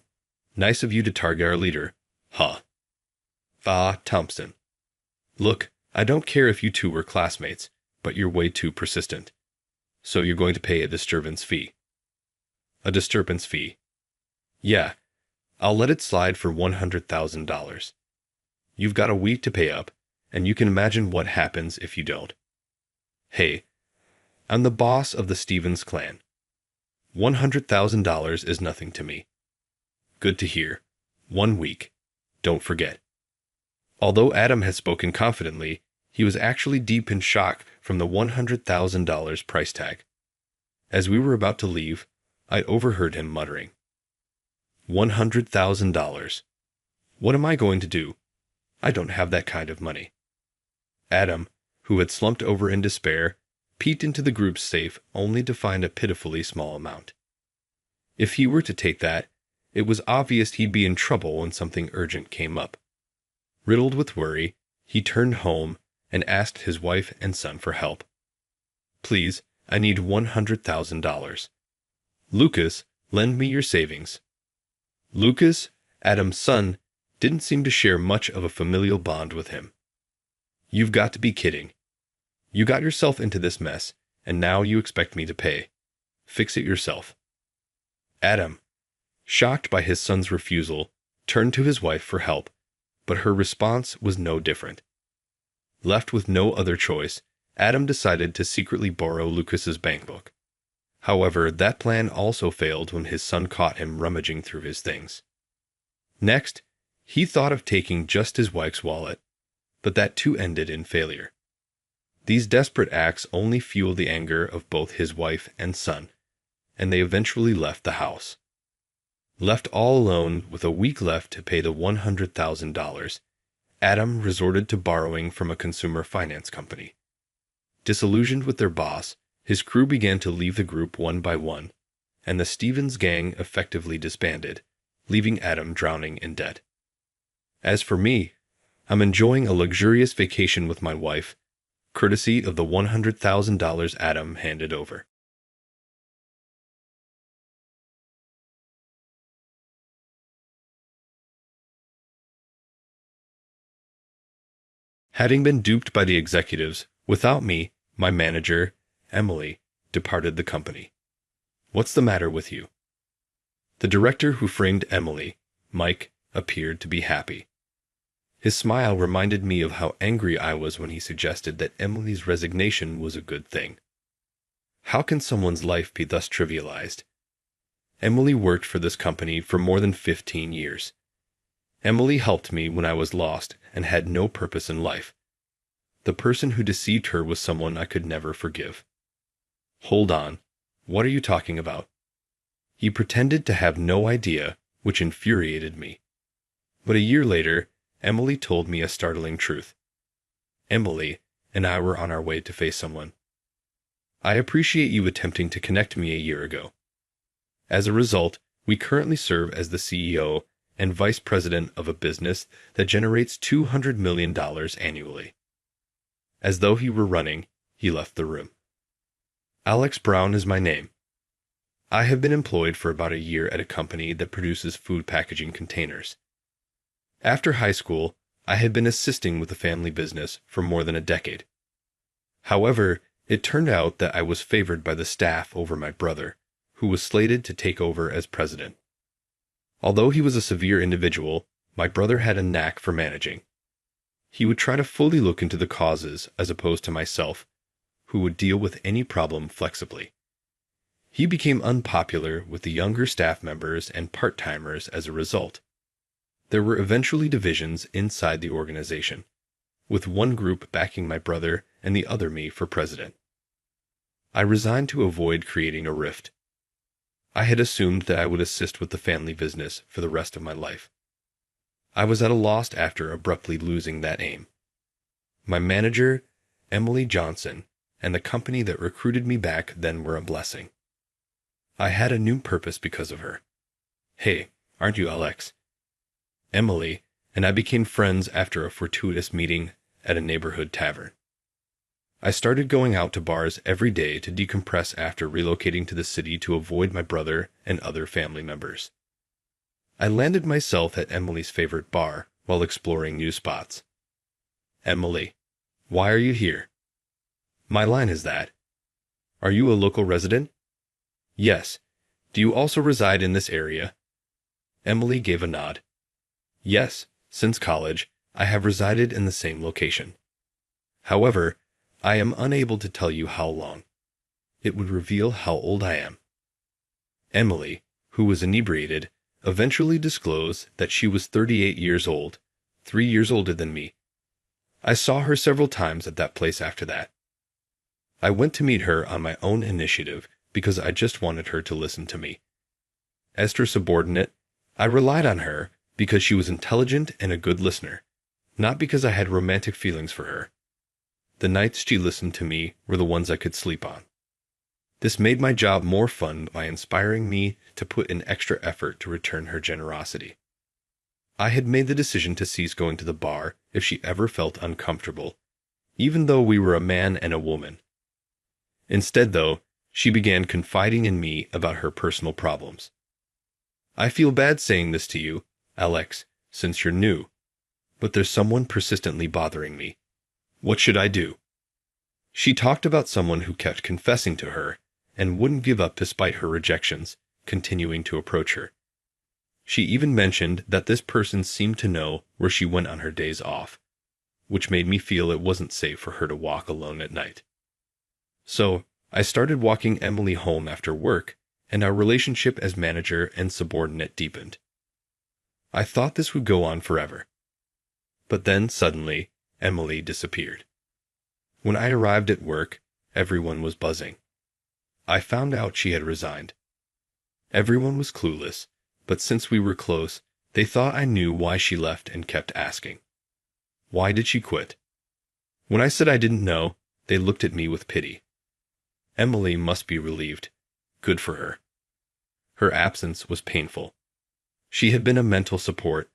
nice of you to target our leader, huh? Thompson. Look, I don't care if you 2 were classmates, but you're way too persistent. So you're going to pay a disturbance fee. A disturbance fee. Yeah, I'll let it slide for $100,000. You've got a week to pay up, and you can imagine what happens if you don't. Hey, I'm the boss of the Stevens clan. $100,000 is nothing to me. Good to hear. 1 week. Don't forget. Although Adam had spoken confidently, he was actually deep in shock from the $100,000 price tag. As we were about to leave, I overheard him muttering, $100,000. What am I going to do? I don't have that kind of money. Adam, who had slumped over in despair, peeked into the group's safe only to find a pitifully small amount. If he were to take that, it was obvious he'd be in trouble when something urgent came up. Riddled with worry, he turned home and asked his wife and son for help. Please, I need $100,000. Lucas, lend me your savings. Lucas, Adam's son, didn't seem to share much of a familial bond with him. You've got to be kidding. You got yourself into this mess, and now you expect me to pay. Fix it yourself. Adam, shocked by his son's refusal, turned to his wife for help, but her response was no different. Left with no other choice, Adam decided to secretly borrow Lucas's bankbook. However, that plan also failed when his son caught him rummaging through his things. Next, he thought of taking just his wife's wallet, but that too ended in failure. These desperate acts only fueled the anger of both his wife and son, and they eventually left the house. Left all alone with a week left to pay the $100,000, Adam resorted to borrowing from a consumer finance company. Disillusioned with their boss, his crew began to leave the group one by one, and the Stevens gang effectively disbanded, leaving Adam drowning in debt. As for me, I'm enjoying a luxurious vacation with my wife, courtesy of the $100,000 Adam handed over. Having been duped by the executives, without me, my manager, Emily, departed the company. What's the matter with you? The director who framed Emily, Mike, appeared to be happy. His smile reminded me of how angry I was when he suggested that Emily's resignation was a good thing. How can someone's life be thus trivialized? Emily worked for this company for more than 15 years. Emily helped me when I was lost and had no purpose in life. The person who deceived her was someone I could never forgive. Hold on, what are you talking about? He pretended to have no idea, which infuriated me. But a year later, Emily told me a startling truth. Emily and I were on our way to face someone. I appreciate you attempting to connect me a year ago. As a result, we currently serve as the CEO and vice president of a business that generates $200 million annually. As though he were running, he left the room. Alex Brown is my name. I have been employed for about a year at a company that produces food packaging containers. After high school, I had been assisting with the family business for more than a decade. However, it turned out that I was favored by the staff over my brother, who was slated to take over as president. Although he was a severe individual, my brother had a knack for managing. He would try to fully look into the causes as opposed to myself, who would deal with any problem flexibly. He became unpopular with the younger staff members and part-timers as a result. There were eventually divisions inside the organization, with one group backing my brother and the other me for president. I resigned to avoid creating a rift. I had assumed that I would assist with the family business for the rest of my life. I was at a loss after abruptly losing that aim. My manager, Emily Johnson, and the company that recruited me back then were a blessing. I had a new purpose because of her. Hey, aren't you Alex? Emily and I became friends after a fortuitous meeting at a neighborhood tavern. I started going out to bars every day to decompress after relocating to the city to avoid my brother and other family members. I landed myself at Emily's favorite bar while exploring new spots. Emily, why are you here? My line is that. Are you a local resident? Yes. Do you also reside in this area? Emily gave a nod. Yes, since college, I have resided in the same location. However, I am unable to tell you how long. It would reveal how old I am. Emily, who was inebriated, eventually disclosed that she was 38 years old, 3 years older than me. I saw her several times at that place after that. I went to meet her on my own initiative because I just wanted her to listen to me. As her subordinate, I relied on her because she was intelligent and a good listener, not because I had romantic feelings for her. The nights she listened to me were the ones I could sleep on. This made my job more fun by inspiring me to put in extra effort to return her generosity. I had made the decision to cease going to the bar if she ever felt uncomfortable, even though we were a man and a woman. Instead, though, she began confiding in me about her personal problems. I feel bad saying this to you, Alex, since you're new, but there's someone persistently bothering me. What should I do? She talked about someone who kept confessing to her and wouldn't give up despite her rejections, continuing to approach her. She even mentioned that this person seemed to know where she went on her days off, which made me feel it wasn't safe for her to walk alone at night. So, I started walking Emily home after work, and our relationship as manager and subordinate deepened. I thought this would go on forever. But then, suddenly, Emily disappeared. When I arrived at work, everyone was buzzing. I found out she had resigned. Everyone was clueless, but since we were close, they thought I knew why she left and kept asking. Why did she quit? When I said I didn't know, they looked at me with pity. Emily must be relieved. Good for her. Her absence was painful. She had been a mental support,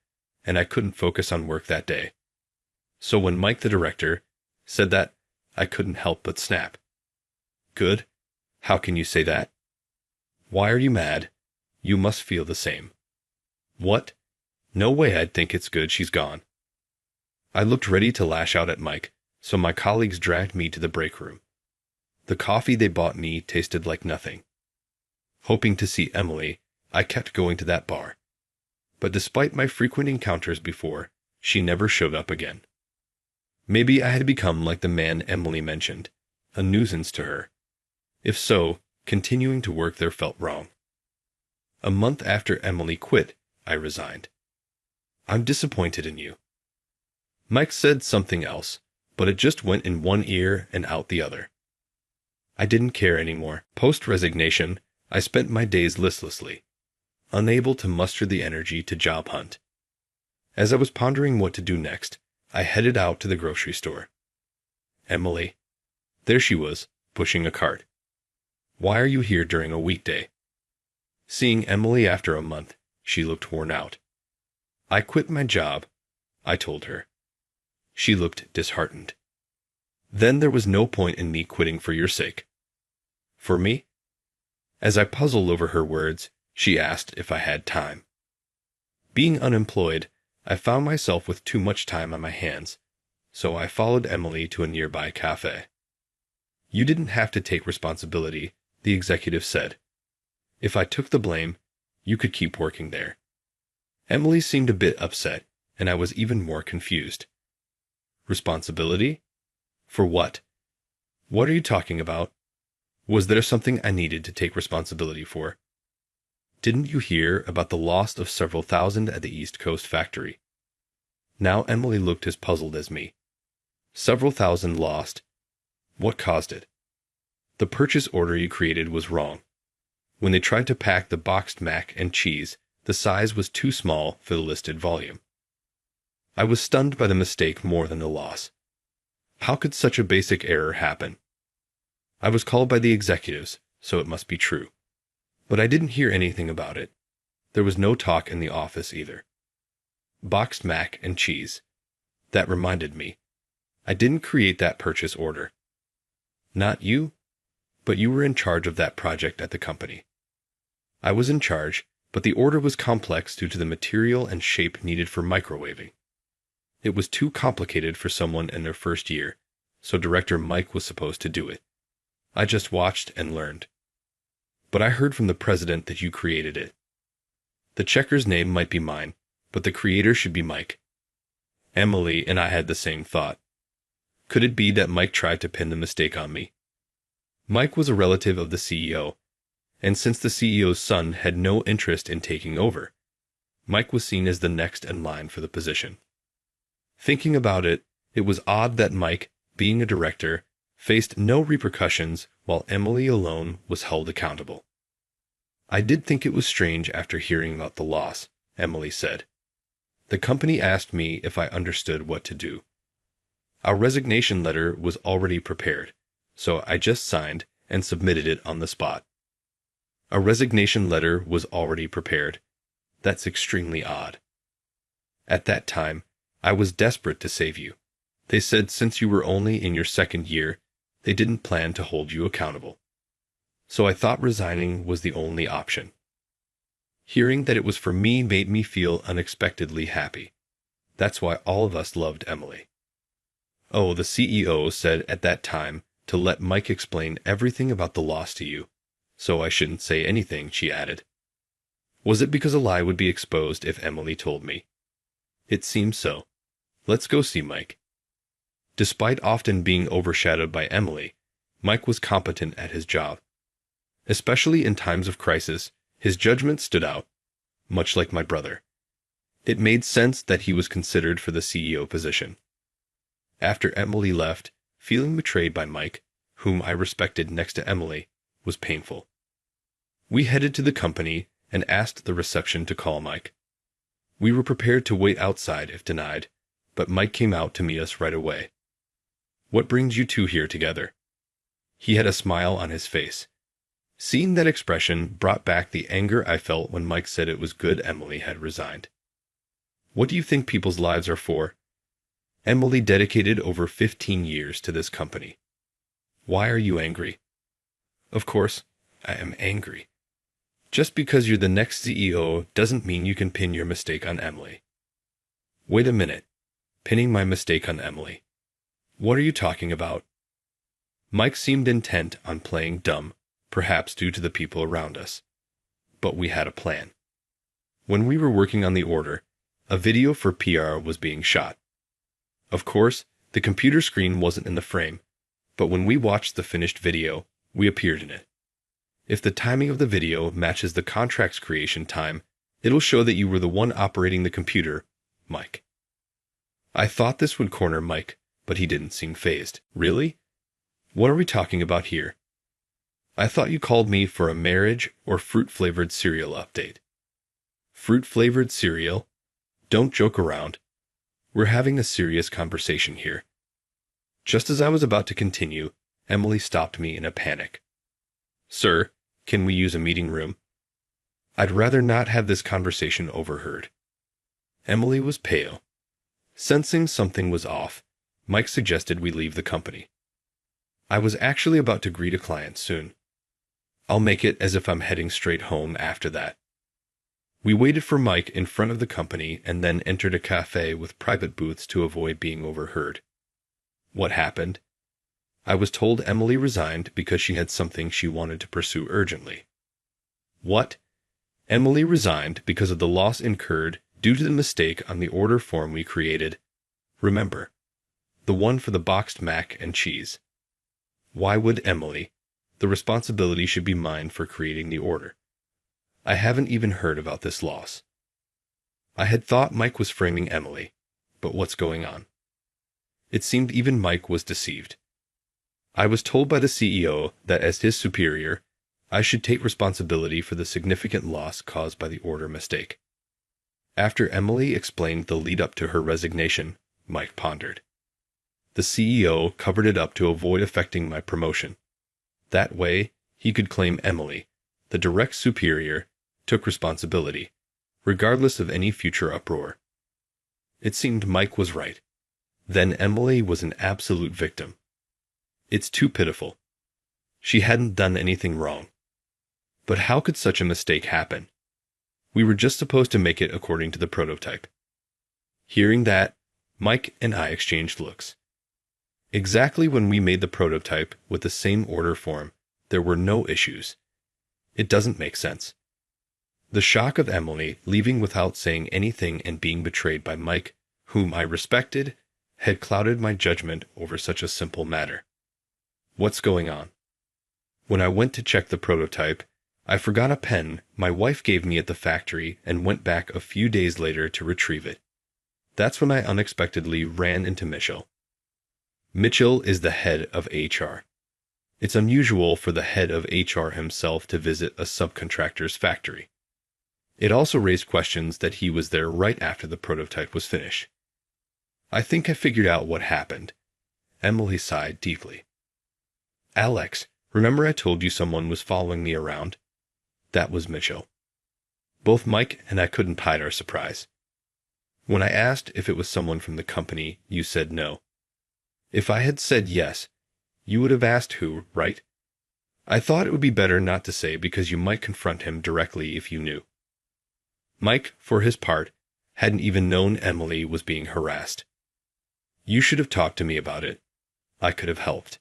and I couldn't focus on work that day. So when Mike, the director, said that, I couldn't help but snap. Good? How can you say that? Why are you mad? You must feel the same. What? No way I'd think it's good she's gone. I looked ready to lash out at Mike, so my colleagues dragged me to the break room. The coffee they bought me tasted like nothing. Hoping to see Emily, I kept going to that bar. But despite my frequent encounters before, she never showed up again. Maybe I had become like the man Emily mentioned, a nuisance to her. If so, continuing to work there felt wrong. A month after Emily quit, I resigned. I'm disappointed in you. Mike said something else, but it just went in one ear and out the other. I didn't care anymore. Post-resignation, I spent my days listlessly, unable to muster the energy to job hunt. As I was pondering what to do next, I headed out to the grocery store. Emily. There she was, pushing a cart. Why are you here during a weekday? Seeing Emily after a month, she looked worn out. I quit my job, I told her. She looked disheartened. Then there was no point in me quitting for your sake. For me? As I puzzled over her words, she asked if I had time. Being unemployed, I found myself with too much time on my hands, so I followed Emily to a nearby cafe. You didn't have to take responsibility, the executive said. If I took the blame, you could keep working there. Emily seemed a bit upset, and I was even more confused. Responsibility? For what? What are you talking about? Was there something I needed to take responsibility for? Didn't you hear about the loss of several thousand at the East Coast factory? Now Emily looked as puzzled as me. Several thousand lost. What caused it? The purchase order you created was wrong. When they tried to pack the boxed mac and cheese, the size was too small for the listed volume. I was stunned by the mistake more than the loss. How could such a basic error happen? I was called by the executives, so it must be true. But I didn't hear anything about it. There was no talk in the office either. Boxed mac and cheese. That reminded me. I didn't create that purchase order. Not you, but you were in charge of that project at the company. I was in charge, but the order was complex due to the material and shape needed for microwaving. It was too complicated for someone in their first year, so Director Mike was supposed to do it. I just watched and learned. But I heard from the president that you created it. The checker's name might be mine, but the creator should be Mike. Emily and I had the same thought. Could it be that Mike tried to pin the mistake on me? Mike was a relative of the CEO, and since the CEO's son had no interest in taking over, Mike was seen as the next in line for the position. Thinking about it, it was odd that Mike, being a director, faced no repercussions while Emily alone was held accountable. I did think it was strange after hearing about the loss, Emily said. The company asked me if I understood what to do. Our resignation letter was already prepared, so I just signed and submitted it on the spot. A resignation letter was already prepared. That's extremely odd. At that time, I was desperate to save you. They said since you were only in your second year, they didn't plan to hold you accountable. So I thought resigning was the only option. Hearing that it was for me made me feel unexpectedly happy. That's why all of us loved Emily. Oh, the CEO said at that time to let Mike explain everything about the loss to you, so I shouldn't say anything, she added. Was it because a lie would be exposed if Emily told me? It seems so. Let's go see Mike. Despite often being overshadowed by Emily, Mike was competent at his job. Especially in times of crisis, his judgment stood out, much like my brother. It made sense that he was considered for the CEO position. After Emily left, feeling betrayed by Mike, whom I respected next to Emily, was painful. We headed to the company and asked the reception to call Mike. We were prepared to wait outside if denied, but Mike came out to meet us right away. What brings you two here together? He had a smile on his face. Seeing that expression brought back the anger I felt when Mike said it was good Emily had resigned. What do you think people's lives are for? Emily dedicated over 15 years to this company. Why are you angry? Of course, I am angry. Just because you're the next CEO doesn't mean you can pin your mistake on Emily. Wait a minute. Pinning my mistake on Emily. What are you talking about? Mike seemed intent on playing dumb, perhaps due to the people around us. But we had a plan. When we were working on the order, a video for PR was being shot. Of course, the computer screen wasn't in the frame, but when we watched the finished video, we appeared in it. If the timing of the video matches the contract's creation time, it'll show that you were the one operating the computer, Mike. I thought this would corner Mike, but he didn't seem fazed. Really? What are we talking about here? I thought you called me for a marriage or fruit-flavored cereal update. Fruit-flavored cereal? Don't joke around. We're having a serious conversation here. Just as I was about to continue, Emily stopped me in a panic. Sir, can we use a meeting room? I'd rather not have this conversation overheard. Emily was pale. Sensing something was off, Mike suggested we leave the company. I was actually about to greet a client soon. I'll make it as if I'm heading straight home after that. We waited for Mike in front of the company and then entered a cafe with private booths to avoid being overheard. What happened? I was told Emily resigned because she had something she wanted to pursue urgently. What? Emily resigned because of the loss incurred due to the mistake on the order form we created. Remember, the one for the boxed mac and cheese. Why would Emily? The responsibility should be mine for creating the order. I haven't even heard about this loss. I had thought Mike was framing Emily, but what's going on? It seemed even Mike was deceived. I was told by the CEO that as his superior, I should take responsibility for the significant loss caused by the order mistake. After Emily explained the lead-up to her resignation, Mike pondered. The CEO covered it up to avoid affecting my promotion. That way, he could claim Emily, the direct superior, took responsibility, regardless of any future uproar. It seemed Mike was right. Then Emily was an absolute victim. It's too pitiful. She hadn't done anything wrong. But how could such a mistake happen? We were just supposed to make it according to the prototype. Hearing that, Mike and I exchanged looks. Exactly when we made the prototype with the same order form, there were no issues. It doesn't make sense. The shock of Emily leaving without saying anything and being betrayed by Mike, whom I respected, had clouded my judgment over such a simple matter. What's going on? When I went to check the prototype, I forgot a pen my wife gave me at the factory and went back a few days later to retrieve it. That's when I unexpectedly ran into Mitchell. Mitchell is the head of HR. It's unusual for the head of HR himself to visit a subcontractor's factory. It also raised questions that he was there right after the prototype was finished. I think I figured out what happened. Emily sighed deeply. Alex, remember I told you someone was following me around? That was Mitchell. Both Mike and I couldn't hide our surprise. When I asked if it was someone from the company, you said no. If I had said yes, you would have asked who, right? I thought it would be better not to say because you might confront him directly if you knew. Mike, for his part, hadn't even known Emily was being harassed. You should have talked to me about it. I could have helped.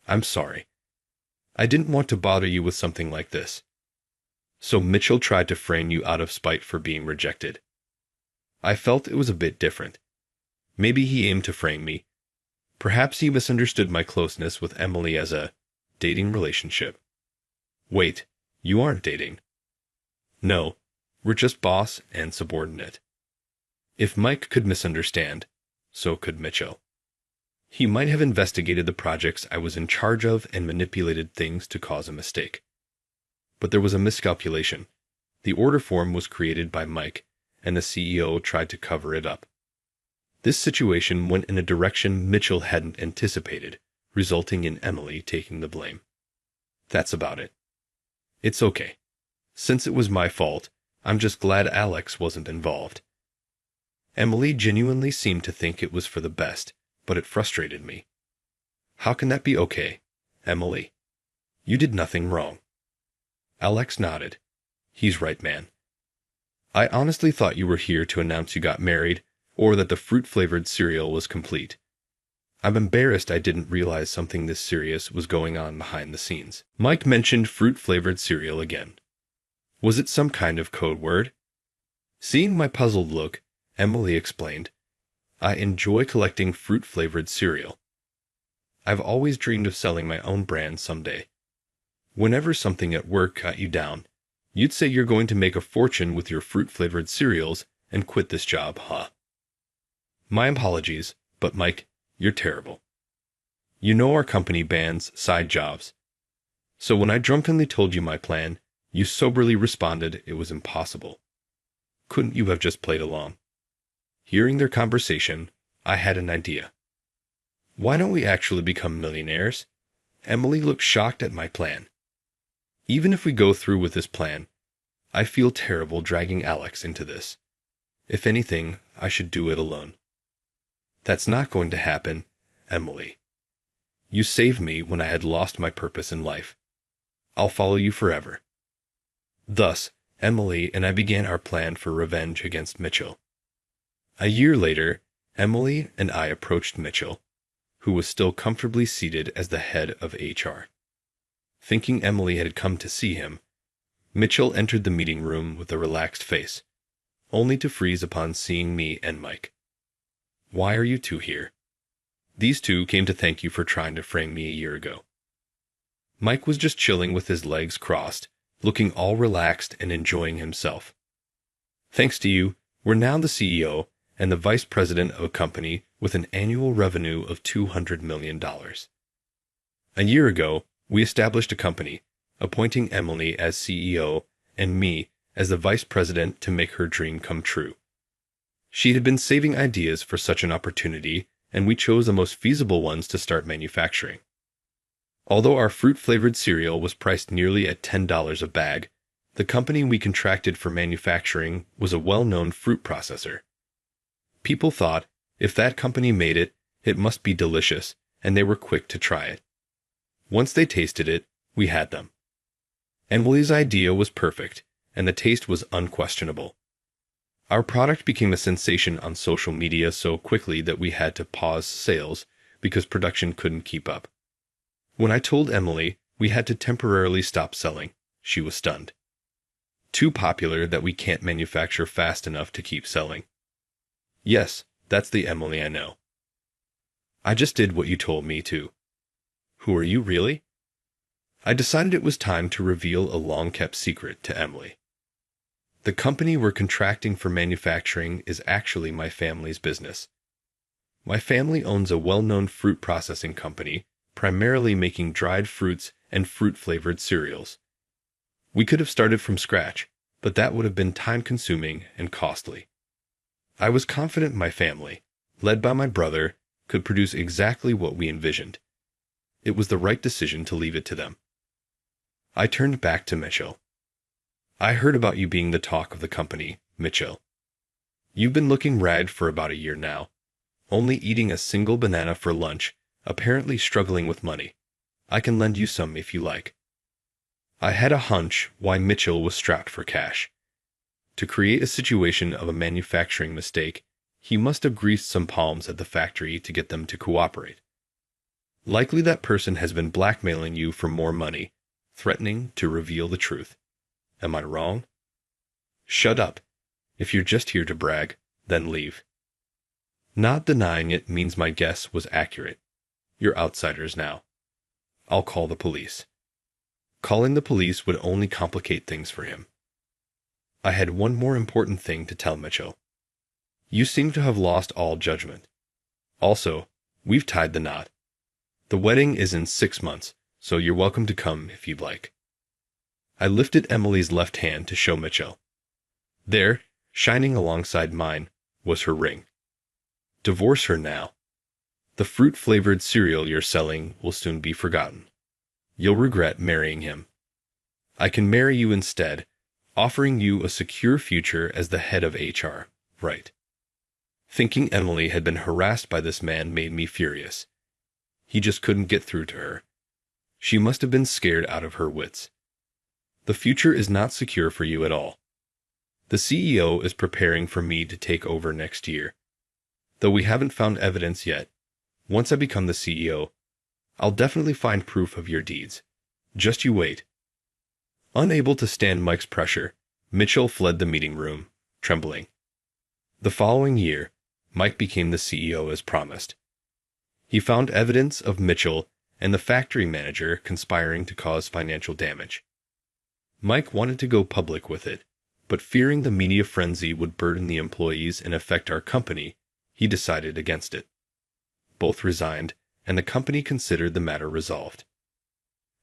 I'm sorry. I didn't want to bother you with something like this. So Mitchell tried to frame you out of spite for being rejected. I felt it was a bit different. Maybe he aimed to frame me. Perhaps he misunderstood my closeness with Emily as a dating relationship. Wait, you aren't dating. No, we're just boss and subordinate. If Mike could misunderstand, so could Mitchell. He might have investigated the projects I was in charge of and manipulated things to cause a mistake. But there was a miscalculation. The order form was created by Mike, and the CEO tried to cover it up. This situation went in a direction Mitchell hadn't anticipated, resulting in Emily taking the blame. That's about it. It's okay. Since it was my fault, I'm just glad Alex wasn't involved. Emily genuinely seemed to think it was for the best, but it frustrated me. How can that be okay, Emily? You did nothing wrong. Alex nodded. He's right, man. I honestly thought you were here to announce you got married, or that the fruit-flavored cereal was complete. I'm embarrassed I didn't realize something this serious was going on behind the scenes. Mike mentioned fruit-flavored cereal again. Was it some kind of code word? Seeing my puzzled look, Emily explained, I enjoy collecting fruit-flavored cereal. I've always dreamed of selling my own brand someday. Whenever something at work got you down, you'd say you're going to make a fortune with your fruit-flavored cereals and quit this job, huh? My apologies, but Mike, you're terrible. You know our company bans side jobs. So when I drunkenly told you my plan, you soberly responded it was impossible. Couldn't you have just played along? Hearing their conversation, I had an idea. Why don't we actually become millionaires? Emily looked shocked at my plan. Even if we go through with this plan, I feel terrible dragging Alex into this. If anything, I should do it alone. That's not going to happen, Emily. You saved me when I had lost my purpose in life. I'll follow you forever. Thus, Emily and I began our plan for revenge against Mitchell. A year later, Emily and I approached Mitchell, who was still comfortably seated as the head of HR. Thinking Emily had come to see him, Mitchell entered the meeting room with a relaxed face, only to freeze upon seeing me and Mike. Why are you two here? These two came to thank you for trying to frame me a year ago. Mike was just chilling with his legs crossed, looking all relaxed and enjoying himself. Thanks to you, we're now the CEO and the vice president of a company with an annual revenue of $200 million. A year ago, we established a company, appointing Emily as CEO and me as the vice president to make her dream come true. She had been saving ideas for such an opportunity, and we chose the most feasible ones to start manufacturing. Although our fruit-flavored cereal was priced nearly at $10 a bag, the company we contracted for manufacturing was a well-known fruit processor. People thought, if that company made it, it must be delicious, and they were quick to try it. Once they tasted it, we had them. Emily's idea was perfect, and the taste was unquestionable. Our product became a sensation on social media so quickly that we had to pause sales because production couldn't keep up. When I told Emily we had to temporarily stop selling, she was stunned. Too popular that we can't manufacture fast enough to keep selling. Yes, that's the Emily I know. I just did what you told me to. Who are you, really? I decided it was time to reveal a long-kept secret to Emily. The company we're contracting for manufacturing is actually my family's business. My family owns a well-known fruit processing company, primarily making dried fruits and fruit-flavored cereals. We could have started from scratch, but that would have been time-consuming and costly. I was confident my family, led by my brother, could produce exactly what we envisioned. It was the right decision to leave it to them. I turned back to Mitchell. I heard about you being the talk of the company, Mitchell. You've been looking rad for about a year now, only eating a single banana for lunch, apparently struggling with money. I can lend you some if you like. I had a hunch why Mitchell was strapped for cash. To create a situation of a manufacturing mistake, he must have greased some palms at the factory to get them to cooperate. Likely that person has been blackmailing you for more money, threatening to reveal the truth. Am I wrong? Shut up. If you're just here to brag, then leave. Not denying it means my guess was accurate. You're outsiders now. I'll call the police. Calling the police would only complicate things for him. I had one more important thing to tell Mitchell. You seem to have lost all judgment. Also, we've tied the knot. The wedding is in 6 months, so you're welcome to come if you'd like. I lifted Emily's left hand to show Mitchell. There, shining alongside mine, was her ring. Divorce her now. The fruit-flavored cereal you're selling will soon be forgotten. You'll regret marrying him. I can marry you instead, offering you a secure future as the head of HR, right? Thinking Emily had been harassed by this man made me furious. He just couldn't get through to her. She must have been scared out of her wits. The future is not secure for you at all. The CEO is preparing for me to take over next year. Though we haven't found evidence yet, once I become the CEO, I'll definitely find proof of your deeds. Just you wait. Unable to stand Mike's pressure, Mitchell fled the meeting room, trembling. The following year, Mike became the CEO as promised. He found evidence of Mitchell and the factory manager conspiring to cause financial damage. Mike wanted to go public with it, but fearing the media frenzy would burden the employees and affect our company, he decided against it. Both resigned, and the company considered the matter resolved.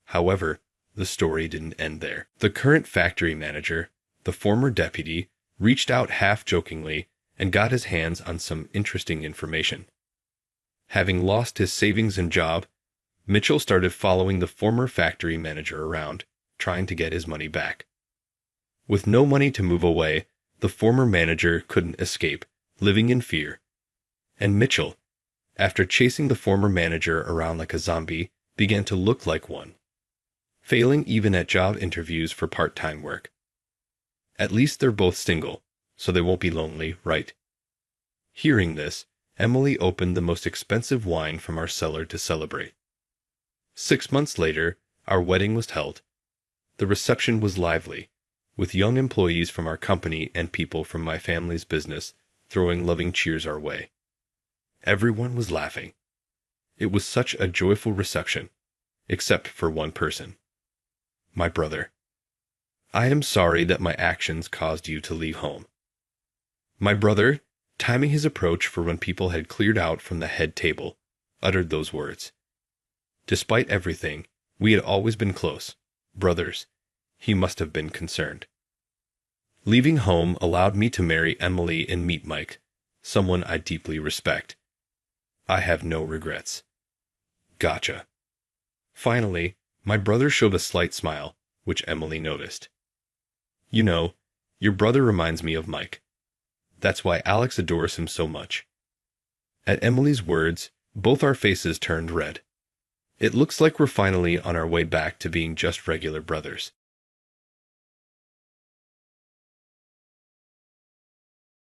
However, the story didn't end there. The current factory manager, the former deputy, reached out half-jokingly and got his hands on some interesting information. Having lost his savings and job, Mitchell started following the former factory manager around, trying to get his money back. With no money to move away, the former manager couldn't escape, living in fear. And Mitchell, after chasing the former manager around like a zombie, began to look like one, failing even at job interviews for part-time work. At least they're both single, so they won't be lonely, right? Hearing this, Emily opened the most expensive wine from our cellar to celebrate. 6 months later, our wedding was held. The reception was lively, with young employees from our company and people from my family's business throwing loving cheers our way. Everyone was laughing. It was such a joyful reception, except for one person. My brother. I am sorry that my actions caused you to leave home. My brother, timing his approach for when people had cleared out from the head table, uttered those words. Despite everything, we had always been close, brothers. He must have been concerned. Leaving home allowed me to marry Emily and meet Mike, someone I deeply respect. I have no regrets. Gotcha. Finally, my brother showed a slight smile, which Emily noticed. You know, your brother reminds me of Mike. That's why Alex adores him so much. At Emily's words, both our faces turned red. It looks like we're finally on our way back to being just regular brothers.